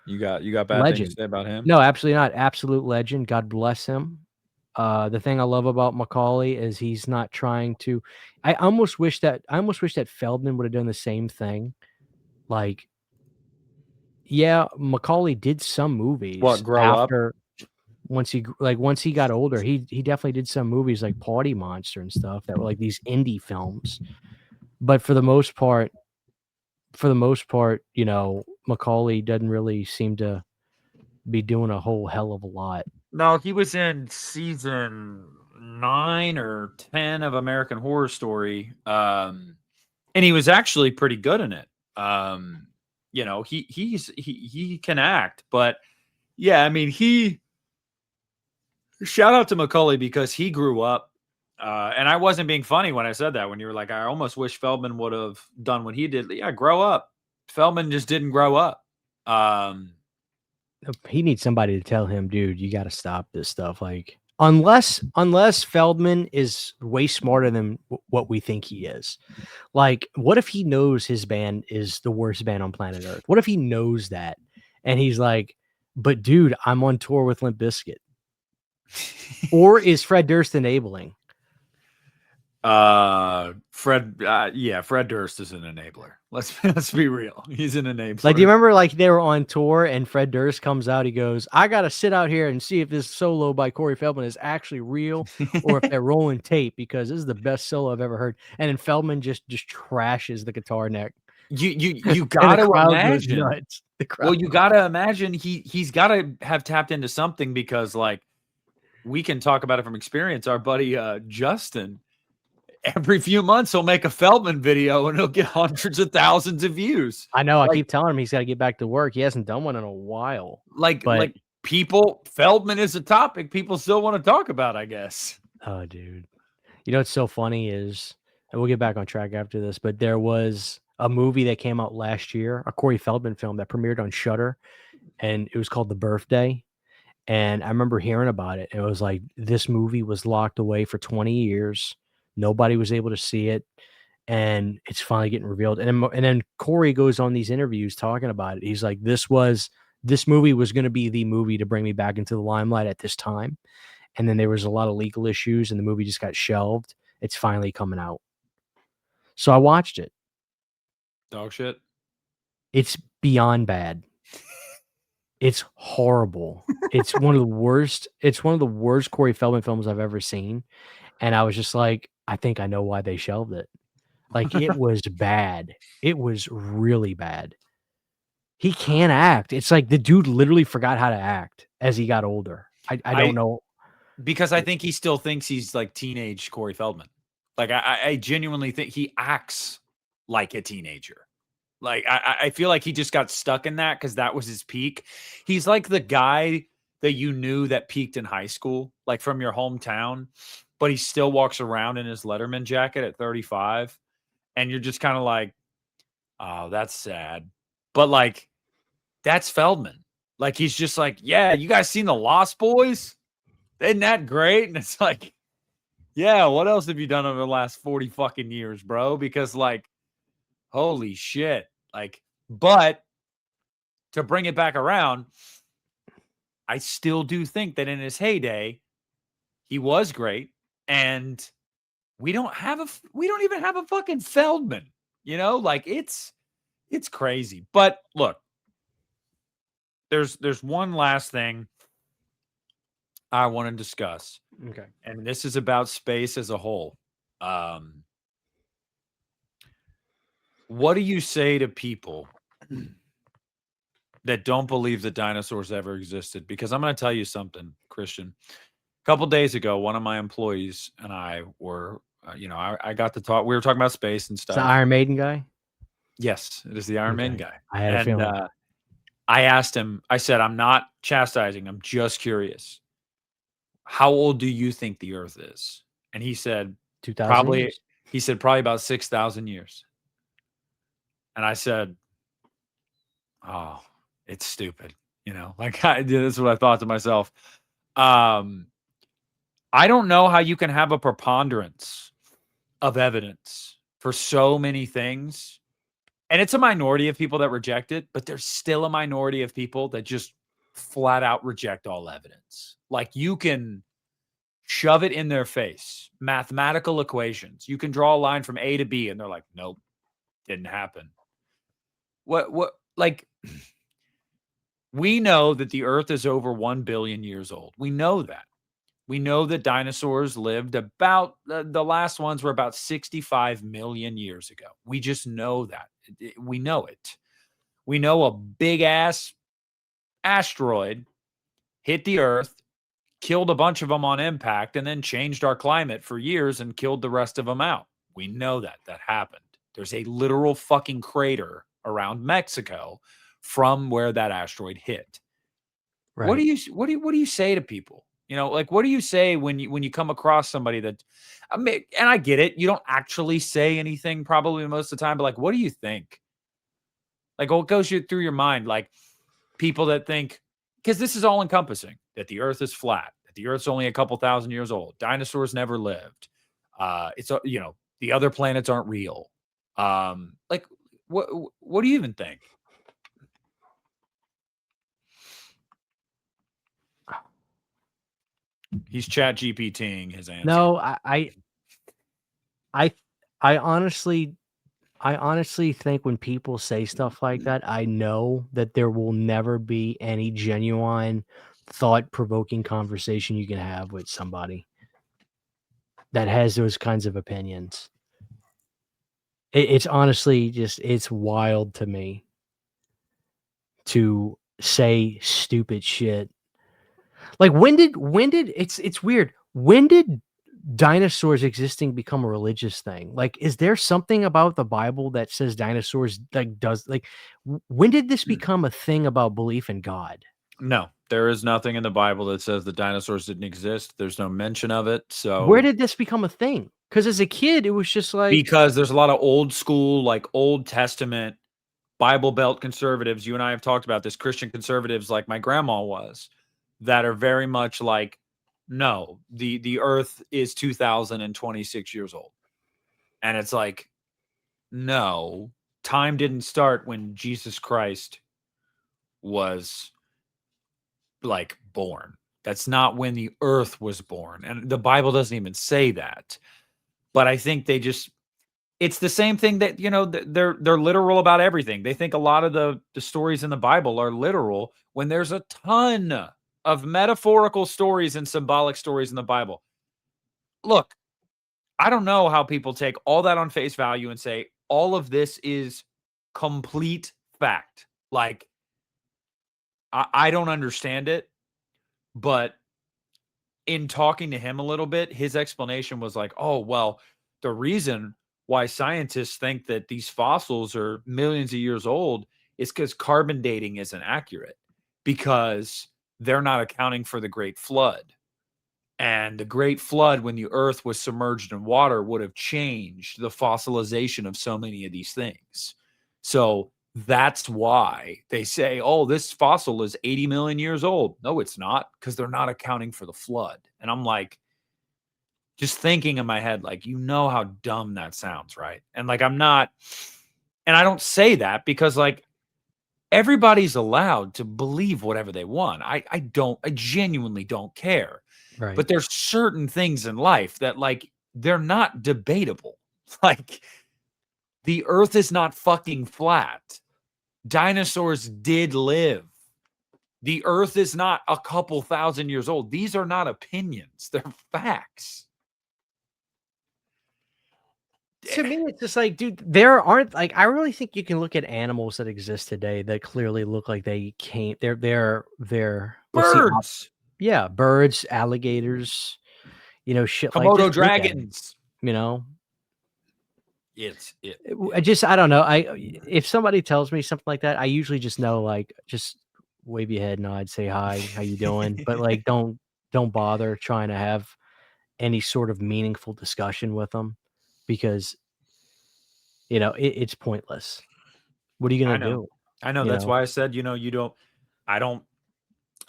You got bad things to say about him? No, absolutely not. Absolute legend. God bless him. The thing I love about Macaulay is he's not trying to. I almost wish that Feldman would have done the same thing. Like, yeah, Macaulay did some movies. What, grow up? Once he got older, he definitely did some movies like Party Monster and stuff that were like these indie films. But for the most part, Macaulay doesn't really seem to be doing a whole hell of a lot. No, he was in season 9 or 10 of American Horror Story, and he was actually pretty good in it. He can act, but yeah, I mean, shout out to Macaulay because he grew up, and I wasn't being funny when I said that. When you were like, I almost wish Feldman would have done what he did. Yeah, grow up. Feldman just didn't grow up. He needs somebody to tell him, dude, you got to stop this stuff. Like, unless Feldman is way smarter than what we think he is. Like, what if he knows his band is the worst band on planet Earth? What if he knows that? And he's like, but dude, I'm on tour with Limp Bizkit. Or is Fred Durst enabling? Fred Durst is an enabler. Let's be real. He's an enabler. Like, do you remember, like, they were on tour and Fred Durst comes out, he goes, I gotta sit out here and see if this solo by Corey Feldman is actually real or if they're rolling tape, because this is the best solo I've ever heard. And then Feldman just trashes the guitar neck. You And gotta the crowd goes imagine. nuts. The crowd Well, you gotta imagine he's gotta have tapped into something, because like we can talk about it from experience. Our buddy Justin, every few months he'll make a Feldman video and he'll get hundreds of thousands of views. I know. I Like- keep telling him he's got to get back to work. He hasn't done one in a while. Like But- people, Feldman is a topic people still want to talk about, I guess. Oh, dude. You know what's so funny is, and we'll get back on track after this, but there was a movie that came out last year, a Corey Feldman film that premiered on Shudder, and it was called The Birthday. And I remember hearing about it. It was like, this movie was locked away for 20 years. Nobody was able to see it. And it's finally getting revealed. And then Corey goes on these interviews talking about it. He's like, this movie was going to be the movie to bring me back into the limelight at this time. And then there was a lot of legal issues and the movie just got shelved. It's finally coming out. So I watched it. Dog shit. It's beyond bad. It's horrible. It's one of the worst. It's one of the worst Corey Feldman films I've ever seen. And I was just like, I think I know why they shelved it. Like, it was bad. It was really bad. He can't act. It's like the dude literally forgot how to act as he got older. I don't know. Because I think he still thinks he's like teenage Corey Feldman. Like I genuinely think he acts like a teenager. Like I feel like he just got stuck in that because that was his peak. He's like the guy that you knew that peaked in high school, like from your hometown, but he still walks around in his Letterman jacket at 35. And you're just kind of like, oh, that's sad. But like, that's Feldman. Like, he's just like, yeah, you guys seen The Lost Boys? Isn't that great? And it's like, yeah, what else have you done over the last 40 fucking years, bro? Because like, holy shit. Like, but to bring it back around, I still do think that in his heyday, he was great. And we don't even have a fucking Feldman, you know, like it's crazy. But look, there's one last thing I want to discuss. Okay. And this is about space as a whole. What do you say to people that don't believe that dinosaurs ever existed? Because I'm going to tell you something, Christian. A couple days ago, one of my employees and I were, I got to talk. We were talking about space and stuff. It's the Iron Maiden guy? Yes, it is the Iron Man guy. I had a feeling. I asked him, I said, I'm not chastising. I'm just curious. How old do you think the Earth is? And he said, 2,000 years? He said, probably about 6,000 years. And I said, oh, it's stupid. You know, like that's what I thought to myself. I don't know how you can have a preponderance of evidence for so many things. And it's a minority of people that reject it, but there's still a minority of people that just flat out reject all evidence. Like, you can shove it in their face, mathematical equations. You can draw a line from A to B and they're like, nope, didn't happen. Like, we know that the Earth is over 1 billion years old. We know that. We know that dinosaurs lived about, the last ones were about 65 million years ago. We just know that. We know it. We know a big ass asteroid hit the Earth, killed a bunch of them on impact, and then changed our climate for years and killed the rest of them out. We know that happened. There's a literal fucking crater around Mexico from where that asteroid hit. Right. What do you say to people? You know, like, what do you say when you come across somebody that, I mean, and I get it, you don't actually say anything probably most of the time, but like, what do you think? Like, what goes through your mind? Like, people that think, because this is all encompassing, that the Earth is flat, that the Earth's only a couple thousand years old, dinosaurs never lived. It's, the other planets aren't real. Like, what do you even think? He's chat GPTing his answer. No, I honestly think when people say stuff like that, I know that there will never be any genuine thought-provoking conversation you can have with somebody that has those kinds of opinions. It's honestly it's wild to me to say stupid shit. Like when did it's weird. When did dinosaurs existing become a religious thing? Like, is there something about the Bible that says dinosaurs when did this become a thing about belief in God? No, there is nothing in the Bible that says the dinosaurs didn't exist. There's no mention of it. So Where did this become a thing? Because as a kid, it was just like because there's a lot of old school, like Old Testament Bible Belt conservatives. You and I have talked about this, Christian conservatives like my grandma was, that are very much like, no, the earth is 2026 years old. And it's like, no, time didn't start when Jesus Christ was like born. That's not when the earth was born. And the Bible doesn't even say that. But I think they just, it's the same thing that, you know, they're literal about everything. They think a lot of the stories in the Bible are literal when there's a ton of metaphorical stories and symbolic stories in the Bible. Look, I don't know how people take all that on face value and say all of this is complete fact. Like, I don't understand it, but in talking to him a little bit, his explanation was like, oh, well, the reason why scientists think that these fossils are millions of years old is because carbon dating isn't accurate, because they're not accounting for the Great Flood. And the Great Flood, when the earth was submerged in water, would have changed the fossilization of so many of these things. So that's why they say, oh, this fossil is 80 million years old. No, it's not, because they're not accounting for the flood. And I'm like, just thinking in my head, like, you know how dumb that sounds, right? And like, I'm not, and I don't say that because like, everybody's allowed to believe whatever they want. I genuinely don't care. right. But there's certain things in life that like they're not debatable. Like the earth is not fucking flat. Dinosaurs did live. The earth is not a couple thousand years old. These are not opinions. They're facts. To me, it's just like, dude, there aren't like I really think you can look at animals that exist today that clearly look like they came. They're what's the Birds. yeah, birds, alligators, you know, shit like Komodo just look at 'em, dragons. you know. I don't know. If somebody tells me something like that, I usually just know like just wave your head, nod, say hi, how you doing, but like don't bother trying to have any sort of meaningful discussion with them because you know it's pointless. What are you I gonna know. do? I know. You That's know? why I said, you know, I don't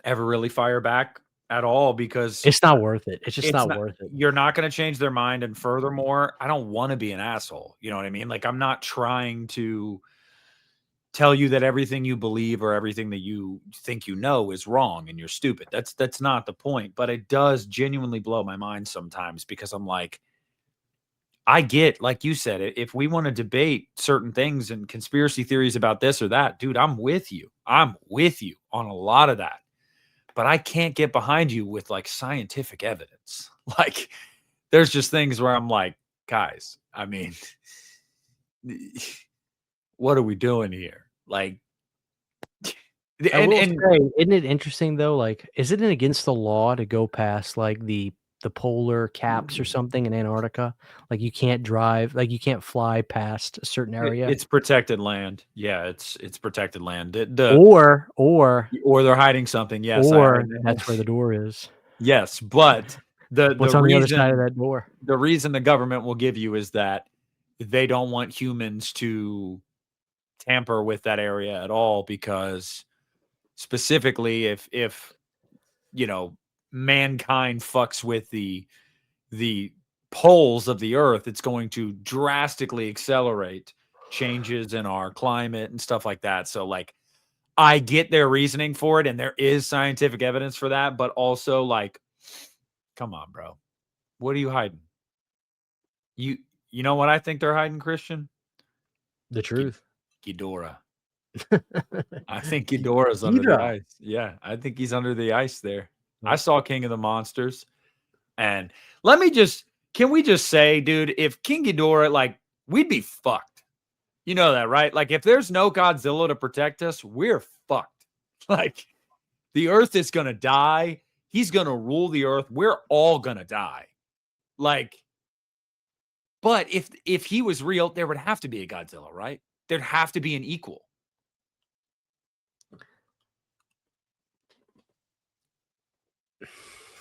ever really fire back at all because It's not worth it. It's just it's not not, worth it. you're not going to change their mind. And furthermore, I don't want to be an asshole. You know what I mean? Like, I'm not trying to tell you that everything you believe or everything that you think you know is wrong and you're stupid. That's not the point. But it does genuinely blow my mind sometimes because I'm like, I get, like you said, if we want to debate certain things and conspiracy theories about this or that, dude, I'm with you. I'm with you on a lot of that. But I can't get behind you with like scientific evidence. Like, there's just things where I'm like, guys, I mean, what are we doing here? Like, I will and say, isn't it interesting though? Like, isn't it against the law to go past like the polar caps or something in Antarctica? Like, you can't drive, like you can't fly past a certain area, it's protected land. Yeah, it's protected land. or Or they're hiding something. Yes, I that's where the door is. yes, but the What's on the other side of that door? the reason the government will give you is that they don't want humans to tamper with that area at all, because specifically if you know, mankind fucks with the poles of the earth, it's going to drastically accelerate changes in our climate and stuff like that. So like, I get their reasoning for it and there is scientific evidence for that, but also like, Come on, bro. What are you hiding? You know what I think they're hiding, Christian? The truth. Ghidorah. I think Ghidorah's under the ice. Yeah, I think he's under the ice there. I saw King of the Monsters. And can we just say, dude, if King Ghidorah, like, we'd be fucked. You know that, right? Like, if there's no Godzilla to protect us, we're fucked. Like, the earth is going to die. He's going to rule the earth. We're all going to die. Like, but if he was real, there would have to be a Godzilla, right? There'd have to be an equal.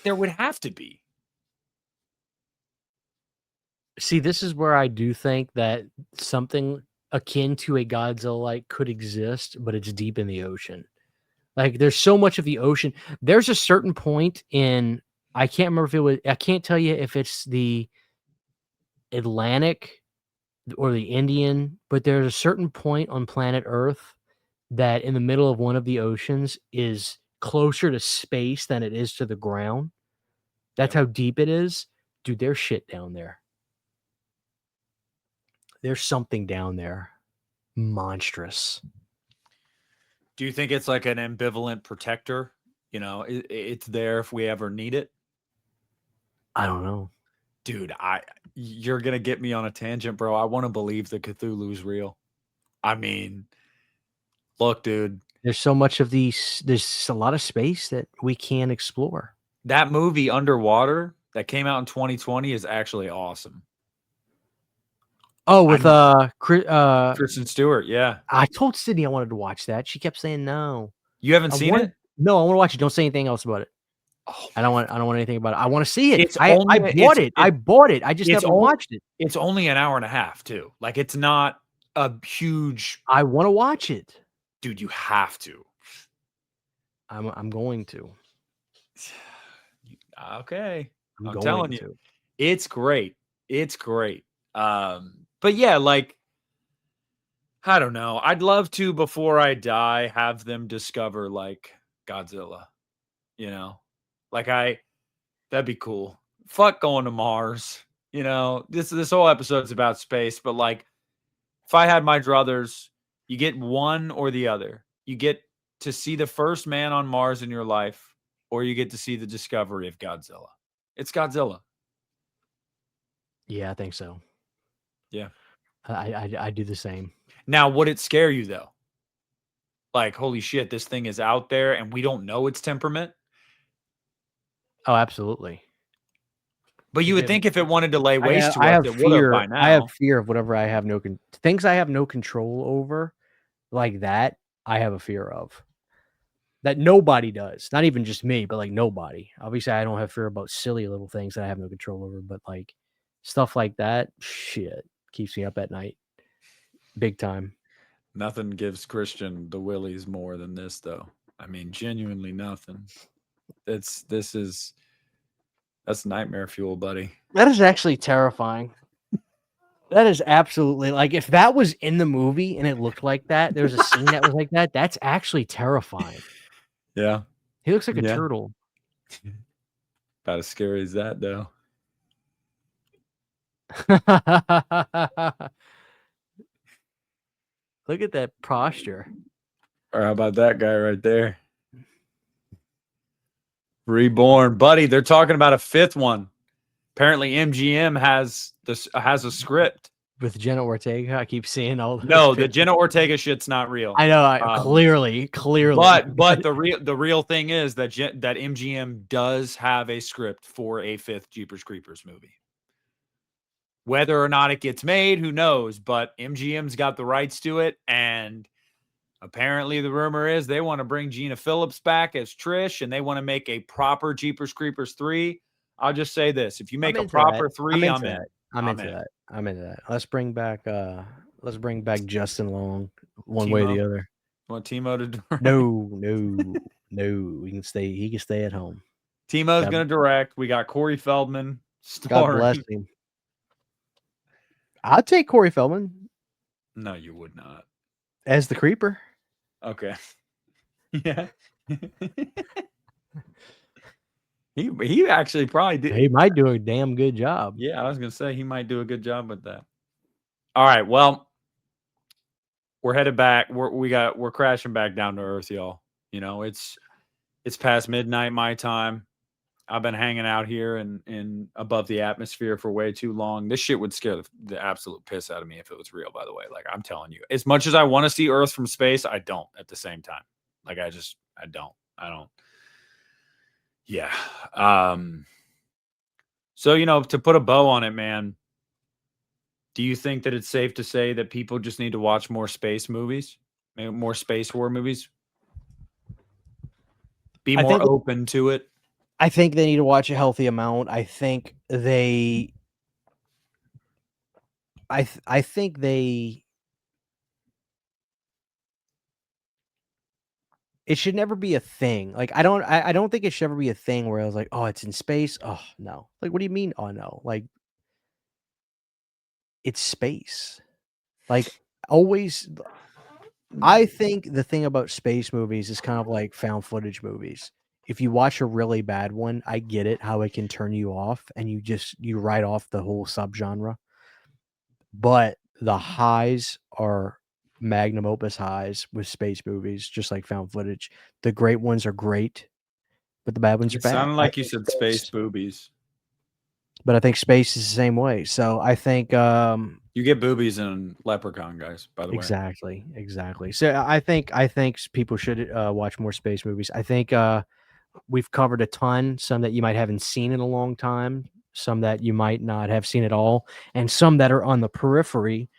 There would have to be. See, this is where I do think that something akin to a Godzilla like could exist, but it's deep in the ocean. Like there's so much of the ocean. There's a certain point in I can't remember if it was I can't tell you if it's the Atlantic or the Indian, but there's a certain point on planet Earth that in the middle of one of the oceans is closer to space than it is to the ground. That's how deep it is. Dude, there's shit down there. There's something down there. Monstrous. Do you think it's like an ambivalent protector? You know, it's there if we ever need it. I don't know. Dude, you're going to get me on a tangent, bro. I want to believe that Cthulhu's real. I mean, look, dude. There's so much of these. There's a lot of space that we can explore. That movie Underwater that came out in 2020 is actually awesome. Oh, with Kristen Stewart, yeah. I told Sydney I wanted to watch that. She kept saying no. You haven't seen it? No, I want to watch it. Don't say anything else about it. Oh, I don't want anything about it. I want to see it. It's I only- bought it. I bought it. I just it's never only- watched it. It's only an hour and a half, too. Like, it's not a huge. I want to watch it. Dude, you have to. I'm going to. Okay. I'm going telling to. you. It's great. It's great. But yeah, like, I don't know. I'd love to, before I die, have them discover, like, Godzilla. You know? Like, that'd be cool. Fuck going to Mars. You know, this whole episode's about space, but, like, if I had my druthers, you get one or the other. You get to see the first man on Mars in your life, or you get to see the discovery of Godzilla. It's Godzilla. Yeah, I think so. Yeah. I do the same. Now, would it scare you, though? Like, holy shit, this thing is out there and we don't know its temperament? Oh, absolutely. But you would think if it wanted to lay waste to us, it would have by now. I have fear of whatever I have things I have no control over, like that. I have a fear of that nobody does. Not even just me, but like nobody. Obviously, I don't have fear about silly little things that I have no control over, but like stuff like that, shit keeps me up at night, big time. Nothing gives Christian the willies more than this, though. I mean, genuinely nothing. That's nightmare fuel, buddy. That is actually terrifying. That is absolutely like if that was in the movie and it looked like that, there was a scene that was like that. That's actually terrifying. Yeah. He looks like a turtle. About as scary as that, though. Look at that posture. Or how about that guy right there? Reborn, buddy. They're talking about a fifth one. Apparently, MGM has a script with Jenna Ortega. I keep seeing all. No, the Jenna Ortega shit's not real. I know, clearly. But the real thing is that that MGM does have a script for a fifth Jeepers Creepers movie. Whether or not it gets made, who knows? But MGM's got the rights to it, and apparently the rumor is they want to bring Gina Phillips back as Trish, and they want to make a proper Jeepers Creepers 3. I'll just say this: if you make a proper 3, I'm in. I'm into that. Let's bring back Justin Long one way or the other. Want Timo to direct? No. He can stay at home. Timo's going to direct. We got Corey Feldman starring. God bless him. I'd take Corey Feldman. No, you would not. As the creeper. Okay. Yeah. He actually probably did. He might do a damn good job. Yeah, I was gonna say he might do a good job with that. All right, well, we're headed back. We're crashing back down to earth, y'all. You know, it's past midnight my time. I've been hanging out here in above the atmosphere for way too long. This shit would scare the absolute piss out of me if it was real, by the way. Like, I'm telling you, as much as I want to see Earth from space, I don't at the same time. Like, I don't. Yeah. So, you know, to put a bow on it, man, do you think that it's safe to say that people just need to watch more space movies, maybe more space horror movies? Be I more think- open to it. I think they need to watch a healthy amount. I think they it should never be a thing. Like, I don't think it should ever be a thing where I was like, oh, it's in space. Oh no. Like, what do you mean? Oh no. Like, it's space. Like, always. I think the thing about space movies is kind of like found footage movies. If you watch a really bad one, I get it how it can turn you off and you write off the whole subgenre. But the highs are magnum opus highs with space movies, just like found footage. The great ones are great, but the bad ones are It bad. sounded like you said space boobies. But I think space is the same way. So I think You get boobies in Leprechaun, guys, by the way. exactly. So I think people should watch more space movies. I think we've covered a ton, some that you might haven't seen in a long time, some that you might not have seen at all, and some that are on the periphery.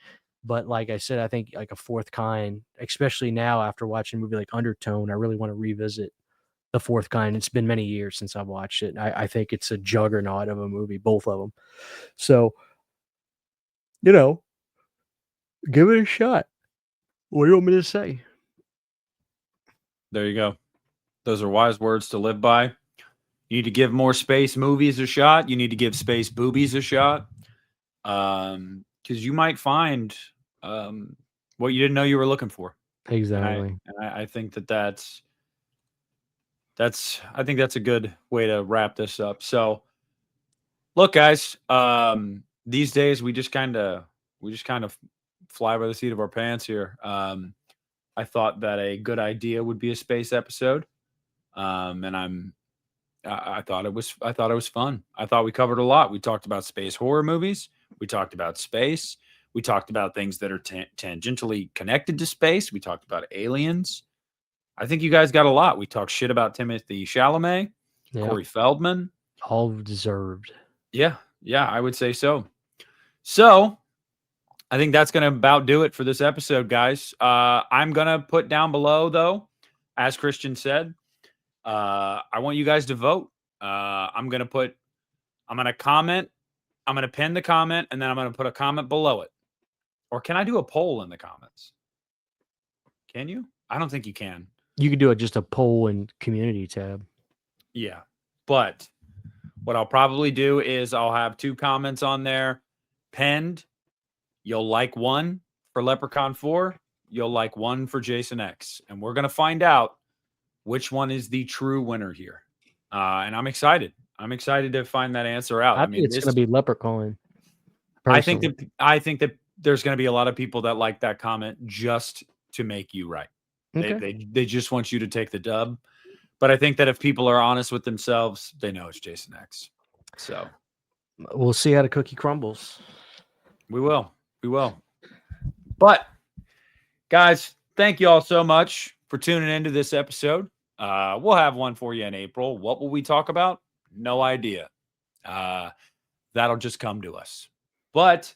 But like I said, I think like a fourth kind, especially now after watching a movie like Undertone, I really want to revisit the fourth kind. It's been many years since I've watched it. I think it's a juggernaut of a movie, both of them. So, you know, give it a shot. What do you want me to say? There you go. Those are wise words to live by. You need to give more space movies a shot. You need to give space boobies a shot. Because you might find what you didn't know you were looking for. Exactly. And I think that's I think that's a good way to wrap this up. So, look, guys, these days we just kind of fly by the seat of our pants here. I thought that a good idea would be a space episode, and I thought it was fun. I thought we covered a lot. We talked about space horror movies. We talked about space. We talked about things that are tangentially connected to space. We talked about aliens. I think you guys got a lot. We talked shit about Timothy Chalamet, Yeah. Corey Feldman. All deserved. Yeah, I would say so. So, I think that's going to about do it for this episode, guys. I'm going to put down below, though, as Christian said, I want you guys to vote. I'm going to comment. I'm going to pin the comment, and then I'm going to put a comment below it. Or can I do a poll in the comments? Can you? I don't think you can. You could do just a poll and community tab. Yeah. But what I'll probably do is I'll have 2 comments on there pinned. You'll like one for Leprechaun 4. You'll like one for Jason X. And we're going to find out which one is the true winner here. And I'm excited. I'm excited to find that answer out. I think it's going to be Leprechaun. I think that there's going to be a lot of people that like that comment just to make you right. Okay. They just want you to take the dub. But I think that if people are honest with themselves, they know it's Jason X. So we'll see how the cookie crumbles. We will. But guys, thank you all so much for tuning into this episode. We'll have one for you in April. What will we talk about? No idea. That'll just come to us. But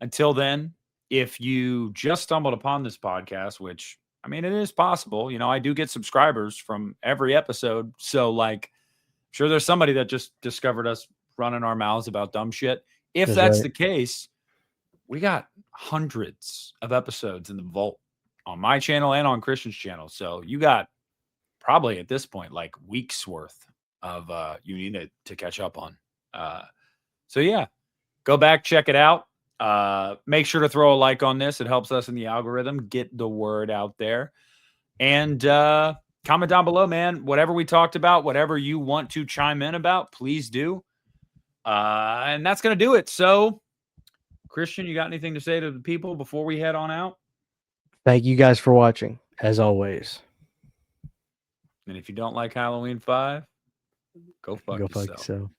until then, if you just stumbled upon this podcast, which, I mean, it is possible. You know, I do get subscribers from every episode. So, like, sure, there's somebody that just discovered us running our mouths about dumb shit. If that's the case, we got hundreds of episodes in the vault on my channel and on Christian's channel. So you got probably at this point, like weeks worth of you need to catch up on. So yeah, go back, check it out. Make sure to throw a like on this. It helps us in the algorithm, get the word out there. And comment down below, man. Whatever we talked about, whatever you want to chime in about, please do. And that's going to do it. So, Christian, you got anything to say to the people before we head on out? Thank you guys for watching, as always. And if you don't like Halloween 5, go fuck Go fuck yourself. yourself.